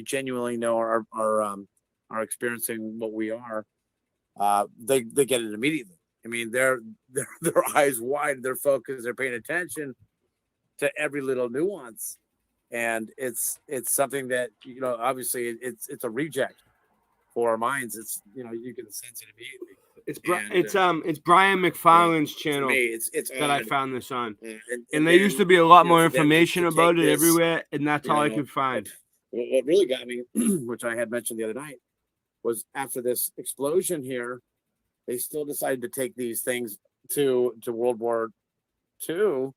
[SPEAKER 9] genuinely know are experiencing what we are. they get it immediately. I mean, their eyes wide, they're focused, they're paying attention to every little nuance, and it's something that obviously it's a reject for our minds. It's you can sense it immediately.
[SPEAKER 10] It's Brian McFarlane's channel.
[SPEAKER 9] It's
[SPEAKER 10] that I found this on,
[SPEAKER 9] and
[SPEAKER 10] there used to be a lot more information about it everywhere, and that's all I could find.
[SPEAKER 9] What really got me, which I had mentioned the other night, was after this explosion here, they still decided to take these things to World War II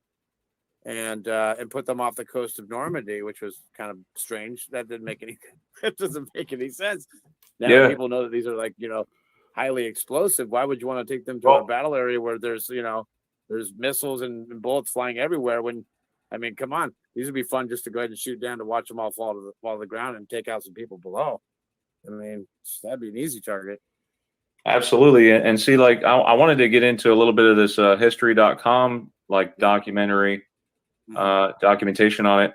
[SPEAKER 9] and put them off the coast of Normandy, which was kind of strange. That didn't make any that doesn't make any sense. Now that people know that these are highly explosive, why would you want to take them to a battle area where there's there's missiles and bullets flying everywhere? When I mean, come on, these would be fun just to go ahead and shoot down to watch them all fall to the ground and take out some people below. I mean, that'd be an easy target.
[SPEAKER 8] Absolutely. And see, I wanted to get into a little bit of this history.com documentary documentation on it.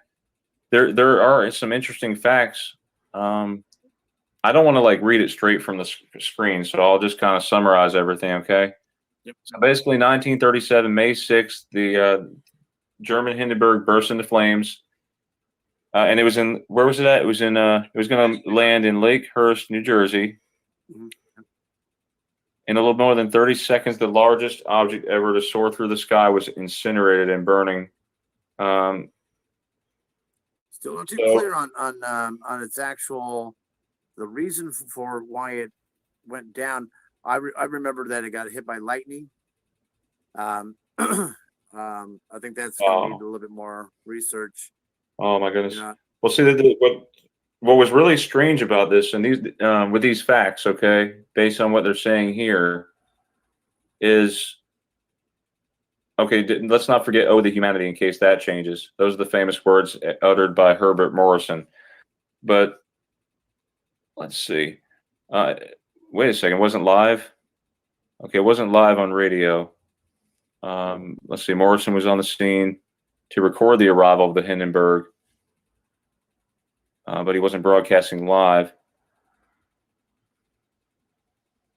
[SPEAKER 8] There are some interesting facts. I don't want to read it straight from the screen, so I'll just kind of summarize everything. Okay.
[SPEAKER 9] Yep.
[SPEAKER 8] So basically 1937, May 6th, the German Hindenburg burst into flames. And it was where was it at? It was it was going to land in Lakehurst, New Jersey.
[SPEAKER 9] Mm-hmm.
[SPEAKER 8] In a little more than 30 seconds, the largest object ever to soar through the sky was incinerated and burning.
[SPEAKER 9] Still not too clear on its actual the reason for why it went down. I remember that it got hit by lightning. I think that's going to need a little bit more research.
[SPEAKER 8] Oh my goodness! Well, see, what was really strange about this, and these with these facts, okay, based on what they're saying here, is okay. Let's not forget "Oh, the humanity" in case that changes. Those are the famous words uttered by Herbert Morrison. But let's see. Wait a second. It wasn't live. Okay, it wasn't live on radio. Let's see. Morrison was on the scene to record the arrival of the Hindenburg, but he wasn't broadcasting live.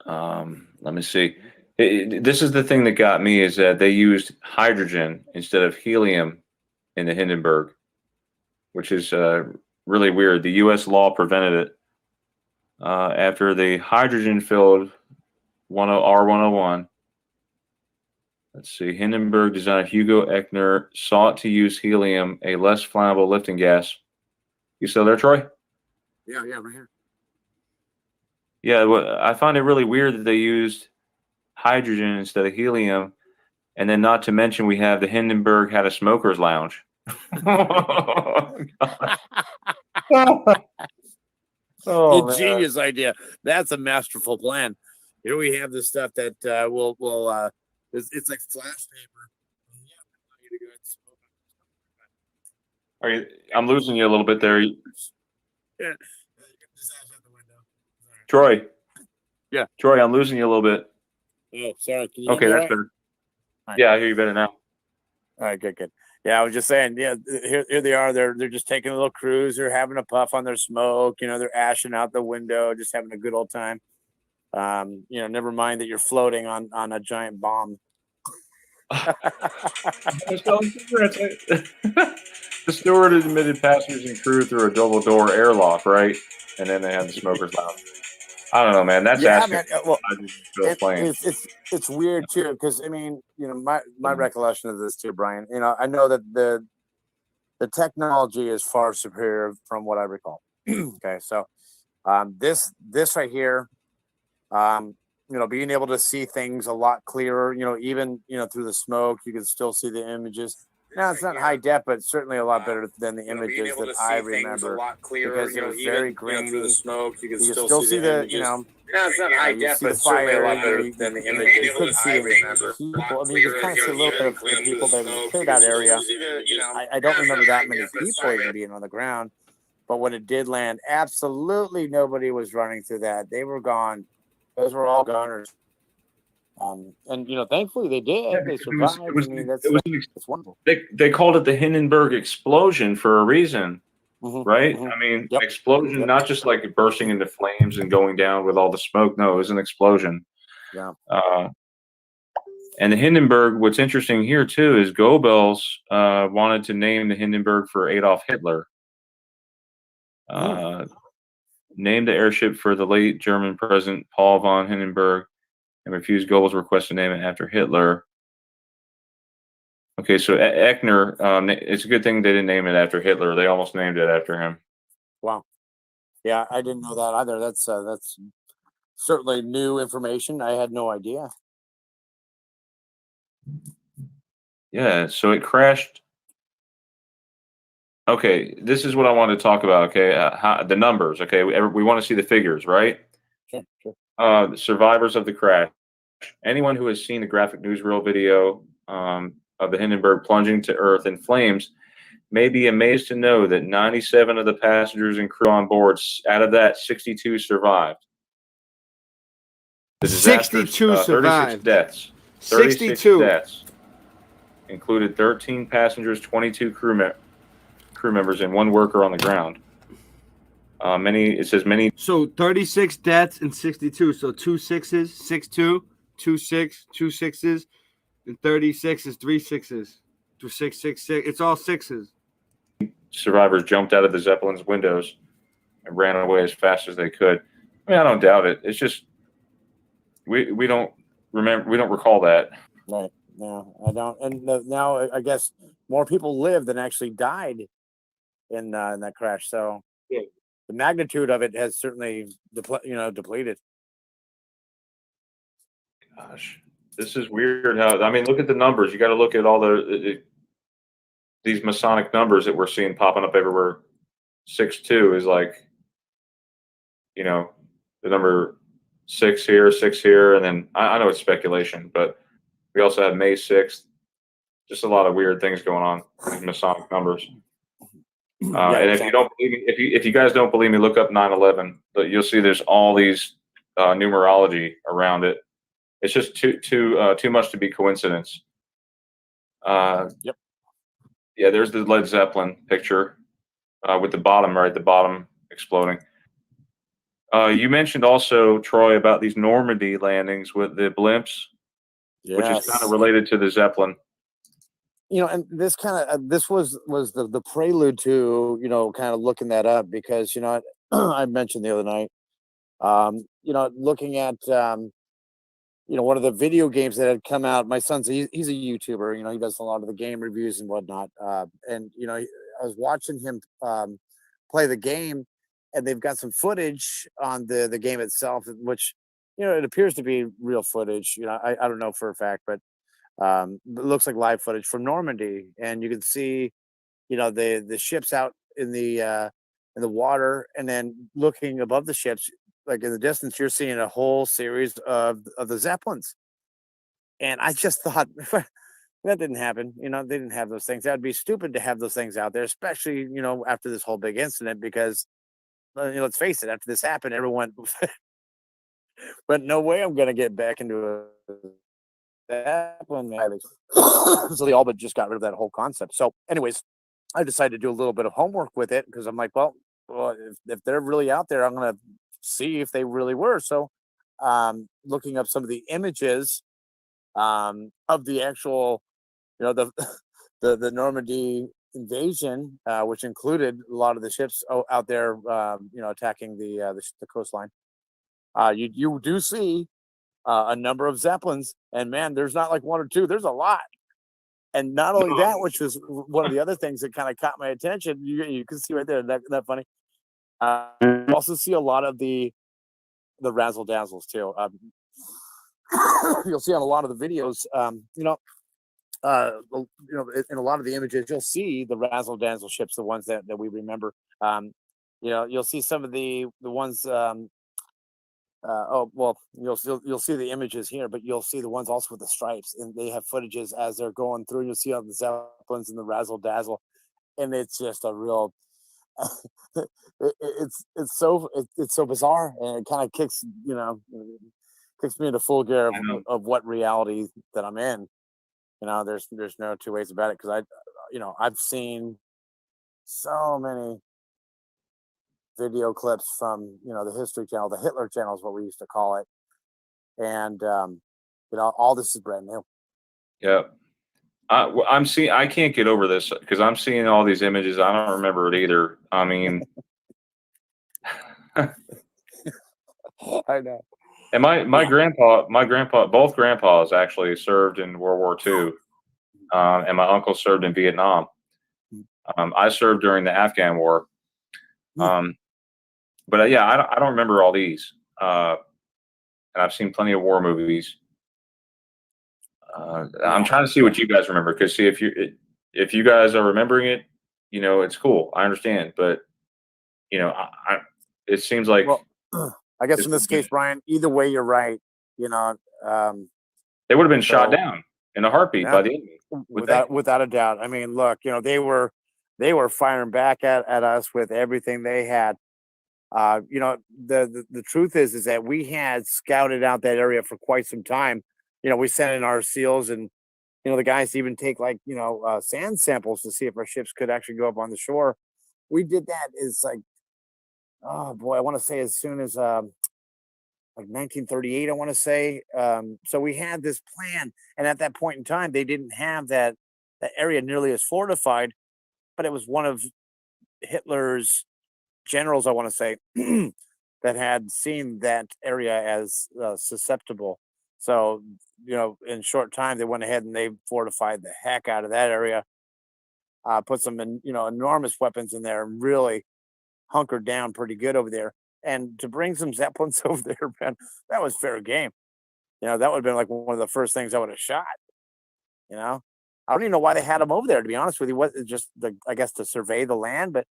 [SPEAKER 8] Let me see. This is the thing that got me, is that they used hydrogen instead of helium in the Hindenburg, which is really weird. The U.S. law prevented it. After the hydrogen-filled R101, let's see, Hindenburg designer Hugo Echner sought to use helium, a less flammable lifting gas. You still there, Troy?
[SPEAKER 9] Yeah, right here.
[SPEAKER 8] Yeah, well, I find it really weird that they used hydrogen instead of helium, and then not to mention we have the Hindenburg had a smoker's lounge.
[SPEAKER 9] Oh, a genius idea. That's a masterful plan. Here we have this stuff that will it's like flash paper.
[SPEAKER 8] I'm losing you a little bit there.
[SPEAKER 9] Yeah.
[SPEAKER 8] Troy.
[SPEAKER 9] Yeah.
[SPEAKER 8] Troy, I'm losing you a little bit.
[SPEAKER 9] Oh, sorry. Can you
[SPEAKER 8] okay, that's better. Right. Yeah, I hear you better now.
[SPEAKER 9] All right, good. Yeah, I was just saying, here they are. They're just taking a little cruise. They're having a puff on their smoke. They're ashing out the window, just having a good old time. Never mind that you're floating on a giant bomb.
[SPEAKER 8] The steward admitted passengers and crew through a double door airlock, right? And then they had the smokers lounge. I don't know, man. That's asking.
[SPEAKER 9] Man, well, it's weird too, because I mean, my recollection of this too, Brian. I know that the technology is far superior from what I recall. Okay, so this right here, being able to see things a lot clearer. Even through the smoke, you can still see the images. Now it's not high def, but certainly a lot better than the images that I remember. Because it was very grainy. Through the smoke, you can still see the
[SPEAKER 1] Now it's not high def, but certainly a lot better than the images.
[SPEAKER 9] You couldn't see people. I mean, you could kind of see a little bit of the people that were cleared out area. I don't remember that many people even being on the ground. But when it did land, absolutely nobody was running through that. They were gone. Those were all goners. And thankfully they did.
[SPEAKER 8] Yeah,
[SPEAKER 9] they survived. That's wonderful.
[SPEAKER 8] They called it the Hindenburg explosion for a reason, right?
[SPEAKER 9] Mm-hmm.
[SPEAKER 8] I mean, explosion, not just like bursting into flames and going down with all the smoke. No, it was an explosion.
[SPEAKER 9] Yeah.
[SPEAKER 8] And the Hindenburg, what's interesting here too is Goebbels wanted to name the Hindenburg for Adolf Hitler. Named the airship for the late German President Paul von Hindenburg and refused Goebbels' request to name it after Hitler. Okay, so Eckner, it's a good thing they didn't name it after Hitler. They almost named it after him.
[SPEAKER 9] Wow. Yeah, I didn't know that either. That's certainly new information. I had no idea.
[SPEAKER 8] Yeah, so it crashed. Okay, this is what I want to talk about. Okay, the numbers. Okay, we want to see the figures, right?
[SPEAKER 9] Sure, sure.
[SPEAKER 8] The survivors of the crash. Anyone who has seen the graphic newsreel video of the Hindenburg plunging to Earth in flames may be amazed to know that 97 of the passengers and crew on board, out of that, 62 survived. The disaster,
[SPEAKER 10] 62 survived.
[SPEAKER 8] 36 deaths. 36 deaths. Included 13 passengers, 22 crew members, and 1 worker on the ground. It says many.
[SPEAKER 10] So 36 deaths and 62. So 2 sixes, 6-2, 2 6, 2 sixes, and 36 is 3 sixes. 2 6 6 6. It's all sixes.
[SPEAKER 8] Survivors jumped out of the Zeppelin's windows and ran away as fast as they could. I mean, I don't doubt it. It's just we don't remember, we don't recall that.
[SPEAKER 9] Right. No, I don't. And now I guess more people lived than actually died in that crash. So the magnitude of it has certainly depleted.
[SPEAKER 8] Gosh, this is weird. I mean, look at the numbers. You got to look at all these Masonic numbers that we're seeing popping up everywhere. 6-2 is like, the number 6 here, 6 here, and then I know it's speculation, but we also have May 6th. Just a lot of weird things going on with these Masonic numbers. And if you don't believe me, if you guys don't believe me, look up 9/11. But you'll see there's all these numerology around it. It's just too much to be coincidence.
[SPEAKER 9] Yep.
[SPEAKER 8] Yeah, there's the Led Zeppelin picture with the bottom exploding. You mentioned also, Troy, about these Normandy landings with the blimps, which is kind of related to the Zeppelin.
[SPEAKER 9] And this kind of this was the prelude to kind of looking that up, because I mentioned the other night, looking at one of the video games that had come out. My son's he's a YouTuber. He does a lot of the game reviews and whatnot. And I was watching him play the game, and they've got some footage on the game itself, which it appears to be real footage. I don't know for a fact, but it looks like live footage from Normandy, and you can see the ships out in the water, and then looking above the ships, like in the distance, you're seeing a whole series of the Zeppelins. And I just thought that didn't happen. They didn't have those things. That'd be stupid to have those things out there, especially after this whole big incident, because let's face it, after this happened, everyone but no way I'm gonna get back into Zeppelin. So they all but just got rid of that whole concept. So anyways, I decided to do a little bit of homework with it, because I'm like, well, if they're really out there, I'm going to see if they really were. So looking up some of the images of the actual, the Normandy invasion, which included a lot of the ships out there, attacking the coastline. You do see a number of Zeppelins, and man, there's not like 1 or 2, there's a lot. And not only that, which was one of the other things that kind of caught my attention, you can see right there, that funny. You also see a lot of the razzle dazzles too. You'll see on a lot of the videos, in a lot of the images, you'll see the razzle dazzle ships, the ones that we remember. You'll see some of the ones. You'll see the images here, but you'll see the ones also with the stripes, and they have footages as they're going through. You'll see all the Zeppelins and the razzle dazzle, and it's just a real. It's so bizarre, and it kind of kicks me into full gear of what reality that I'm in. There's no two ways about it, because I've seen so many video clips from the History Channel, the Hitler Channel is what we used to call it, and all this is brand new.
[SPEAKER 8] Yeah. I'm seeing. I can't get over this because I'm seeing all these images. I don't remember it either. I mean,
[SPEAKER 9] I know.
[SPEAKER 8] and my grandpa, both grandpas actually served in World War II, and my uncle served in Vietnam. I served during the Afghan War, but yeah, I don't remember all these. And I've seen plenty of war movies. I'm trying to see what you guys remember because see if you guys are remembering it, it's cool. I understand, but it seems like
[SPEAKER 9] I guess in this case, Brian, either way, you're right.
[SPEAKER 8] they would have been shot down in a heartbeat by the enemy.
[SPEAKER 9] Without a doubt. I mean, look, they were firing back at us with everything they had. The truth is that we had scouted out that area for quite some time. We sent in our SEALs and the guys even take sand samples to see if our ships could actually go up on the shore. We did that oh boy, I want to say as soon as 1938, I want to say. So we had this plan, and at that point in time, they didn't have that area nearly as fortified, but it was one of Hitler's generals, I want to say, that had seen that area as susceptible. So, in short time, they went ahead and they fortified the heck out of that area, put some, enormous weapons in there and really hunkered down pretty good over there. And to bring some zeppelins over there, man, that was fair game. That would have been like one of the first things I would have shot. I don't even know why they had them over there, to be honest with you. What just I guess to survey the land, but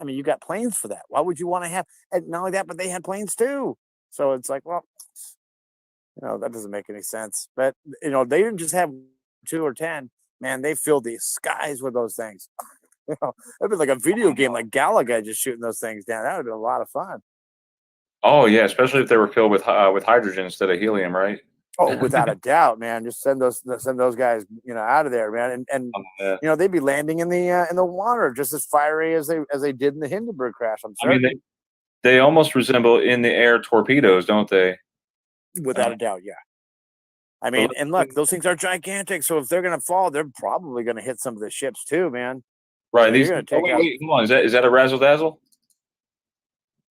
[SPEAKER 9] I mean, you got planes for that. Why would you want to have? And not only that, but they had planes too. So it's like, well, that doesn't make any sense. But they didn't just have 2 or 10. Man, they filled the skies with those things. It'd be like a video game, like Galaga, just shooting those things down. That would be a lot of fun.
[SPEAKER 8] Oh yeah, especially if they were filled with hydrogen instead of helium, right?
[SPEAKER 9] Oh, without a doubt, man. Just send those guys, out of there, man. And they'd be landing in the water just as fiery as they did in the Hindenburg crash. I'm certain.
[SPEAKER 8] I mean, they almost resemble in the air torpedoes, don't they?
[SPEAKER 9] Without a doubt, yeah. I mean, and look, those things are gigantic. So if they're going to fall, they're probably going to hit some of the ships too, man.
[SPEAKER 8] Right. These. Wait, hold on. Is that a razzle dazzle?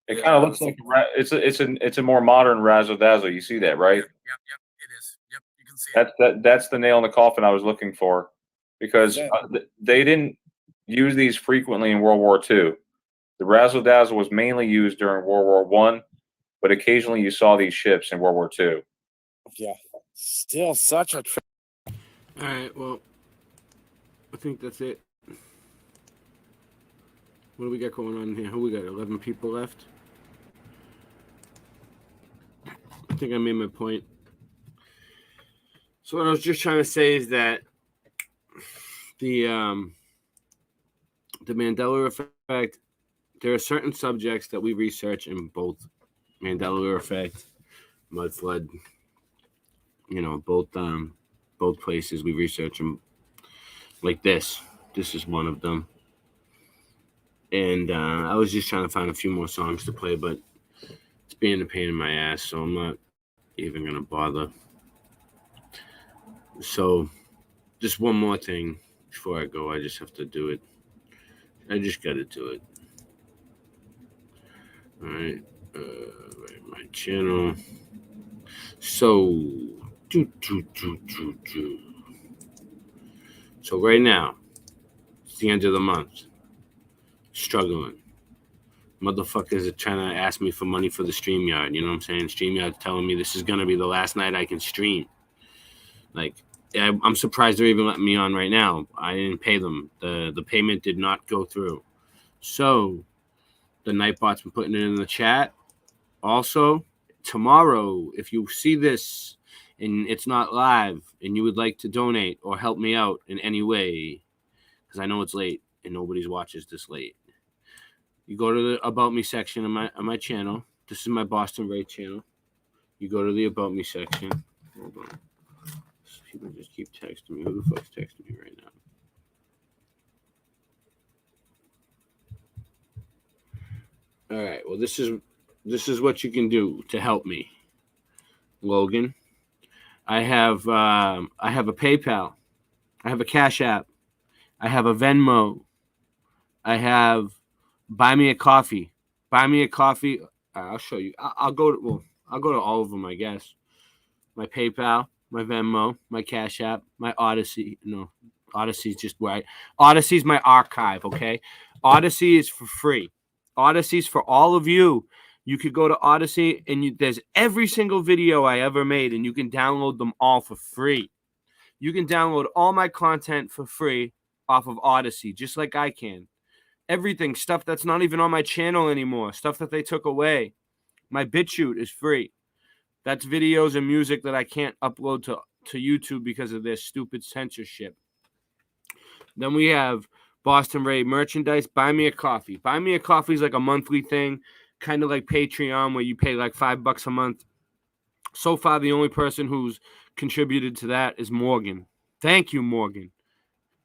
[SPEAKER 8] It kind of looks like it's a more modern razzle dazzle. You see that, right?
[SPEAKER 9] Yep. It is. Yep, you can see it.
[SPEAKER 8] That's the nail in the coffin I was looking for, because they didn't use these frequently in World War II. The razzle dazzle was mainly used during World War I, but occasionally you saw these ships in World War II.
[SPEAKER 9] Yeah, still such a.
[SPEAKER 10] All right. Well, I think that's it. What do we got going on here? Who we got? 11 people left. I think I made my point. So what I was just trying to say is that the Mandela effect, there are certain subjects that we research in both Mandela effect, mud flood, both places we research them like this. This is one of them. And I was just trying to find a few more songs to play, but it's being a pain in my ass, so I'm not even going to bother. So just one more thing before I go. I just have to do it. I just got to do it. All right. My channel. So, So right now, it's the end of the month. Struggling. Motherfuckers are trying to ask me for money for the StreamYard. You know what I'm saying? StreamYard's telling me this is going to be the last night I can stream. Like, I'm surprised they're even letting me on right now. I didn't pay them. The payment did not go through. So, the Nightbot's been putting it in the chat. Also, tomorrow, if you see this and it's not live and you would like to donate or help me out in any way, because I know it's late and nobody's watches this late, you go to the About Me section of my channel. This is my Boston Ray channel. You go to the About Me section. Hold on. People just keep texting me. Who the fuck's texting me right now? All right. Well, this is what you can do to help me. Logan. I have a PayPal. I have a Cash App. I have a Venmo. I have Buy Me a Coffee. Buy Me a Coffee. I'll show you. I'll go to all of them, I guess. My PayPal, my Venmo, my Cash App, my Odyssey. No, Odyssey's just right. Odyssey's my archive, okay? Odyssey is for free. Odyssey's for all of you. You could go to Odyssey and there's every single video I ever made, and you can download them all for free. You can download all my content for free off of Odyssey, just like I can. Everything, stuff that's not even on my channel anymore, stuff that they took away. My BitChute is free. That's videos and music that I can't upload to YouTube because of their stupid censorship. Then we have Boston Ray merchandise. Buy Me a Coffee. Buy Me a Coffee is like a monthly thing, kind of like Patreon, where you pay like $5 a month. So far, the only person who's contributed to that is Morgan. Thank you, Morgan.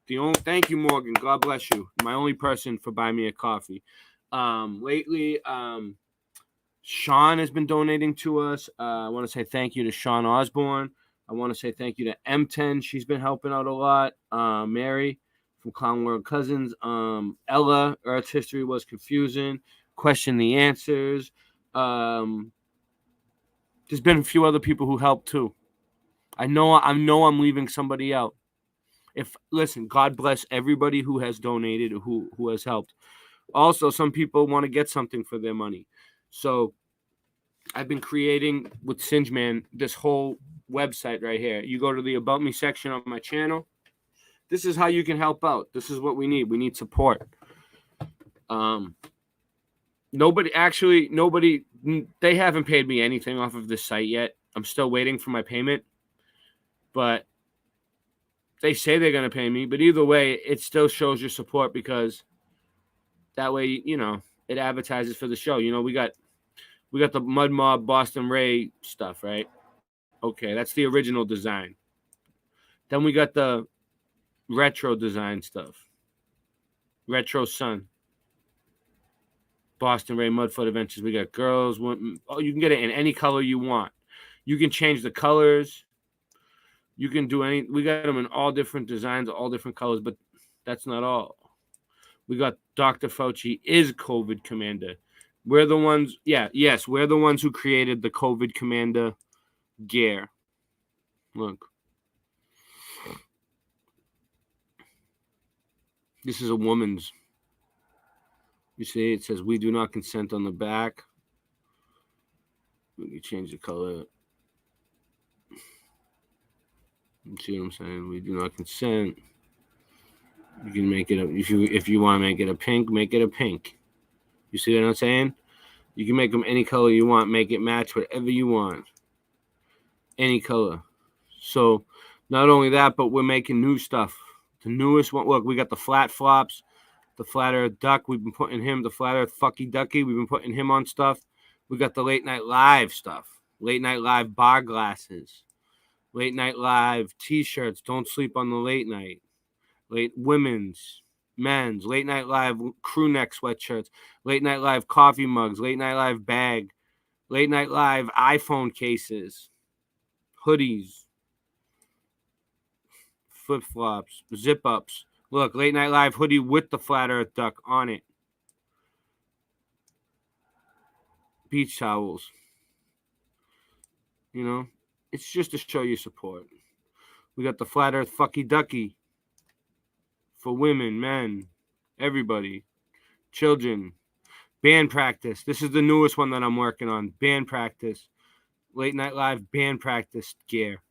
[SPEAKER 10] Thank you, Morgan. God bless you. My only person for Buy Me a Coffee. Lately, Sean has been donating to us. I want to say thank you to Sean Osborne. I want to say thank you to M10. She's been helping out a lot. Mary from Clown World Cousins. Ella, Earth's History Was Confusing. Question the Answers. There's been a few other people who helped too. I know I'm leaving somebody out. Listen, God bless everybody who has donated or who has helped. Also, some people want to get something for their money. So I've been creating with Singeman this whole website right here. You go to the About Me section on my channel. This is how you can help out. This is what we need. We need support. Nobody, they haven't paid me anything off of this site yet. I'm still waiting for my payment. But they say they're going to pay me. But either way, it still shows your support because that way, it advertises for the show. We got the Mud Mob Boston Ray stuff, right? Okay, that's the original design. Then we got the retro design stuff. Retro Sun. Boston Ray Mudfoot Adventures. We got girls. You can get it in any color you want. You can change the colors. You can do we got them in all different designs, all different colors, but that's not all. We got Dr. Fauci is COVID Commander. We're the ones, we're the ones who created the COVID Commander gear. Look. This is a woman's. You see, it says, "We do not consent" on the back. Let me change the color. You see what I'm saying? We do not consent. You can make it if you want to make it a pink, make it a pink. You see what I'm saying? You can make them any color you want. Make it match whatever you want. Any color. So, not only that, but we're making new stuff. The newest one. Look, we got the flat flops. The Flat Earth Duck, we've been putting him, the Flat Earth Fucky Ducky, we've been putting him on stuff. We got the Late Night Live stuff. Late Night Live bar glasses. Late Night Live t-shirts. Don't sleep on the late night. Women's, men's. Late Night Live crew neck sweatshirts. Late Night Live coffee mugs. Late Night Live bag. Late Night Live iPhone cases. Hoodies. Flip-flops. Zip-ups. Look, Late Night Live hoodie with the Flat Earth Duck on it. Beach towels. It's just to show you support. We got the Flat Earth Fucky Ducky for women, men, everybody, children. Band practice. This is the newest one that I'm working on. Band practice. Late Night Live band practice gear.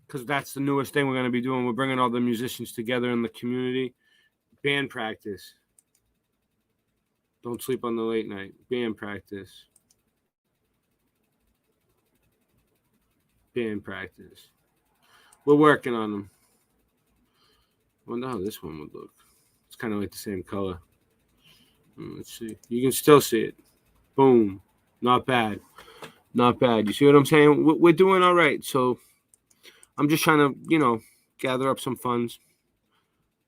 [SPEAKER 10] Because that's the newest thing we're going to be doing. We're bringing all the musicians together in the community. Band practice. Don't sleep on the late night. Band practice. Band practice. We're working on them. I wonder how this one would look. It's kind of like the same color. Let's see. You can still see it. Boom. Not bad. Not bad. You see what I'm saying? We're doing all right. So I'm just trying to, gather up some funds.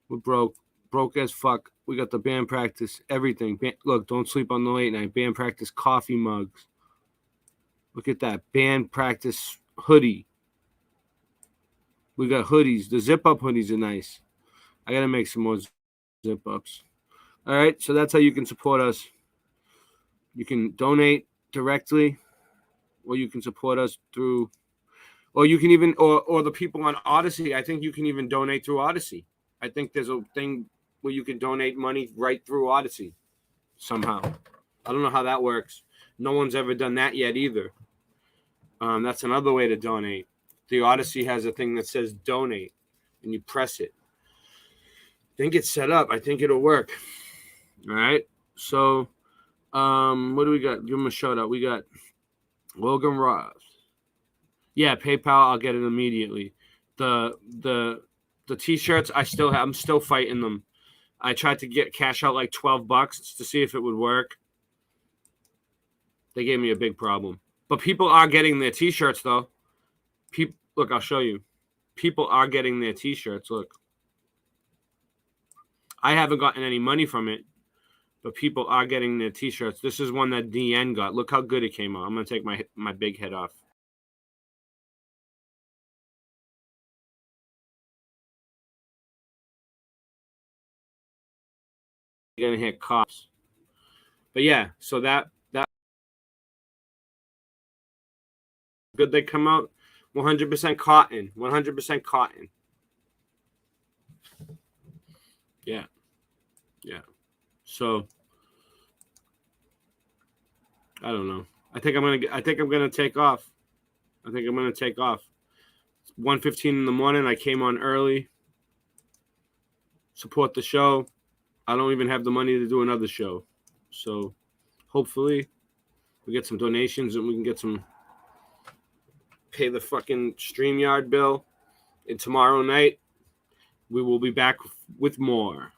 [SPEAKER 10] We're broke as fuck. We got the band practice, everything. Look, don't sleep on the late night. Band practice coffee mugs. Look at that band practice hoodie. We got hoodies. The zip-up hoodies are nice. I got to make some more zip-ups. All right, so that's how you can support us. You can donate directly, or you can support us through, or you can even, or the people on Odyssey. I think you can even donate through Odyssey. I think there's a thing where you can donate money right through Odyssey somehow. I don't know how that works. No one's ever done that yet either. That's another way to donate. The Odyssey has a thing that says donate, and you press it. Then get set up. I think it'll work. All right. So, what do we got? Give them a shout out. We got Logan Ross. Yeah, PayPal. I'll get it immediately. The T-shirts. I'm still fighting them. I tried to get cash out like $12 to see if it would work. They gave me a big problem. But people are getting their T-shirts though. Look, I'll show you. People are getting their T-shirts. Look. I haven't gotten any money from it, but people are getting their T-shirts. This is one that DN got. Look how good it came out. I'm going to take my big head off. You're going to hit cops. But yeah, so that good they come out. 100% cotton. 100% cotton. Yeah. Yeah. So I don't know. I think I'm gonna take off. It's 1:15 in the morning. I came on early. Support the show. I don't even have the money to do another show. So hopefully we get some donations and we can get some pay the fucking StreamYard bill. And tomorrow night we will be back with more.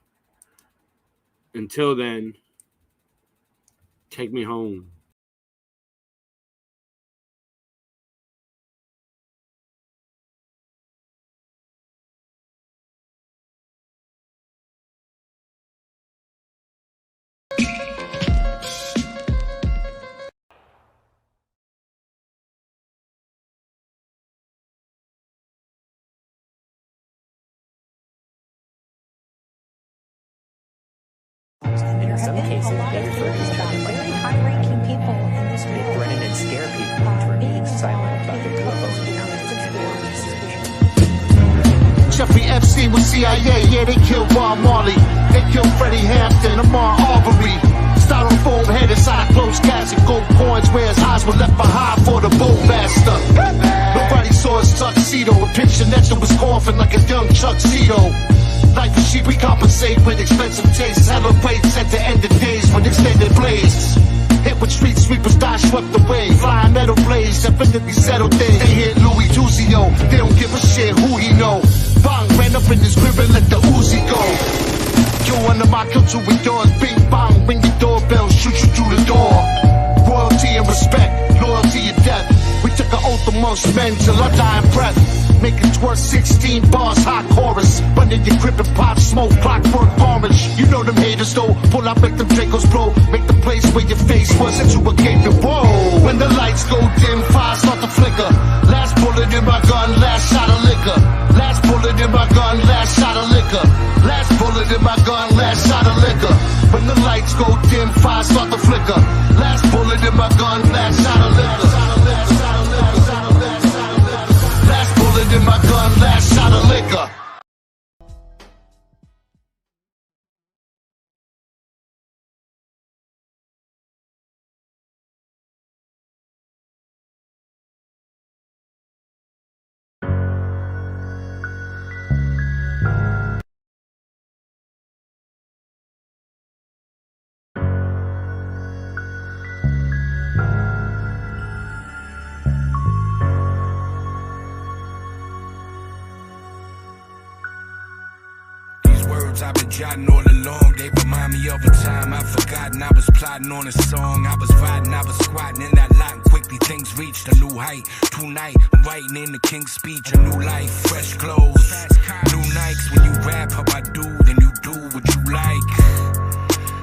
[SPEAKER 10] Until then, take me home.
[SPEAKER 12] In some cases, they refer to each other very high-ranking people in this world. They threaten and scare people into remaining silent about their UFO encounters and
[SPEAKER 6] Jeffrey Epstein was CIA, yeah, they killed Bob Marley. They killed Freddie Hampton, Ahmaud Arbery. Styrofoam head inside a closed casket, gold coins where his eyes were left behind for the bowmaster. Nobody saw his tuxedo, a picture next to his coffin like a young Chuck Zito. Life is cheap, we compensate with expensive tastes. Celebrates at the end of days when extended blades. Hit with street sweepers, die swept away. Flying metal blades, definitely settled things. They hit Louis Duzio, they don't give a shit who he know. Bang, ran up in his crib and let the Uzi go. Yo, under my culture with yours, bing bang, ring your doorbell, shoot you through the door. Royalty and respect, loyalty and death. We took an oath amongst men till our dying breath. Make it twerk 16 bars, hot chorus. Run in your crib and pop smoke, clockwork orange. You know them haters though, pull out, make them Dracos blow. Make the place where your face was into a gaping whoa. When the lights go dim, fires start to flicker. Last bullet in my gun, last shot of liquor. Last bullet in my gun, last shot of liquor. Last bullet in my gun, last shot of liquor. When the lights go dim, fires start to flicker. Last bullet in my gun, last shot of liquor. Last bullet in my gun, last shot of liquor.
[SPEAKER 13] I've been jotting all along. They remind me of a time I've forgotten. I was plotting on a song. I was riding, I was squatting in that lot. And quickly things reached a new height. Tonight, I'm writing in the King's Speech. A new life, fresh clothes, new Nikes. When you rap how I do, then you do what you like.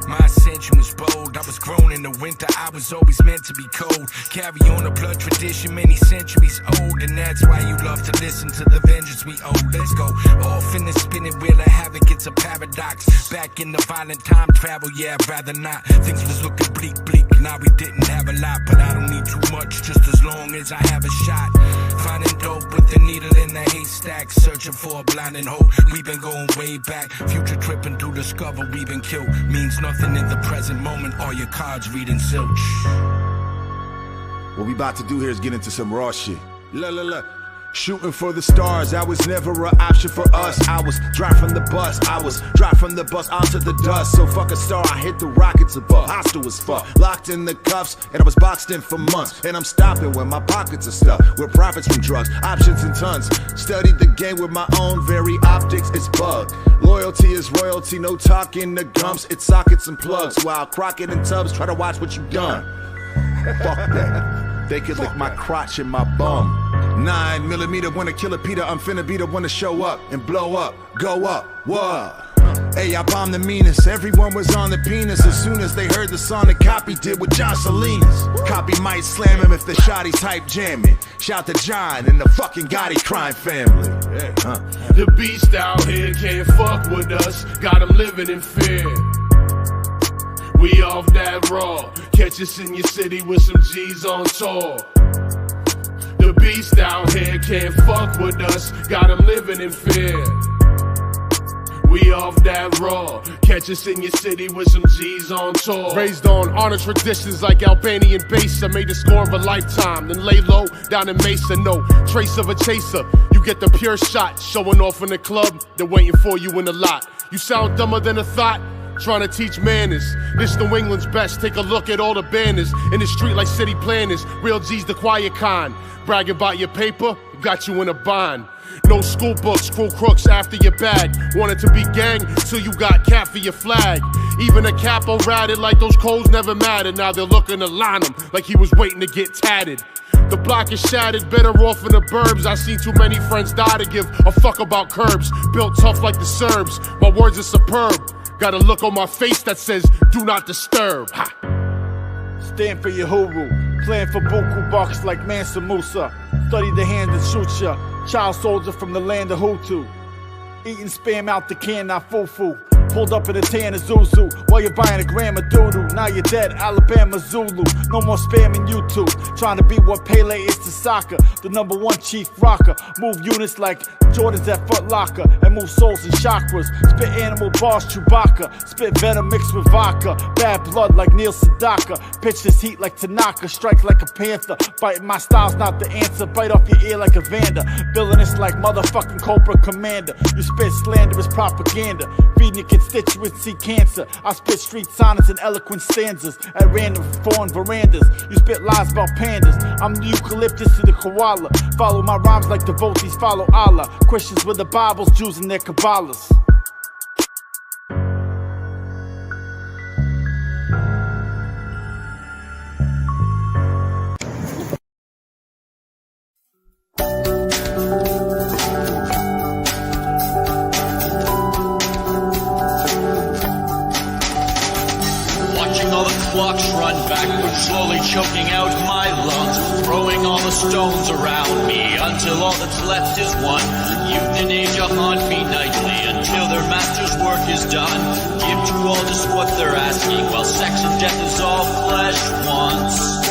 [SPEAKER 13] My ascension was bold. I was grown in the winter. I was always meant to be cold. Carry on a blood tradition many centuries old. And that's why you love to listen to the vengeance we owe. Let's go off in the spinning wheel of havoc. It's a paradox. Back in the violent time travel. Yeah, I'd rather not. Things was looking bleak. Now we didn't have a lot, but I don't need too much. Just as long as I have a shot. Finding dope with the needle in the haystack. Searching for a blinding hope. We've been going way back. Future tripping to discover we've been killed. Means nothing in the present moment. All your cards reading zilch.
[SPEAKER 14] What we about to do here is get into some raw shit. Look. Shooting for the stars, that was never an option for us. I was dry from the bus, onto the dust. So fuck a star, I hit the rockets above. Hostile as fuck, locked in the cuffs, and I was boxed in for months. And I'm stopping when my pockets are stuffed with profits from drugs, options in tons. Studied the game with my own very optics, it's bugged. Loyalty is royalty, no talking the gums, it's sockets and plugs. While Crockett and Tubbs try to watch what you done. Fuck that. They could lick my crotch and my bum. 9mm wanna kill a Peter, I'm finna be the one to show up and blow up, go up, what? Hey, I bombed the meanest, everyone was on the penis as soon as they heard the song that Copy did with John Salinas. Copy might slam him if the shotty type jamming. Shout to John and the fucking Gotti crime family.
[SPEAKER 19] The beast out here can't fuck with us, got him living in fear. We off that raw, catch us in your city with some G's on tour. The beast out here can't fuck with us, got him living in fear. We off that raw, catch us in your city with some G's on tour. Raised on honor traditions like Albanian bass, I made the score of a lifetime, then lay low down in Mesa, no trace of a chaser. You get the pure shot, showing off in the club, they're waiting for you in the lot. You sound dumber than a thought, trying to teach manners. This New England's best, take a look at all the banners in the street like city planners. Real G's the quiet kind, bragging about your paper, got you in a bind. No school books, screw crooks after your bag. Wanted to be gang till you got cat for your flag. Even a capo ratted like those codes never mattered. Now they're looking to line him like he was waiting to get tatted. The block is shattered, better off in the burbs. I seen too many friends die to give a fuck about curbs. Built tough like the Serbs, my words are superb. Got a look on my face that says, do not disturb. Ha.
[SPEAKER 9] Stand for your huru, plan for buku bucks like Mansa Musa. Study the hand that shoots ya, child soldier from the land of Hutu. Eating spam out the can, not fufu. Pulled up in a tan of Zuzu while you're buying a gram of doodoo. Now you're dead, Alabama Zulu. No more spamming YouTube. Trying to be what Pele is to soccer. The #1 chief rocker. Move units like Jordans at Foot Locker. And move souls and chakras. Spit animal bars, Chewbacca. Spit venom mixed with vodka. Bad blood like Neil Sedaka. Pitch this heat like Tanaka. Strike like a panther. Biting my style's not the answer. Bite off your ear like a Vander. Villainous like motherfucking Cobra Commander. You spit slanderous propaganda. Feeding your constituency cancer. I spit street sonnets and eloquent stanzas at random foreign verandas. You spit lies about pandas. I'm the eucalyptus to the koala. Follow my rhymes like devotees follow Allah. Christians with the Bibles, Jews and their Kabbalahs.
[SPEAKER 20] Clocks run backwards, slowly choking out my lungs, throwing all the stones around me until all that's left is one. Youth and age haunt me nightly until their master's work is done. Give to all just what they're asking, while sex and death is all flesh once.